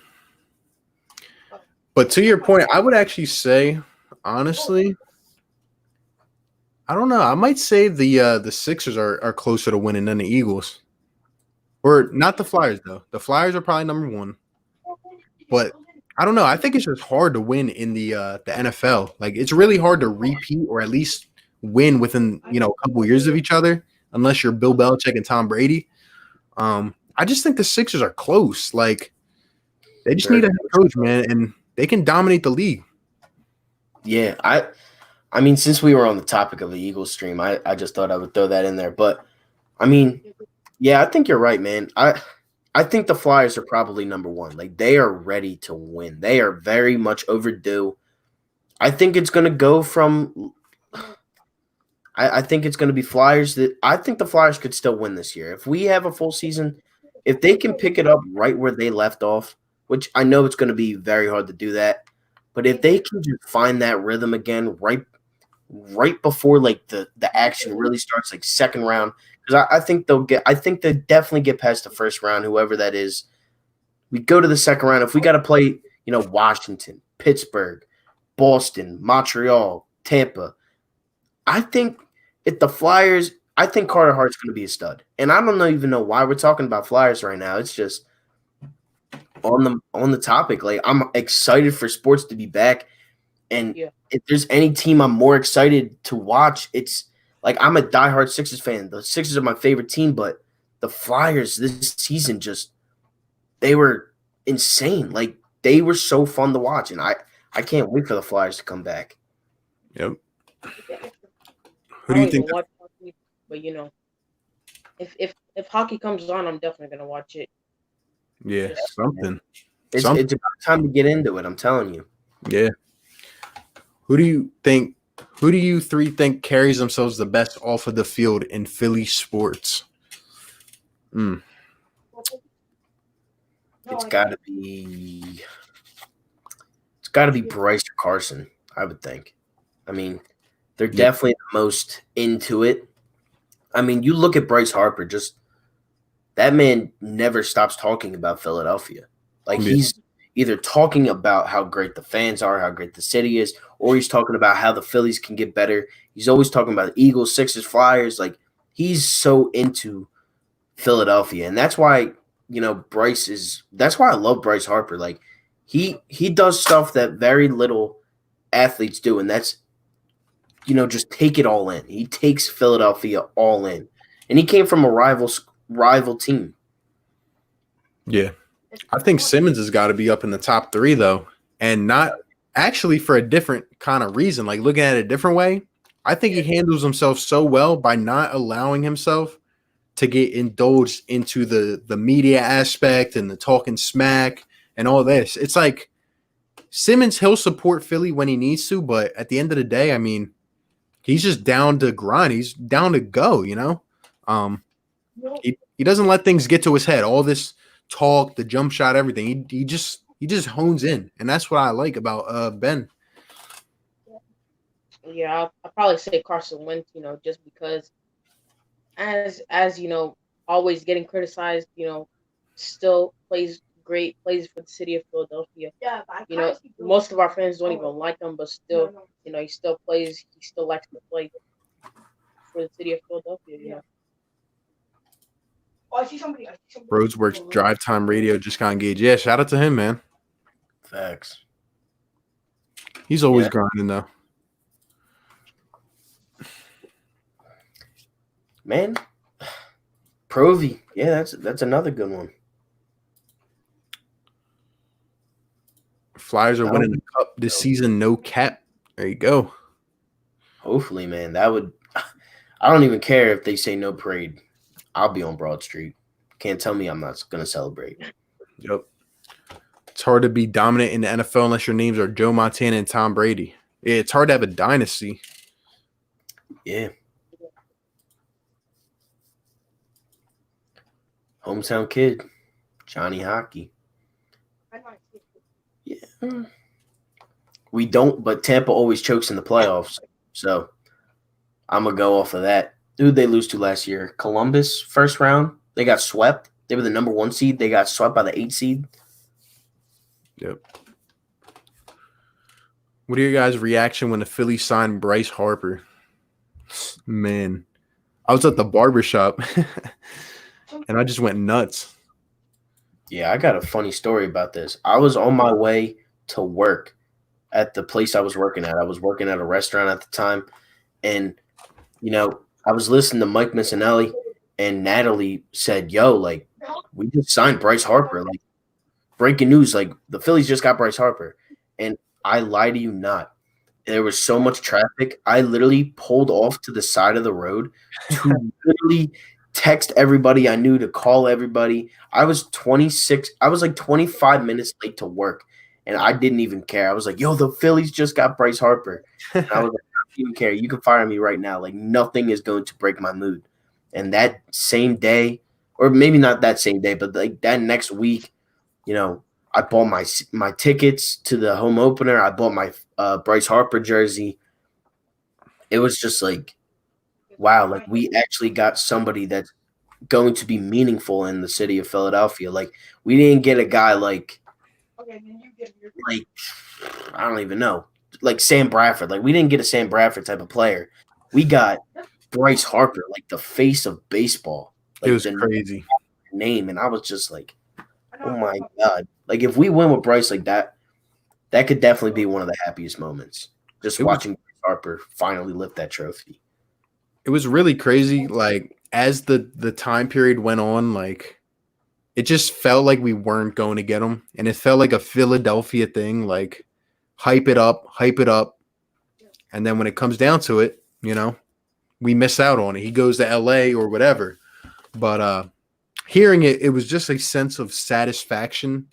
A: But to your point, I would actually say, honestly, I don't know. I might say the Sixers are closer to winning than the Eagles. Or not the Flyers, though. The Flyers are probably number 1. But I don't know. I think it's just hard to win in the NFL. Like it's really hard to repeat or at least win within a couple years of each other, unless you're Bill Belichick and Tom Brady. I just think the Sixers are close. Like they just need a head coach, man, and they can dominate the league.
B: Yeah, I mean, since we were on the topic of the Eagles stream, I just thought I would throw that in there. But I mean, yeah, I think you're right, man. I think the Flyers are probably number 1. Like they are ready to win. They are very much overdue. I think it's going to go from I think it's going to be Flyers I think the Flyers could still win this year. If we have a full season, if they can pick it up right where they left off, which I know it's going to be very hard to do that, but if they can just find that rhythm again right before like the action really starts, like second round, because I think they'll get. I think they definitely get past the first round, whoever that is. We go to the second round. If we got to play, Washington, Pittsburgh, Boston, Montreal, Tampa, I think if the Flyers, I think Carter Hart's going to be a stud. And I don't even know why we're talking about Flyers right now. It's just on the topic. Like, I'm excited for sports to be back. And if there's any team I'm more excited to watch, it's like I'm a diehard Sixers fan. The Sixers are my favorite team, but the Flyers this season they were insane. Like, they were so fun to watch, and I can't wait for the Flyers to come back.
A: Yep. Who do you think?
C: Watch hockey, but if hockey comes on, I'm definitely gonna watch it.
A: Yeah, something.
B: It's about time to get into it. I'm telling you.
A: Yeah. Who do you think? Who do you three think carries themselves the best off of the field in Philly sports?
B: It's got to be Bryce or Carson, I would think. I mean, they're definitely the most into it. I mean, you look at Bryce Harper, just that man never stops talking about Philadelphia. Like, he's either talking about how great the fans are, how great the city is, or he's talking about how the Phillies can get better. He's always talking about the Eagles, Sixers, Flyers. Like, he's so into Philadelphia. And that's why, that's why I love Bryce Harper. Like, he does stuff that very little athletes do, and that's, just take it all in. He takes Philadelphia all in. And he came from a rival team.
A: Yeah. I think Simmons has got to be up in the top 3, though, and not actually for a different kind of reason. Like, looking at it a different way, I think he handles himself so well by not allowing himself to get indulged into the media aspect and the talking smack and all this. It's like Simmons, he'll support Philly when he needs to, but at the end of the day, I mean, he's just down to grind. He's down to go, He doesn't let things get to his head. All this talk, the jump shot, everything. He just hones in, and that's what I like about Ben.
C: Yeah, I'll probably say Carson Wentz. Just because, as always getting criticized. Still plays great, plays for the city of Philadelphia. Yeah, most of our fans don't even like him, but still, he still plays. He still likes to play for the city of Philadelphia.
D: Oh, I see somebody.
A: Roadsworks Drive Time Radio just got engaged. Yeah, shout out to him, man.
B: Facts.
A: He's always grinding, though.
B: Man, Provy. Yeah, that's another good one.
A: Flyers are winning the cup this season, no cap. There you go.
B: Hopefully, man. That would – I don't even care if they say no parade. I'll be on Broad Street. Can't tell me I'm not going to celebrate.
A: Yep. It's hard to be dominant in the NFL unless your names are Joe Montana and Tom Brady. Yeah, it's hard to have a dynasty.
B: Yeah. Hometown kid, Johnny Hockey. Yeah. We don't, but Tampa always chokes in the playoffs. So I'm going to go off of that. Who'd they lose to last year? Columbus, first round. They got swept. They were the number 1 seed. They got swept by the 8 seed.
A: Yep. What are your guys' reaction when the Phillies signed Bryce Harper? Man, I was at the barbershop and I just went nuts.
B: Yeah, I got a funny story about this. I was on my way to work at the place I was working at. I was working at a restaurant at the time. And, I was listening to Mike Missinelli, and Natalie said, yo, like, we just signed Bryce Harper. Like, breaking news, like, the Phillies just got Bryce Harper. And I lie to you not. There was so much traffic. I literally pulled off to the side of the road to literally text everybody I knew, to call everybody. I was like 25 minutes late to work, and I didn't even care. I was like, yo, the Phillies just got Bryce Harper. And I was like, I don't even care. You can fire me right now. Like, nothing is going to break my mood. And that same day, or maybe not that same day, but like that next week, I bought my tickets to the home opener. I bought my Bryce Harper jersey. It was just like wow, like we actually got somebody that's going to be meaningful in the city of Philadelphia. Like we didn't get a guy like I don't even know, like Sam Bradford. Like we didn't get a Sam Bradford type of player. We got Bryce Harper, like the face of baseball,
A: It
B: like
A: was
B: the
A: crazy.
B: name, and I was just like, oh my god! Like if we win with Bryce like that, that could definitely be one of the happiest moments. Just
A: It was
B: watching Bryce Harper finally lift that trophy.
A: it was really crazy. Like as the time period went on, like it just felt like we weren't going to get him, and it felt like a Philadelphia thing. Like hype it up, and then when it comes down to it, we miss out on it. He goes to LA or whatever. But hearing it, it was just a sense of satisfaction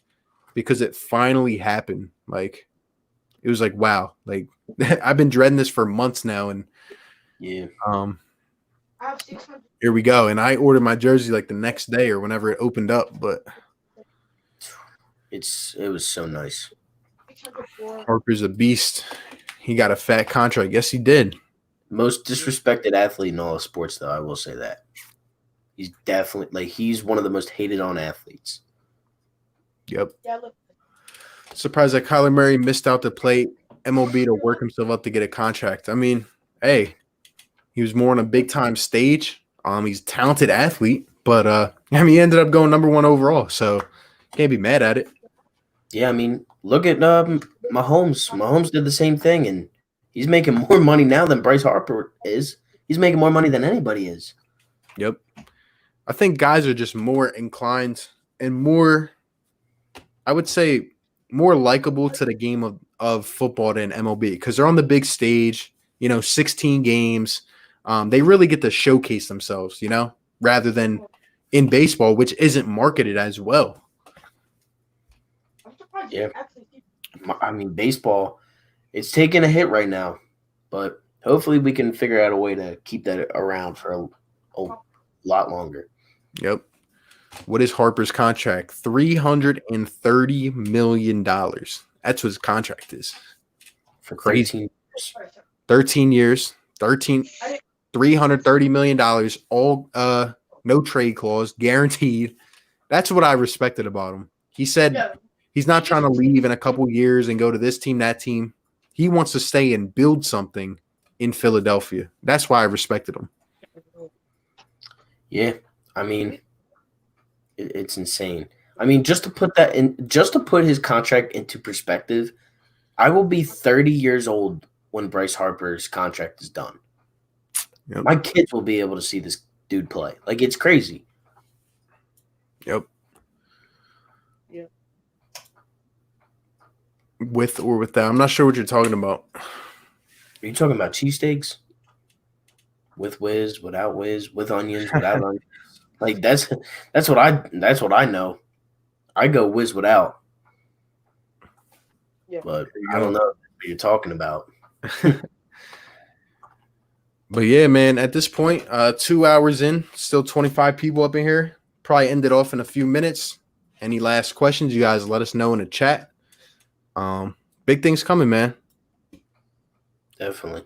A: because it finally happened. Like it was like, wow, like I've been dreading this for months now, and
B: Yeah,
A: here we go. And I ordered my jersey like the next day or whenever it opened up. But
B: it was so nice.
A: Harper's a beast. He got a fat contract. Yes, he did.
B: Most disrespected athlete in all of sports, though. I will say that he's definitely he's one of the most hated on athletes.
A: Yep. Surprised that Kyler Murray missed out to play MLB to work himself up to get a contract. I mean, hey, he was more on a big time stage. He's a talented athlete, but he ended up going number 1 overall, so can't be mad at it.
B: Yeah, I mean, look at Mahomes. Mahomes did the same thing, and he's making more money now than Bryce Harper is. He's making more money than anybody is.
A: Yep. I think guys are just more inclined and more, I would say, more likable to the game of football than MLB because they're on the big stage, 16 games. They really get to showcase themselves, rather than in baseball, which isn't marketed as well.
B: Yeah. I mean, baseball, it's taking a hit right now, but hopefully we can figure out a way to keep that around for a lot longer.
A: Yep. What is Harper's contract? $330 million. That's what his contract is.
B: For
A: Crazy.
B: 13 years.
A: 13 years, $330 million, all no trade clause, guaranteed. That's what I respected about him. He said he's not trying to leave in a couple years and go to this team, that team. He wants to stay and build something in Philadelphia. That's why I respected him.
B: Yeah, I mean, it's insane. I mean, just to put his contract into perspective, I will be 30 years old when Bryce Harper's contract is done.
A: Yep.
B: My kids will be able to see this dude play. Like, it's crazy.
A: Yep. With or without. I'm not sure what you're talking about.
B: Are you talking about cheesesteaks? With whiz, without whiz, with onions, without onions? Like that's what I know. I go whiz without.
C: Yeah.
B: But I don't know what you're talking about.
A: But yeah, man, at this point, 2 hours in, still 25 people up in here. Probably end it off in a few minutes. Any last questions? You guys let us know in the chat. Big things coming, man.
B: Definitely.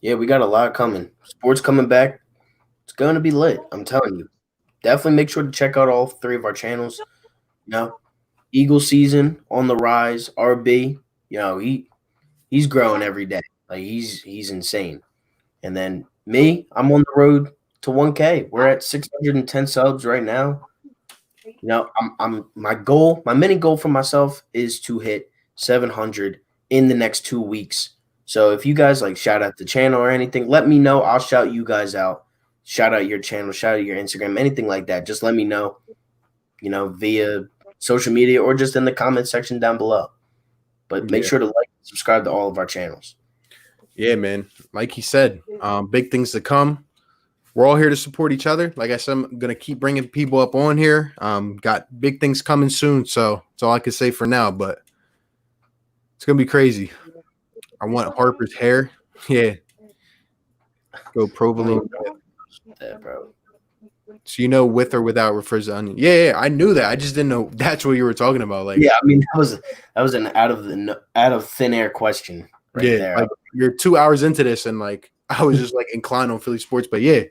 B: Yeah, we got a lot coming. Sports coming back. It's going to be lit. I'm telling you. Definitely make sure to check out all 3 of our channels. Eagle season on the rise. RB, he's growing every day. Like he's insane. And then me, I'm on the road to 1K. We're at 610 subs right now. I'm my mini goal for myself is to hit 700 in the next 2 weeks. So if you guys shout out the channel or anything, let me know. I'll shout you guys out. Shout out your channel, shout out your Instagram, anything like that. Just let me know, via social media or just in the comment section down below. But make sure to like and subscribe to all of our channels.
A: Yeah, man. Like he said, big things to come. We're all here to support each other. Like I said, I'm going to keep bringing people up on here. Got big things coming soon. So that's all I can say for now. But it's going to be crazy. I want Harper's hair. Yeah. Go provolone.
B: That, bro.
A: So with or without refers to onion. Yeah, I knew that. I just didn't know that's what you were talking about.
B: Yeah, I mean that was an out of thin air question right there.
A: You're 2 hours into this and I was just like inclined on Philly sports. But yeah,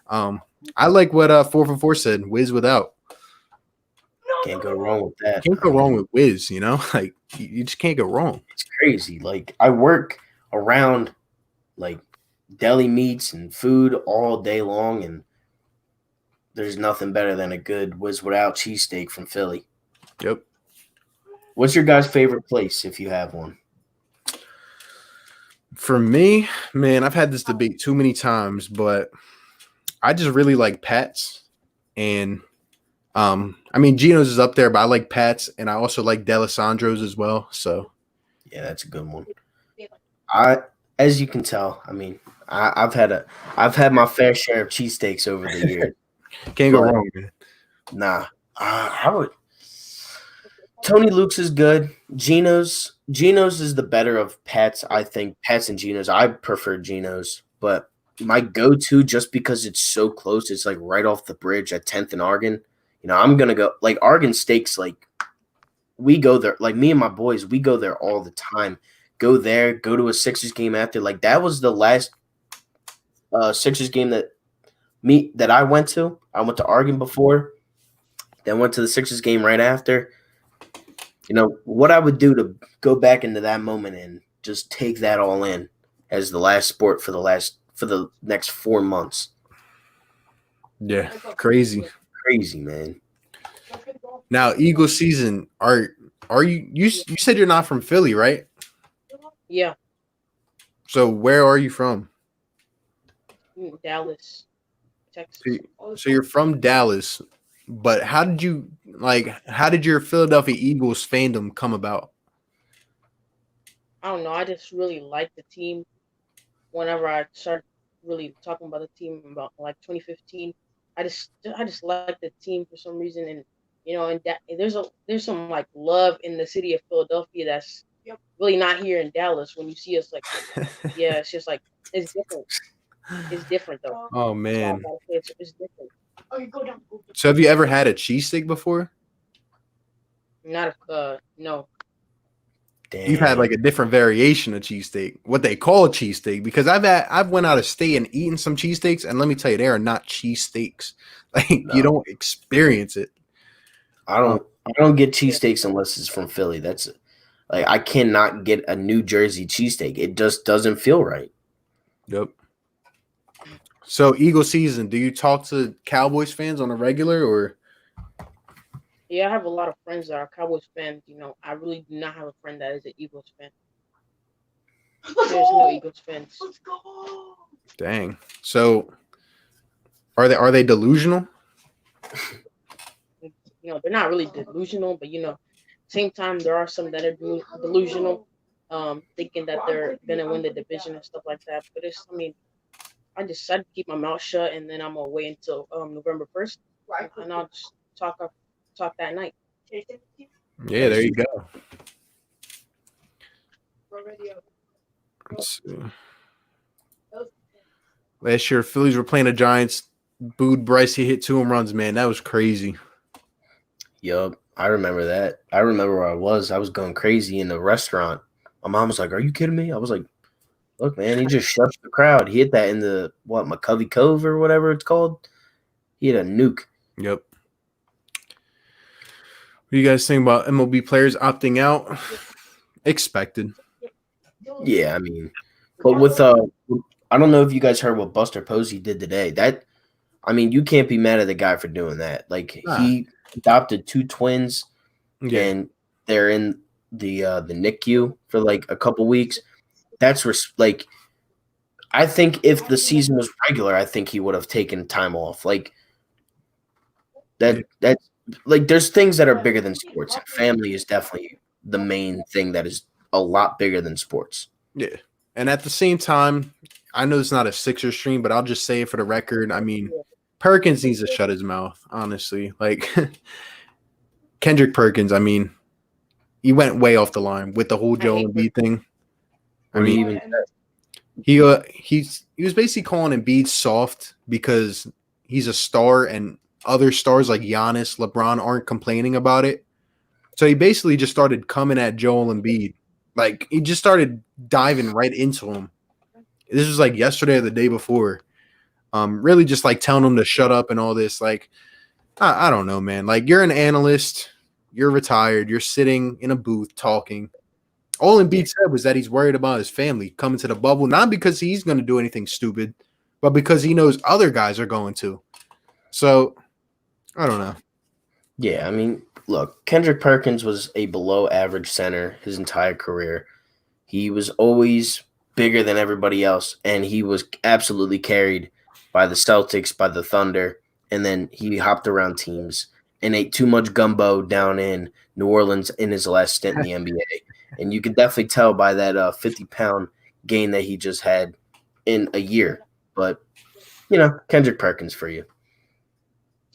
A: I like what 4 for 4 said. Wiz without.
B: Can't go wrong with that.
A: Can't go wrong with Wiz. You know, like you just can't go wrong.
B: It's crazy. Like I work around like deli meats and food all day long, and there's nothing better than a good Whiz Without cheesesteak from Philly.
A: Yep.
B: What's your guys' favorite place if you have one?
A: For me, man, I've had this debate too many times, but I just really like Pat's, and I mean Geno's is up there, but I like Pat's, and I also like Delisandro's as well. So
B: Yeah, that's a good one. As you can tell, I mean, I've had my fair share of cheesesteaks over the years.
A: can't go wrong, man.
B: Nah, I would. Tony Luke's is good. Geno's is the better of Pat's. I think Pat's and Geno's. I prefer Geno's, but my go-to, just because it's so close, it's like right off the bridge at 10th and Argon. You know, I'm gonna go like Argon Steaks. Like we go there. Like me and my boys, we go there all the time. Go there, go to a Sixers game after. Like that was the last Sixers game that I went to. I went to Argon before, then went to the Sixers game right after. You know, what I would do to go back into that moment and just take that all in as the last sport for the next 4 months.
A: Yeah, crazy.
B: Crazy, man.
A: Now, Eagle season, are you said you're not from Philly, right?
C: Yeah,
A: So where are you from?
C: Dallas, Texas.
A: So you're from Dallas, but how did your Philadelphia Eagles fandom come about?
C: I don't know. I just really liked the team. Whenever I started really talking about the team about like 2015, I just liked the team for some reason, and and that there's some like love in the city of Philadelphia that's really not here in Dallas. When you see us, like, yeah, it's just like it's different. It's different though.
A: Oh
C: That's all I
A: man.
C: gotta say. It's different.
A: So have you ever had a cheesesteak before?
C: Not no.
A: You've had like a different variation of cheesesteak, what they call a cheesesteak, because I've went out of state and eaten some cheesesteaks, and let me tell you, they are not cheesesteaks. Like you don't experience it.
B: I don't get cheesesteaks unless it's from Philly. That's like I cannot get a New Jersey cheesesteak. It just doesn't feel right.
A: Yep. So Eagle season, do you talk to Cowboys fans on a regular or?
C: Yeah, I have a lot of friends that are Cowboys fans. I really do not have a friend that is an Eagles fan. There's no Eagles fans.
A: Dang. So are they delusional?
C: They're not really delusional, but same time there are some that are delusional, thinking that they're gonna win the division and stuff like that. But I decided to keep my mouth shut, and then I'm gonna wait until November 1st, and I'll just talk that night.
A: Yeah, there you go. Let's see. Last year, Phillies were playing the Giants. Booed Bryce. He hit 2 home runs, man. That was crazy.
B: Yup, I remember that. I remember where I was. I was going crazy in the restaurant. My mom was like, "Are you kidding me?" I was like, "Look, man, he just shut the crowd. He hit that in the McCovey Cove or whatever it's called. He hit a nuke."
A: Yep. What do you guys think about MLB players opting out? Expected.
B: Yeah, I mean, but with I don't know if you guys heard what Buster Posey did today. You can't be mad at the guy for doing that. Like he adopted 2 twins, and they're in the NICU for like a couple weeks. That's like, I think if the season was regular, I think he would have taken time off. Like that. Like there's things that are bigger than sports. Family is definitely the main thing that is a lot bigger than sports.
A: Yeah. And at the same time, I know it's not a Sixers stream, but I'll just say it for the record. I mean, Perkins needs to shut his mouth, honestly. Like Kendrick Perkins, I mean, he went way off the line with the whole Joel Embiid thing. I mean, he was basically calling Embiid soft because he's a star and other stars like Giannis, LeBron aren't complaining about it. So he basically just started coming at Joel Embiid. Like he just started diving right into him. This was like yesterday or the day before. Really just like telling him to shut up and all this. Like, I don't know, man. Like, you're an analyst, you're retired, you're sitting in a booth talking. All Embiid said was that he's worried about his family coming to the bubble, not because he's going to do anything stupid, but because he knows other guys are going to. So, I don't know.
B: Yeah, I mean, look, Kendrick Perkins was a below average center his entire career. He was always bigger than everybody else, and he was absolutely carried by the Celtics, by the Thunder, and then he hopped around teams and ate too much gumbo down in New Orleans in his last stint in the NBA. And you can definitely tell by that 50-pound gain that he just had in a year. But, Kendrick Perkins for you.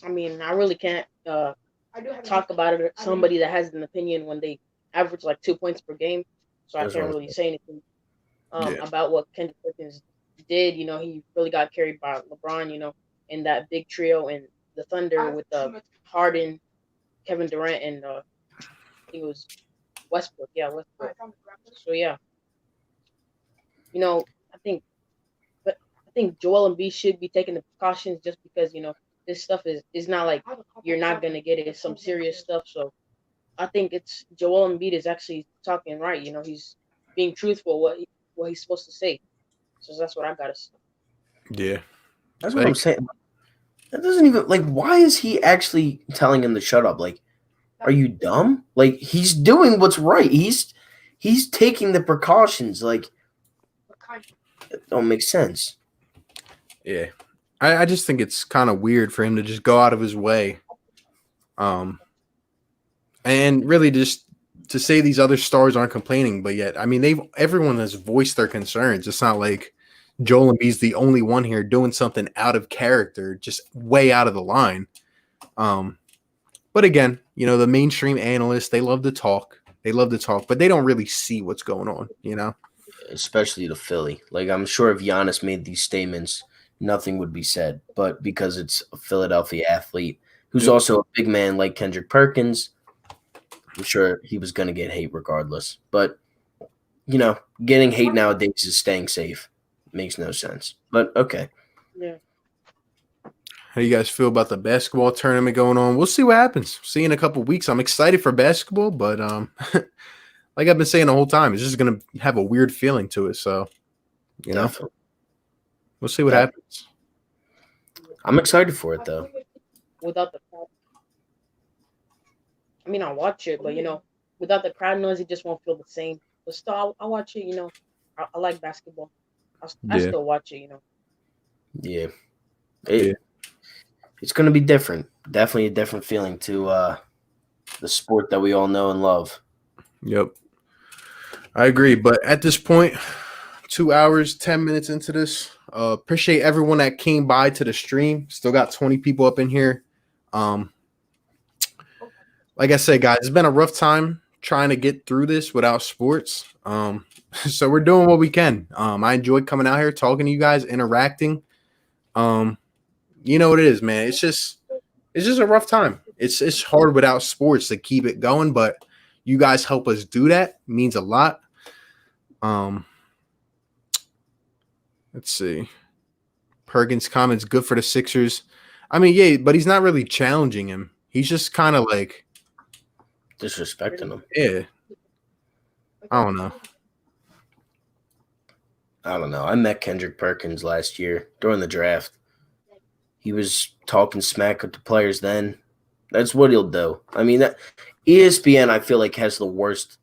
C: I mean, I really can't talk about it. Somebody that has an opinion when they average like 2 points per game, so I
B: That's
C: can't
B: what I'm
C: really say anything
A: Yeah.
C: about what Kendrick Perkins did. He really got carried by LeBron. In that big trio and the Thunder with Harden, Kevin Durant, and I think it was Westbrook. Yeah, Westbrook. So yeah, I think, but I think Joel Embiid should be taking the precautions just because this stuff is not like you're not gonna get it. It's some serious stuff. So I think it's Joel Embiid is actually talking right. He's being truthful what he's supposed to say. So that's what I gotta say.
A: Yeah.
B: That's what I'm saying. That doesn't even why is he actually telling him to shut up? Like, are you dumb? Like, he's doing what's right. He's taking the precautions. Like, it don't make sense.
A: Yeah. I just think it's kind of weird for him to just go out of his way. And really just to say these other stars aren't complaining, but yet, I mean, everyone has voiced their concerns. It's not like Joel Embiid's the only one here doing something out of character, just way out of the line. But again, the mainstream analysts, they love to talk. But they don't really see what's going on,
B: Especially to Philly. Like, I'm sure if Giannis made these statements, nothing would be said. But because it's a Philadelphia athlete who's
A: Yep.
B: also a big man like Kendrick Perkins, I'm sure he was going to get hate regardless. But, getting hate nowadays is staying safe. Makes no sense. But, okay.
C: Yeah.
A: How do you guys feel about the basketball tournament going on? We'll see what happens. See you in a couple weeks. I'm excited for basketball, but like I've been saying the whole time, it's just going to have a weird feeling to it. So,
B: Definitely.
A: we'll see what happens.
B: I'm excited for it, though.
C: Without the crowd, I mean, I'll watch it, but without the crowd noise, it just won't feel the same. But still, I'll watch it. I like basketball. I still watch it.
B: Yeah. It's going to be different. Definitely a different feeling to the sport that we all know and love.
A: Yep. I agree. But at this point, 2 hours, 10 minutes into this, appreciate everyone that came by to the stream. Still got 20 people up in here. Like I said, guys, it's been a rough time trying to get through this without sports. So we're doing what we can. I enjoyed coming out here, talking to you guys, interacting. You know what it is, man. It's just a rough time. It's hard without sports to keep it going, but you guys help us do that. It means a lot. Let's see. Perkins comments good for the Sixers. I mean, yeah, but he's not really challenging him. He's just kind of like
B: disrespecting him.
A: Yeah. I don't know.
B: I met Kendrick Perkins last year during the draft. He was talking smack with the players then. That's what he'll do. I mean, that ESPN, I feel like, has the worst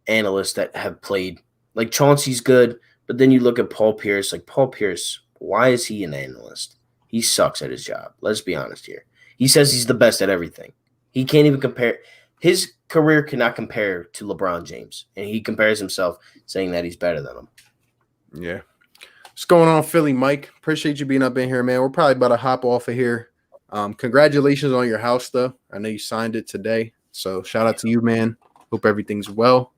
B: analysts that have played. Like, Chauncey's good, but then you look at Paul Pierce. Like, Paul Pierce, why is he an analyst? He sucks at his job. Let's be honest here. He says he's the best at everything. He can't even compare. His career cannot compare to LeBron James, and he compares himself saying that he's better than him.
A: Yeah. What's going on, Philly Mike? Appreciate you being up in here, man. We're probably about to hop off of here. Congratulations on your house, though. I know you signed it today. So shout out to you, man. Hope everything's well.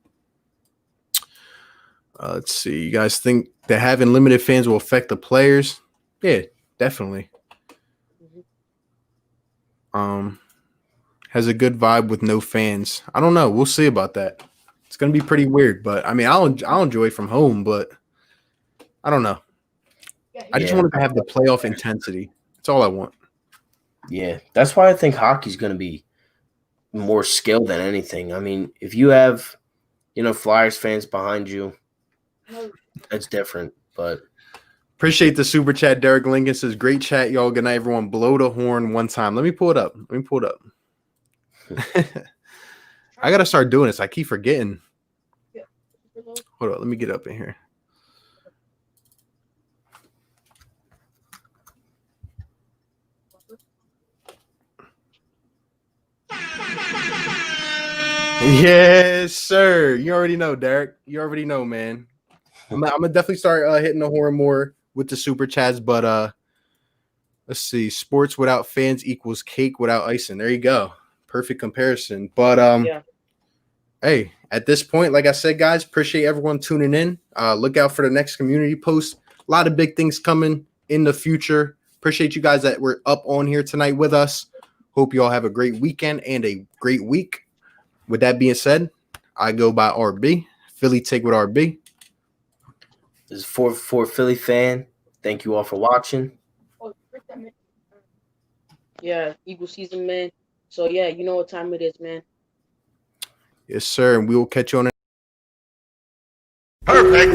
A: Let's see. You guys think that having limited fans will affect the players? Yeah, definitely. Has a good vibe with no fans. I don't know. We'll see about that. It's gonna be pretty weird, but I mean, I'll enjoy it from home, but I don't know. I just
B: Yeah.
A: wanted to have the playoff intensity. That's all I want.
B: Yeah, that's why I think hockey's going to be more skill than anything. I mean, if you have, Flyers fans behind you, that's different. But
A: Appreciate the super chat. Derek Lincoln says, great chat, y'all. Good night, everyone. Blow the horn one time. Let me pull it up. I got to start doing this. I keep forgetting. Hold on. Let me get up in here. Yes, sir. You already know, Derek. You already know, man. I'm gonna definitely start hitting the horn more with the super chats, but let's see. Sports without fans equals cake without icing. There you go. Perfect comparison. But
C: Yeah.
A: hey, at this point, like I said, guys, appreciate everyone tuning in. Look out for the next community post. A lot of big things coming in the future. Appreciate you guys that were up on here tonight with us. Hope you all have a great weekend and a great week. With that being said, I go by RB. Philly take with RB.
B: this is for Philly fan. Thank you all for watching.
C: Yeah, Eagle season, man. So yeah, you know what time it is, man.
A: Yes, sir. And we will catch you on
D: Perfect.